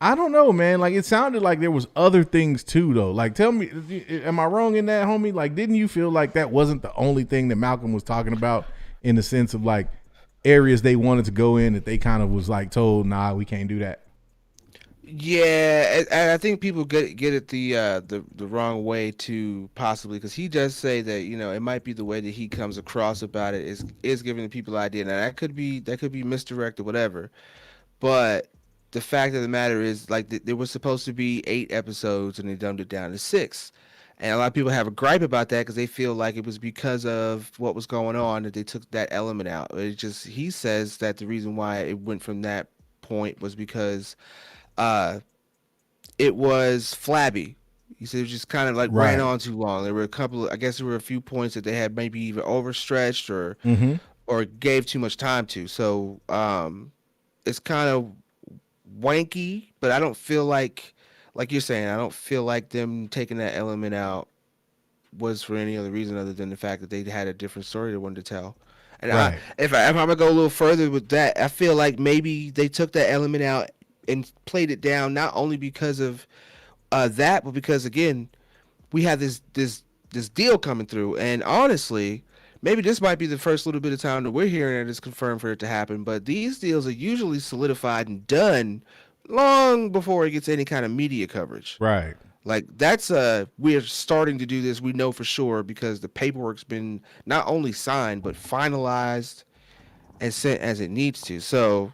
I don't know, man. Like it sounded like there was other things too, though. Like tell me, am I wrong in that, homie? Like didn't you feel like that wasn't the only thing that Malcolm was talking about in the sense of like areas they wanted to go in that they kind of was like told, nah, we can't do that? Yeah, and I think people get it the wrong way too, possibly because he does say that it might be the way that he comes across about it is giving the people idea. Now that could be misdirected, whatever. But the fact of the matter is, like, there was supposed to be 8 episodes and they dumbed it down to 6, and a lot of people have a gripe about that because they feel like it was because of what was going on that they took that element out. He says that the reason why it went from that point was because it was flabby. He said it just kind of like ran on too long. There were a few points that they had maybe even overstretched or gave too much time to. So it's kind of wanky, but I don't feel like you're saying, I don't feel like them taking that element out was for any other reason other than the fact that they had a different story they wanted to tell. And Right. If I'm gonna go a little further with that, I feel like maybe they took that element out and played it down not only because of that, but because again, we have this deal coming through, and honestly, maybe this might be the first little bit of time that we're hearing that it's confirmed for it to happen. But these deals are usually solidified and done long before it gets any kind of media coverage. Right. Like that's we're starting to do this. We know for sure because the paperwork's been not only signed but finalized and sent as it needs to. So,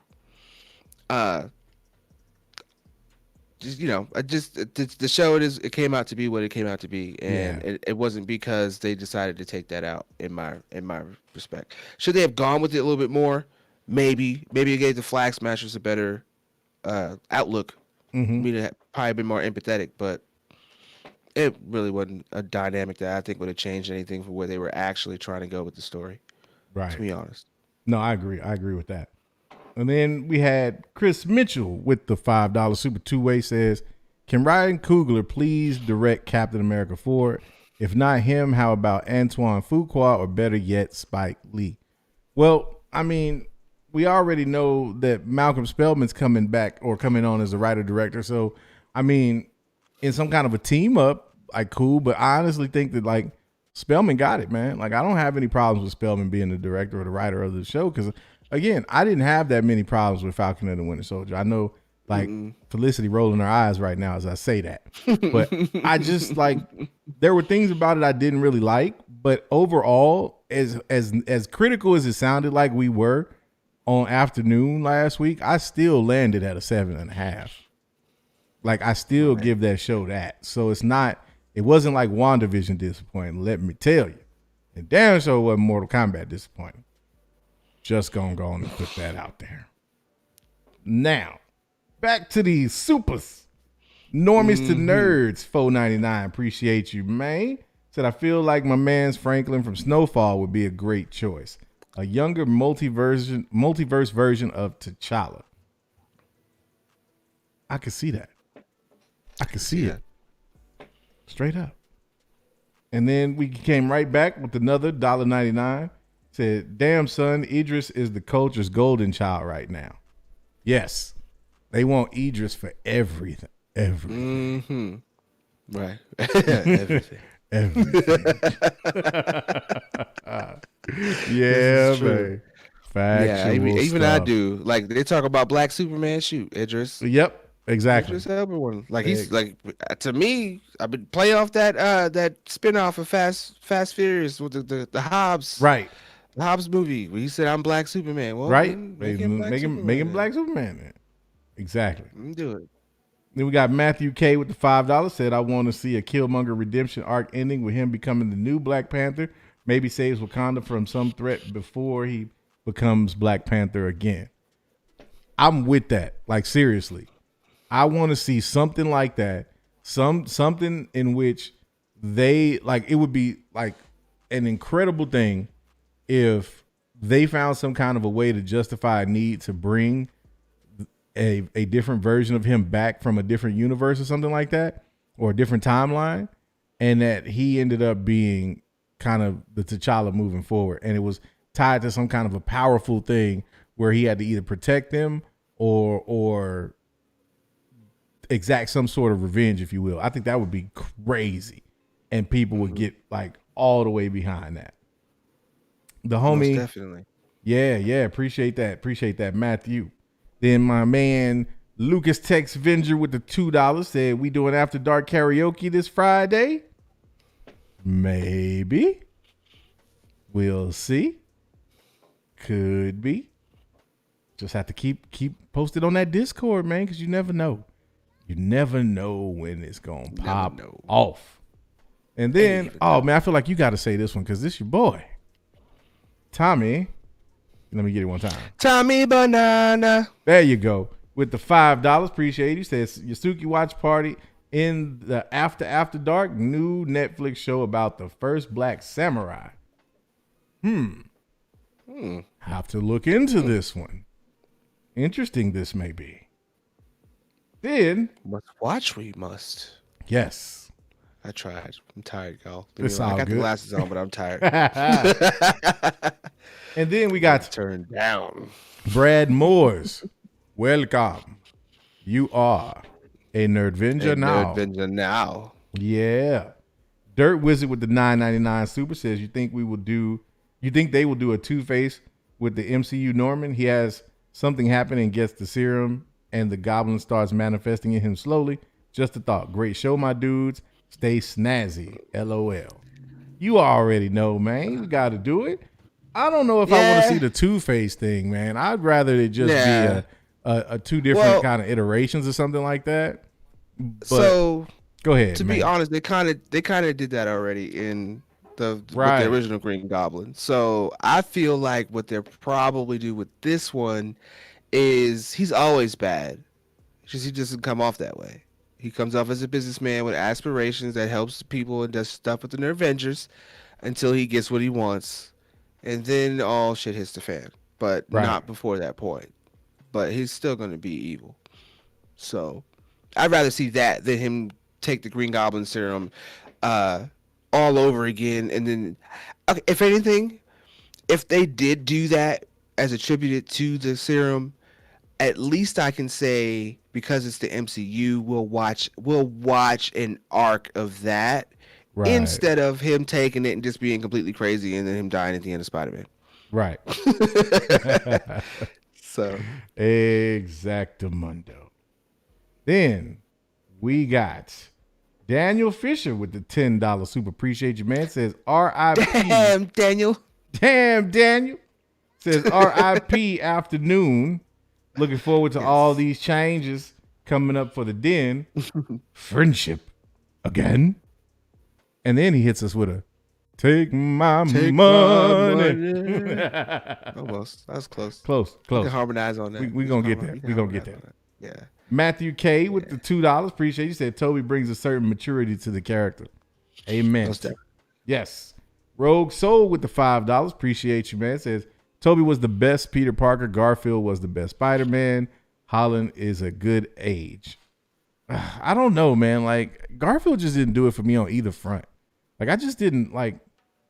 just the show it came out to be what it came out to be, and it wasn't because they decided to take that out. In my respect, should they have gone with it a little bit more? Maybe it gave the Flag Smashers a better outlook. Mm-hmm. We'd have probably been more empathetic, but it really wasn't a dynamic that I think would have changed anything for where they were actually trying to go with the story. Right. To be honest. No, I agree. I agree with that. And then we had Chris Mitchell with the $5 Super Two-Way says, can Ryan Coogler please direct Captain America 4? If not him, how about Antoine Fuqua or better yet, Spike Lee? Well, I mean, we already know that Malcolm Spellman's coming back or coming on as a writer-director. So, I mean, in some kind of a team up, like cool. But I honestly think that like Spellman got it, man. Like I don't have any problems with Spellman being the director or the writer of the show because, again, I didn't have that many problems with Falcon and the Winter Soldier. I know, like Felicity rolling her eyes right now as I say that, but I just like there were things about it I didn't really like. But overall, as critical as it sounded like we were on Afternoon last week, I still landed at a 7.5. Like I still give that show that. So it wasn't like WandaVision disappointing, let me tell you. And damn sure wasn't Mortal Kombat disappointing. Just gonna go on and put that out there. Now, back to these supers. Normies to nerds, $4.99. Appreciate you, man. Said I feel like my man's Franklin from Snowfall would be a great choice. A younger multiverse version of T'Challa. I could see that. I could see it. Straight up. And then we came right back with another $1.99. Said, damn son, Idris is the culture's golden child right now. Yes. They want Idris for everything. Everything. Mm-hmm. Right. Everything. Everything. Yeah, man. Factual even stuff. I do. Like they talk about Black Superman, shoot, Idris. Yep. Exactly. Idris Elba. Like he's like to me, I've been playing off that spinoff of Fast Furious with the Hobbs. Right. The Hobbs movie where he said I'm Black Superman. Well, right. Make him Black Superman. Then. Exactly. Do it. Then we got Matthew K with the $5. Said I want to see a Killmonger redemption arc ending with him becoming the new Black Panther. Maybe saves Wakanda from some threat before he becomes Black Panther again. I'm with that. Like seriously. I want to see something like that. Something in which they like it would be like an incredible thing if they found some kind of a way to justify a need to bring a different version of him back from a different universe or something like that, or a different timeline, and that he ended up being kind of the T'Challa moving forward. And it was tied to some kind of a powerful thing where he had to either protect them or exact some sort of revenge, if you will. I think that would be crazy. And people would get like all the way behind that. The homie. Most definitely. Yeah. Appreciate that, Matthew. Then my man Lucas Tex Venger with the $2 said, we doing After Dark karaoke this Friday? Maybe. We'll see. Could be. Just have to keep posted on that Discord, man, because you never know. You never know when it's going to pop off. And then, man, I feel like you got to say this one because this your boy. Tommy. Let me get it one time. Tommy Banana. There you go. With the $5. Appreciate you. Says Yasuki watch party in the After Dark new Netflix show about the first black samurai. Have to look into this one. Interesting this may be. Then Must watch, we must. yes, I tried. I'm tired, y'all. It's I all got good. the glasses on, but I'm tired. And then we got turned down. Brad Moores. Welcome. You are a Nerdvenger now. Nerdvenger now. Yeah. Dirt Wizard with the $9.99 super says, you think they will do a Two-Face with the MCU Norman? He has something happen and gets the serum and the goblin starts manifesting in him slowly. Just a thought. Great show, my dudes. Stay snazzy. LOL. You already know, man. We got to do it. I don't know if I want to see the Two-Face thing, man. I'd rather it just be a two different kind of iterations or something like that. But so go ahead. To be honest, they kind of did that already in with the original Green Goblin. So I feel like what they'll probably do with this one is he's always bad. He just doesn't come off that way. He comes off as a businessman with aspirations that helps people and does stuff with the Nerdvengers until he gets what he wants, and then all shit hits the fan. But not before that point. But he's still going to be evil. So I'd rather see that than him take the Green Goblin serum all over again. And then, if anything, if they did do that as attributed to the serum, at least I can say, because it's the MCU, we'll watch an arc of that instead of him taking it and just being completely crazy and then him dying at the end of Spider-Man. Right. So exactamundo. Then we got Daniel Fisher with the $10 super. Appreciate you, man. Says R.I.P. Damn, Daniel. Damn, Daniel. Says R.I.P. afternoon. Looking forward to all these changes coming up for the den. Friendship again. And then he hits us with a take my money. Almost. That was close. Close. We can harmonize on that. We're going to get that. We're going to get that. Yeah. Matthew K with the $2. Appreciate you. Said Toby brings a certain maturity to the character. Amen. Yes. Rogue Soul with the $5. Appreciate you, man. Says Toby was the best Peter Parker. Garfield was the best Spider-Man. Holland is a good age. I don't know, man. Like, Garfield just didn't do it for me on either front. Like, I just didn't, like,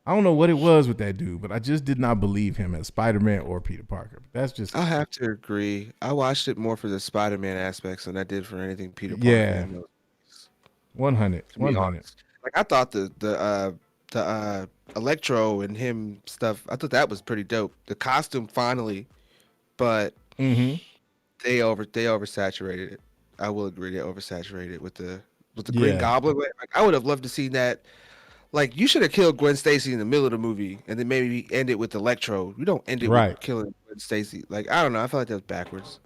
I don't know what it was with that dude, but I just did not believe him as Spider-Man or Peter Parker. That's just... I have to agree. I watched it more for the Spider-Man aspects than I did for anything Peter Parker. Yeah. 100. Like, I thought the Electro and him stuff, I thought that was pretty dope. The costume finally, but they oversaturated it. I will agree, they oversaturated it with the Green Goblin. Like, I would have loved to see that. Like, you should have killed Gwen Stacy in the middle of the movie and then maybe end it with Electro. You don't end it with killing Gwen Stacy. Like, I don't know. I feel like that was backwards.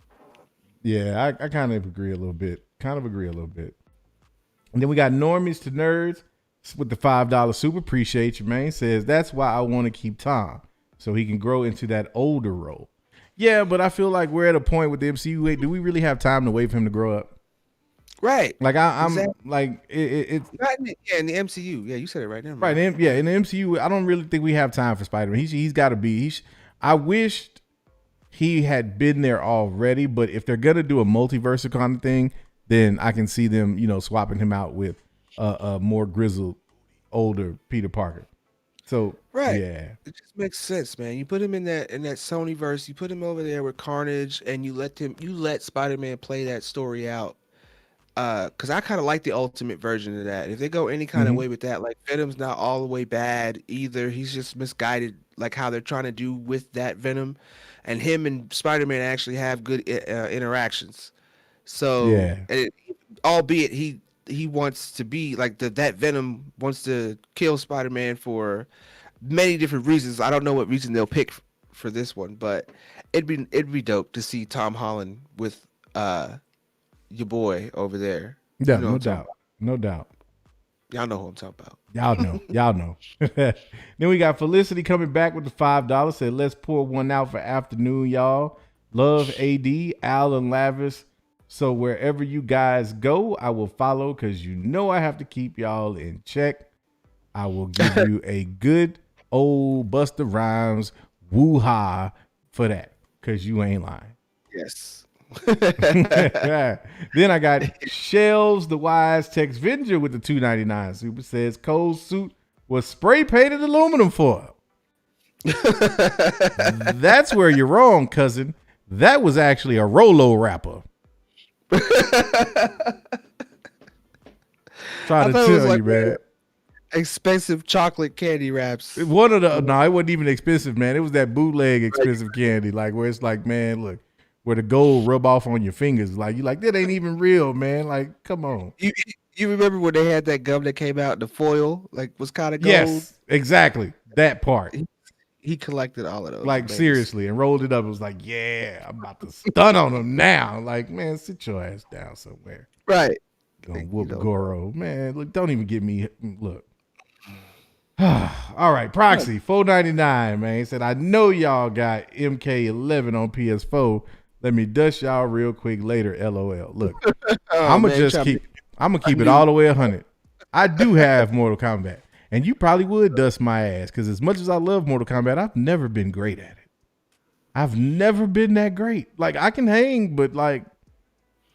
Yeah, I kind of agree a little bit. And then we got Normies to Nerds with the $5 super. Appreciate you, man. Says, that's why I want to keep Tom, so he can grow into that older role. Yeah, but I feel like we're at a point with the MCU. Do we really have time to wait for him to grow up? Right. Like I'm like it's not in the MCU. Yeah, you said it right now. Right. In the MCU, I don't really think we have time for Spider-Man. He's got to be. I wished he had been there already. But if they're gonna do a multiverse kind of thing, then I can see them, swapping him out with a more grizzled, older Peter Parker. So yeah, it just makes sense, man. You put him in that Sony verse. You put him over there with Carnage, and you let Spider-Man play that story out. Because I kind of like the ultimate version of that. If they go any kind of way with that, like Venom's not all the way bad either. He's just misguided, like how they're trying to do with that Venom, and him and Spider-Man actually have good interactions. So, albeit he wants to be like that Venom wants to kill Spider-Man for many different reasons. I don't know what reason they'll pick for this one, but it'd be dope to see Tom Holland with your boy over there. Yeah, no doubt. Y'all know who I'm talking about. Y'all know. Then we got Felicity coming back with the $5. Said, let's pour one out for afternoon, y'all. Love AD, Al, and Lavis. So wherever you guys go, I will follow because I have to keep y'all in check. I will give you a good old Busta Rhymes woo-ha for that because you ain't lying. Yes. Then I got Shells the Wise Tex Venger with the $2.99 super. Says Cole's suit was spray painted aluminum foil. That's where you're wrong, cousin. That was actually a Rolo wrapper. Trying to tell you, man. Expensive chocolate candy wraps. One of the it wasn't even expensive, man. It was that bootleg expensive candy, like where it's like, man, look, where the gold rub off on your fingers, like you like that ain't even real, man. Like, come on. You remember when they had that gum that came out, the foil, like was kind of gold? Yes, exactly. That part. He collected all of those. Like seriously, and rolled it up. It was like, yeah, I'm about to stun on them now. Like, man, sit your ass down somewhere. Right. Gonna whoop Goro, man. Look, don't even get me. Look. All right, Proxy $4.99, man. He said, I know y'all got MK11 on PS4. Let me dust y'all real quick later. LOL. Look, I'm gonna keep it all the way 100. I do have Mortal Kombat, and you probably would dust my ass because as much as I love Mortal Kombat, I've never been great at it. I've never been that great. Like I can hang, but like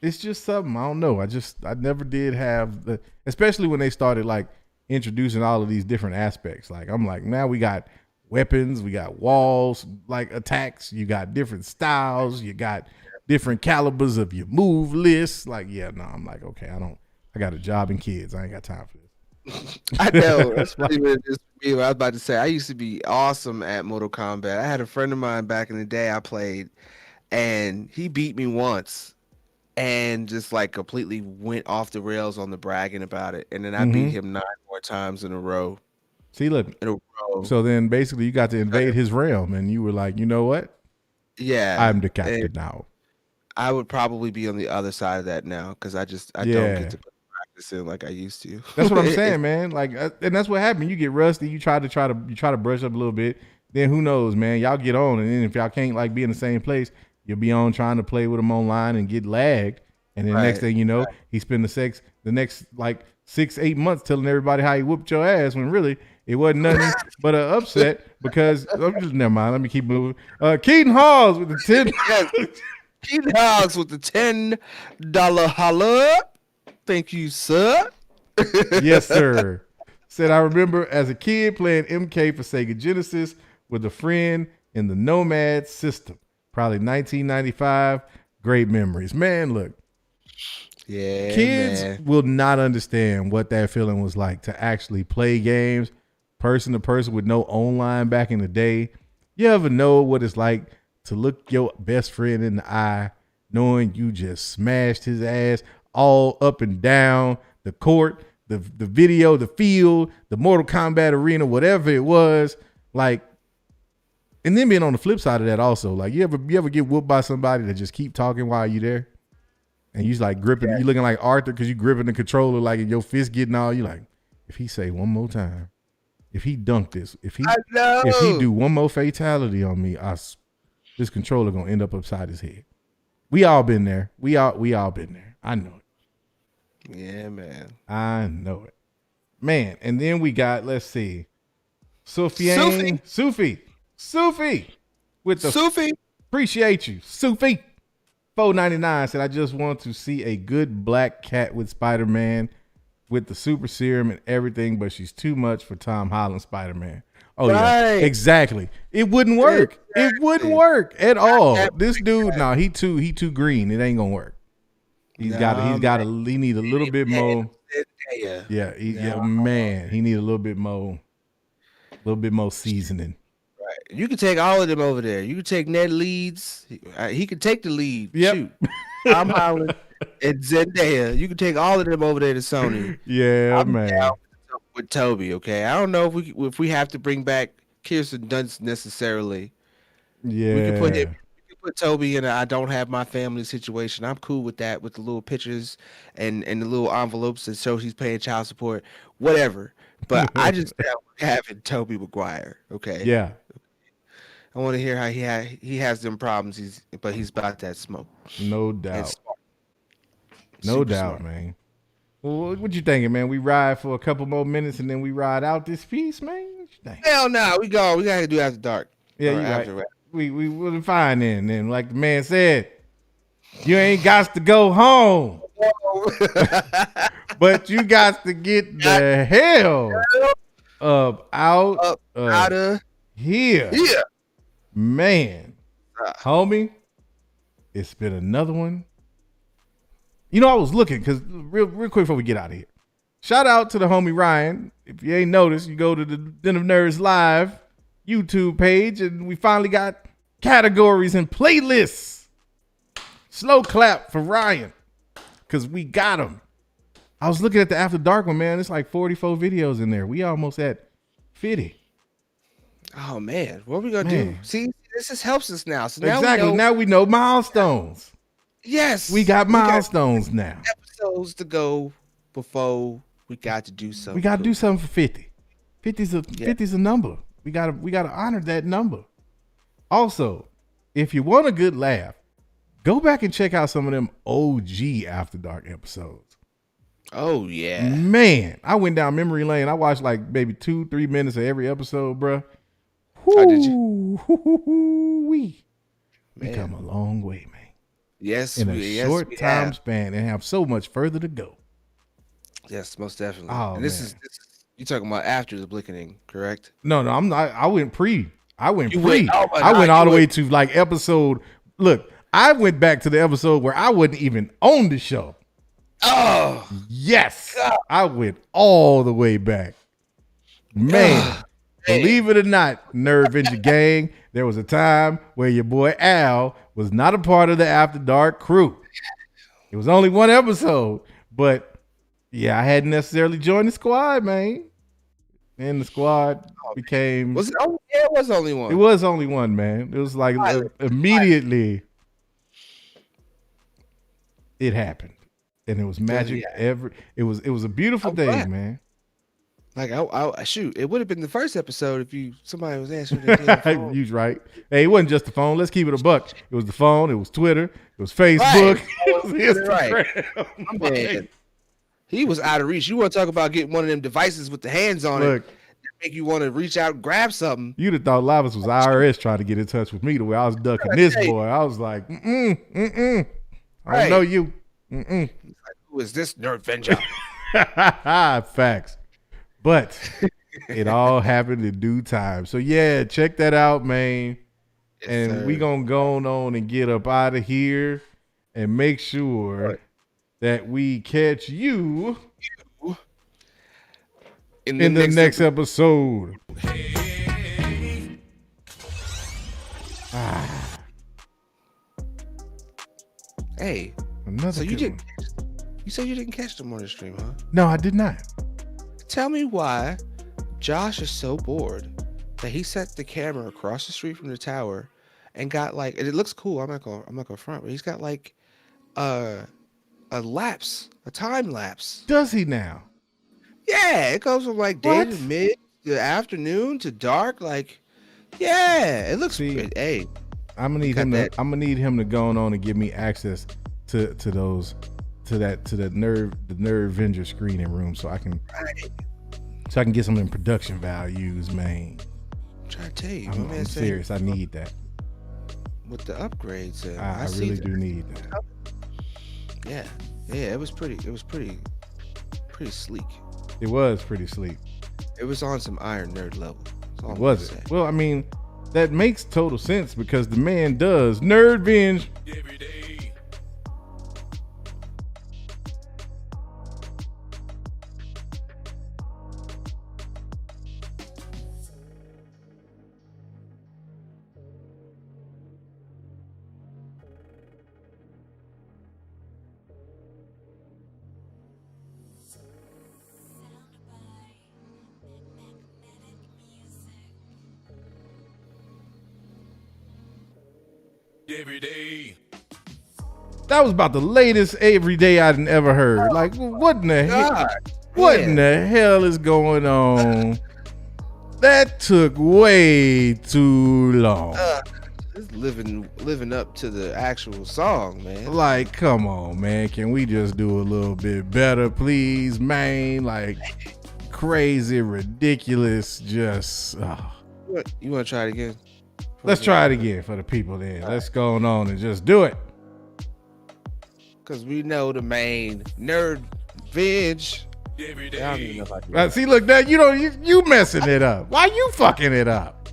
it's just something I don't know. I never did have the, especially when they started like introducing all of these different aspects. Like I'm like, now we got weapons, we got walls, like attacks, you got different styles, you got different calibers of your move list. Like, yeah, no, I'm like, okay, I got a job and kids. I ain't got time for this. I know. That's pretty much just me. What I was about to say, I used to be awesome at Mortal Kombat. I had a friend of mine back in the day I played, and he beat me once and just like completely went off the rails on the bragging about it. And then I beat him 9 more times in a row. See, look. In a row. So then basically you got to invade his realm and you were like, you know what? Yeah. I'm the captain now. I would probably be on the other side of that now because I don't get to practice in like I used to. That's what I'm saying, man. Like, and that's what happened. You get rusty. You try to brush up a little bit. Then who knows, man? Y'all get on, and then if y'all can't like be in the same place, you'll be on trying to play with him online and get lagged. And then next thing you know, he spend the next like 6-8 months telling everybody how he whooped your ass when really it wasn't nothing but an upset because never mind. Let me keep moving. Keaton Halls with the 10. Keaton Halls with the $10 holla. Thank you, sir. Yes, sir. Said I remember as a kid playing MK for Sega Genesis with a friend in the Nomad system. Probably 1995. Great memories. Man, look. Yeah, kids will not understand what that feeling was like to actually play games person to person with no online back in the day. You ever know what it's like to look your best friend in the eye knowing you just smashed his ass all up and down the court, the video, the field, the Mortal Kombat arena, whatever it was, like, and then being on the flip side of that also, like you ever get whooped by somebody that just keep talking while you there? And you like gripping, you looking like Arthur because you gripping the controller like and your fist getting all, you like, if he say one more time, if he dunk this, if he do one more fatality on me, this controller gonna end up upside his head. We all been there. We all been there. I know it. Yeah, man. I know it. Man, and then we got, let's see, Sufi with the Sufi. Appreciate you. Sufi. $4.99 said, I just want to see a good black cat with Spider-Man with the super serum and everything, but she's too much for Tom Holland Spider-Man. Oh, yeah, exactly. It wouldn't work. It wouldn't work at all. This dude, no, he too green. It ain't gonna work. He need a little bit more. Yeah, man. He need a little bit more seasoning. Right. You can take all of them over there. You can take Ned Leeds. He can take the lead. Yep. Shoot. Tom Holland and Zendaya. You can take all of them over there to Sony. Yeah, I'm man. down with Toby, okay? I don't know if we have to bring back Kirsten Dunst necessarily. Yeah. We can put Toby in a I don't have my family situation. I'm cool with that, with the little pictures and the little envelopes that show he's paying child support, whatever. But I just having Toby Maguire, okay? Yeah. I want to hear how he has them problems. But he's about that smoke. No doubt. No doubt, man. Well, what you thinking, man? We ride for a couple more minutes and then we ride out this piece, man? What you think? Hell no, we gotta do after dark. Yeah, you right. We fine then. Like the man said, You ain't got to go home. But you got to get the hell up out of here. Yeah. Man. Homie, it's been another one. You know, I was looking because real quick before we get out of here. Shout out to the homie Ryan. If you ain't noticed, you go to the Den of Nerds Live YouTube page, and we finally got categories and playlists. Slow clap for Ryan because we got him. I was looking at the After Dark one, man. It's like 44 videos in there. We almost at 50. Oh, man. What are we going to do? See, this just helps us now. So now exactly. Now we know milestones. Yes. We got milestones now. Episodes to go before we got to do something. We got to do something for 50. 50's a number. We gotta honor that number. Also, if you want a good laugh, go back and check out some of them OG After Dark episodes. Oh, yeah. Man, I went down memory lane. I watched like maybe 2-3 minutes of every episode, bro. How did you? We come a long way, man. Yes, in a short time span, and have so much further to go. Yes, most definitely. Oh, and this is you talking about after the Blickening, correct? No, I'm not. I went pre. I went I went all the way to like episode. Look, I went back to the episode where I wasn't even on the show. Oh, yes, God. I went all the way back. Man, believe it or not, Nerdvenger gang, there was a time where your boy Al was not a part of the After Dark crew. It was only one episode, but yeah, I hadn't necessarily joined the squad, man. And the squad became. Was it? Oh, yeah, it was only one. It was only one, man. It was like immediately it happened, and it was magic. It was a beautiful thing, man. Like I shoot, it would have been the first episode if somebody was answering the damn phone. You're right. Hey, it wasn't just the phone. Let's keep it a buck. It was the phone. It was Twitter. It was Facebook. Right. It was Instagram. Right. Man, he was out of reach. You want to talk about getting one of them devices with the hands on it that make you want to reach out and grab something. You'd have thought Lavis was IRS trying to get in touch with me the way I was ducking this boy. I was like, I don't know you. He's like, who is this Nerdvenger? Facts. But it all happened in due time. So yeah, check that out, man. Yes, and we gonna go on and get up out of here and make sure that we catch you in the next episode. Hey, another. So you said you didn't catch the morning stream, huh? No, I did not. Tell me why Josh is so bored that he set the camera across the street from the tower and got like, and it looks cool. I'm not gonna front, but he's got like a time lapse. Does he now? Yeah, it goes from like day to mid to afternoon to dark. Like, yeah, it looks great. Hey, I'm gonna need him to go on and give me access to that Nerdvenger screening room so I can get some of them production values, man. I'm trying to tell you, I'm serious. I need that with the upgrades. I really do need that. Yeah, it was pretty sleek. It was pretty sleek. It was on some Iron Nerd level. Was it? Well, I mean, that makes total sense because the man does Nerdvenge every day. Every day. That was about the latest every day I'd ever heard. Like, what in the hell? What in the hell is going on? That took way too long. It's living up to the actual song, man. Like, come on, man. Can we just do a little bit better, please, man? Like, crazy, ridiculous, just. You want to try it again? Let's try it again for the people then. Let's go on and just do it. because we know the main nerd venge. I don't even know if I can See, look, now you messing it up. Why you fucking it up?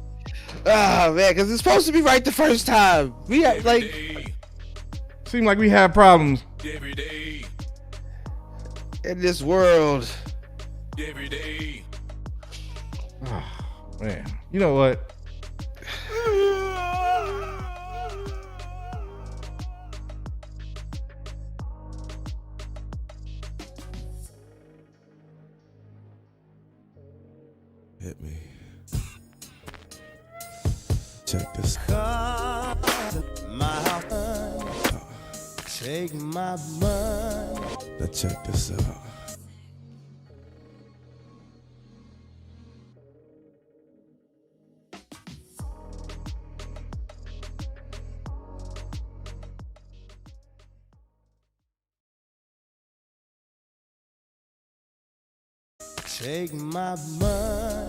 Oh man, because it's supposed to be right the first time. We had, like, seem like we have problems in this world. Oh, man, you know what? Hit me. Check this. Take my money. Now check this out. Take my money.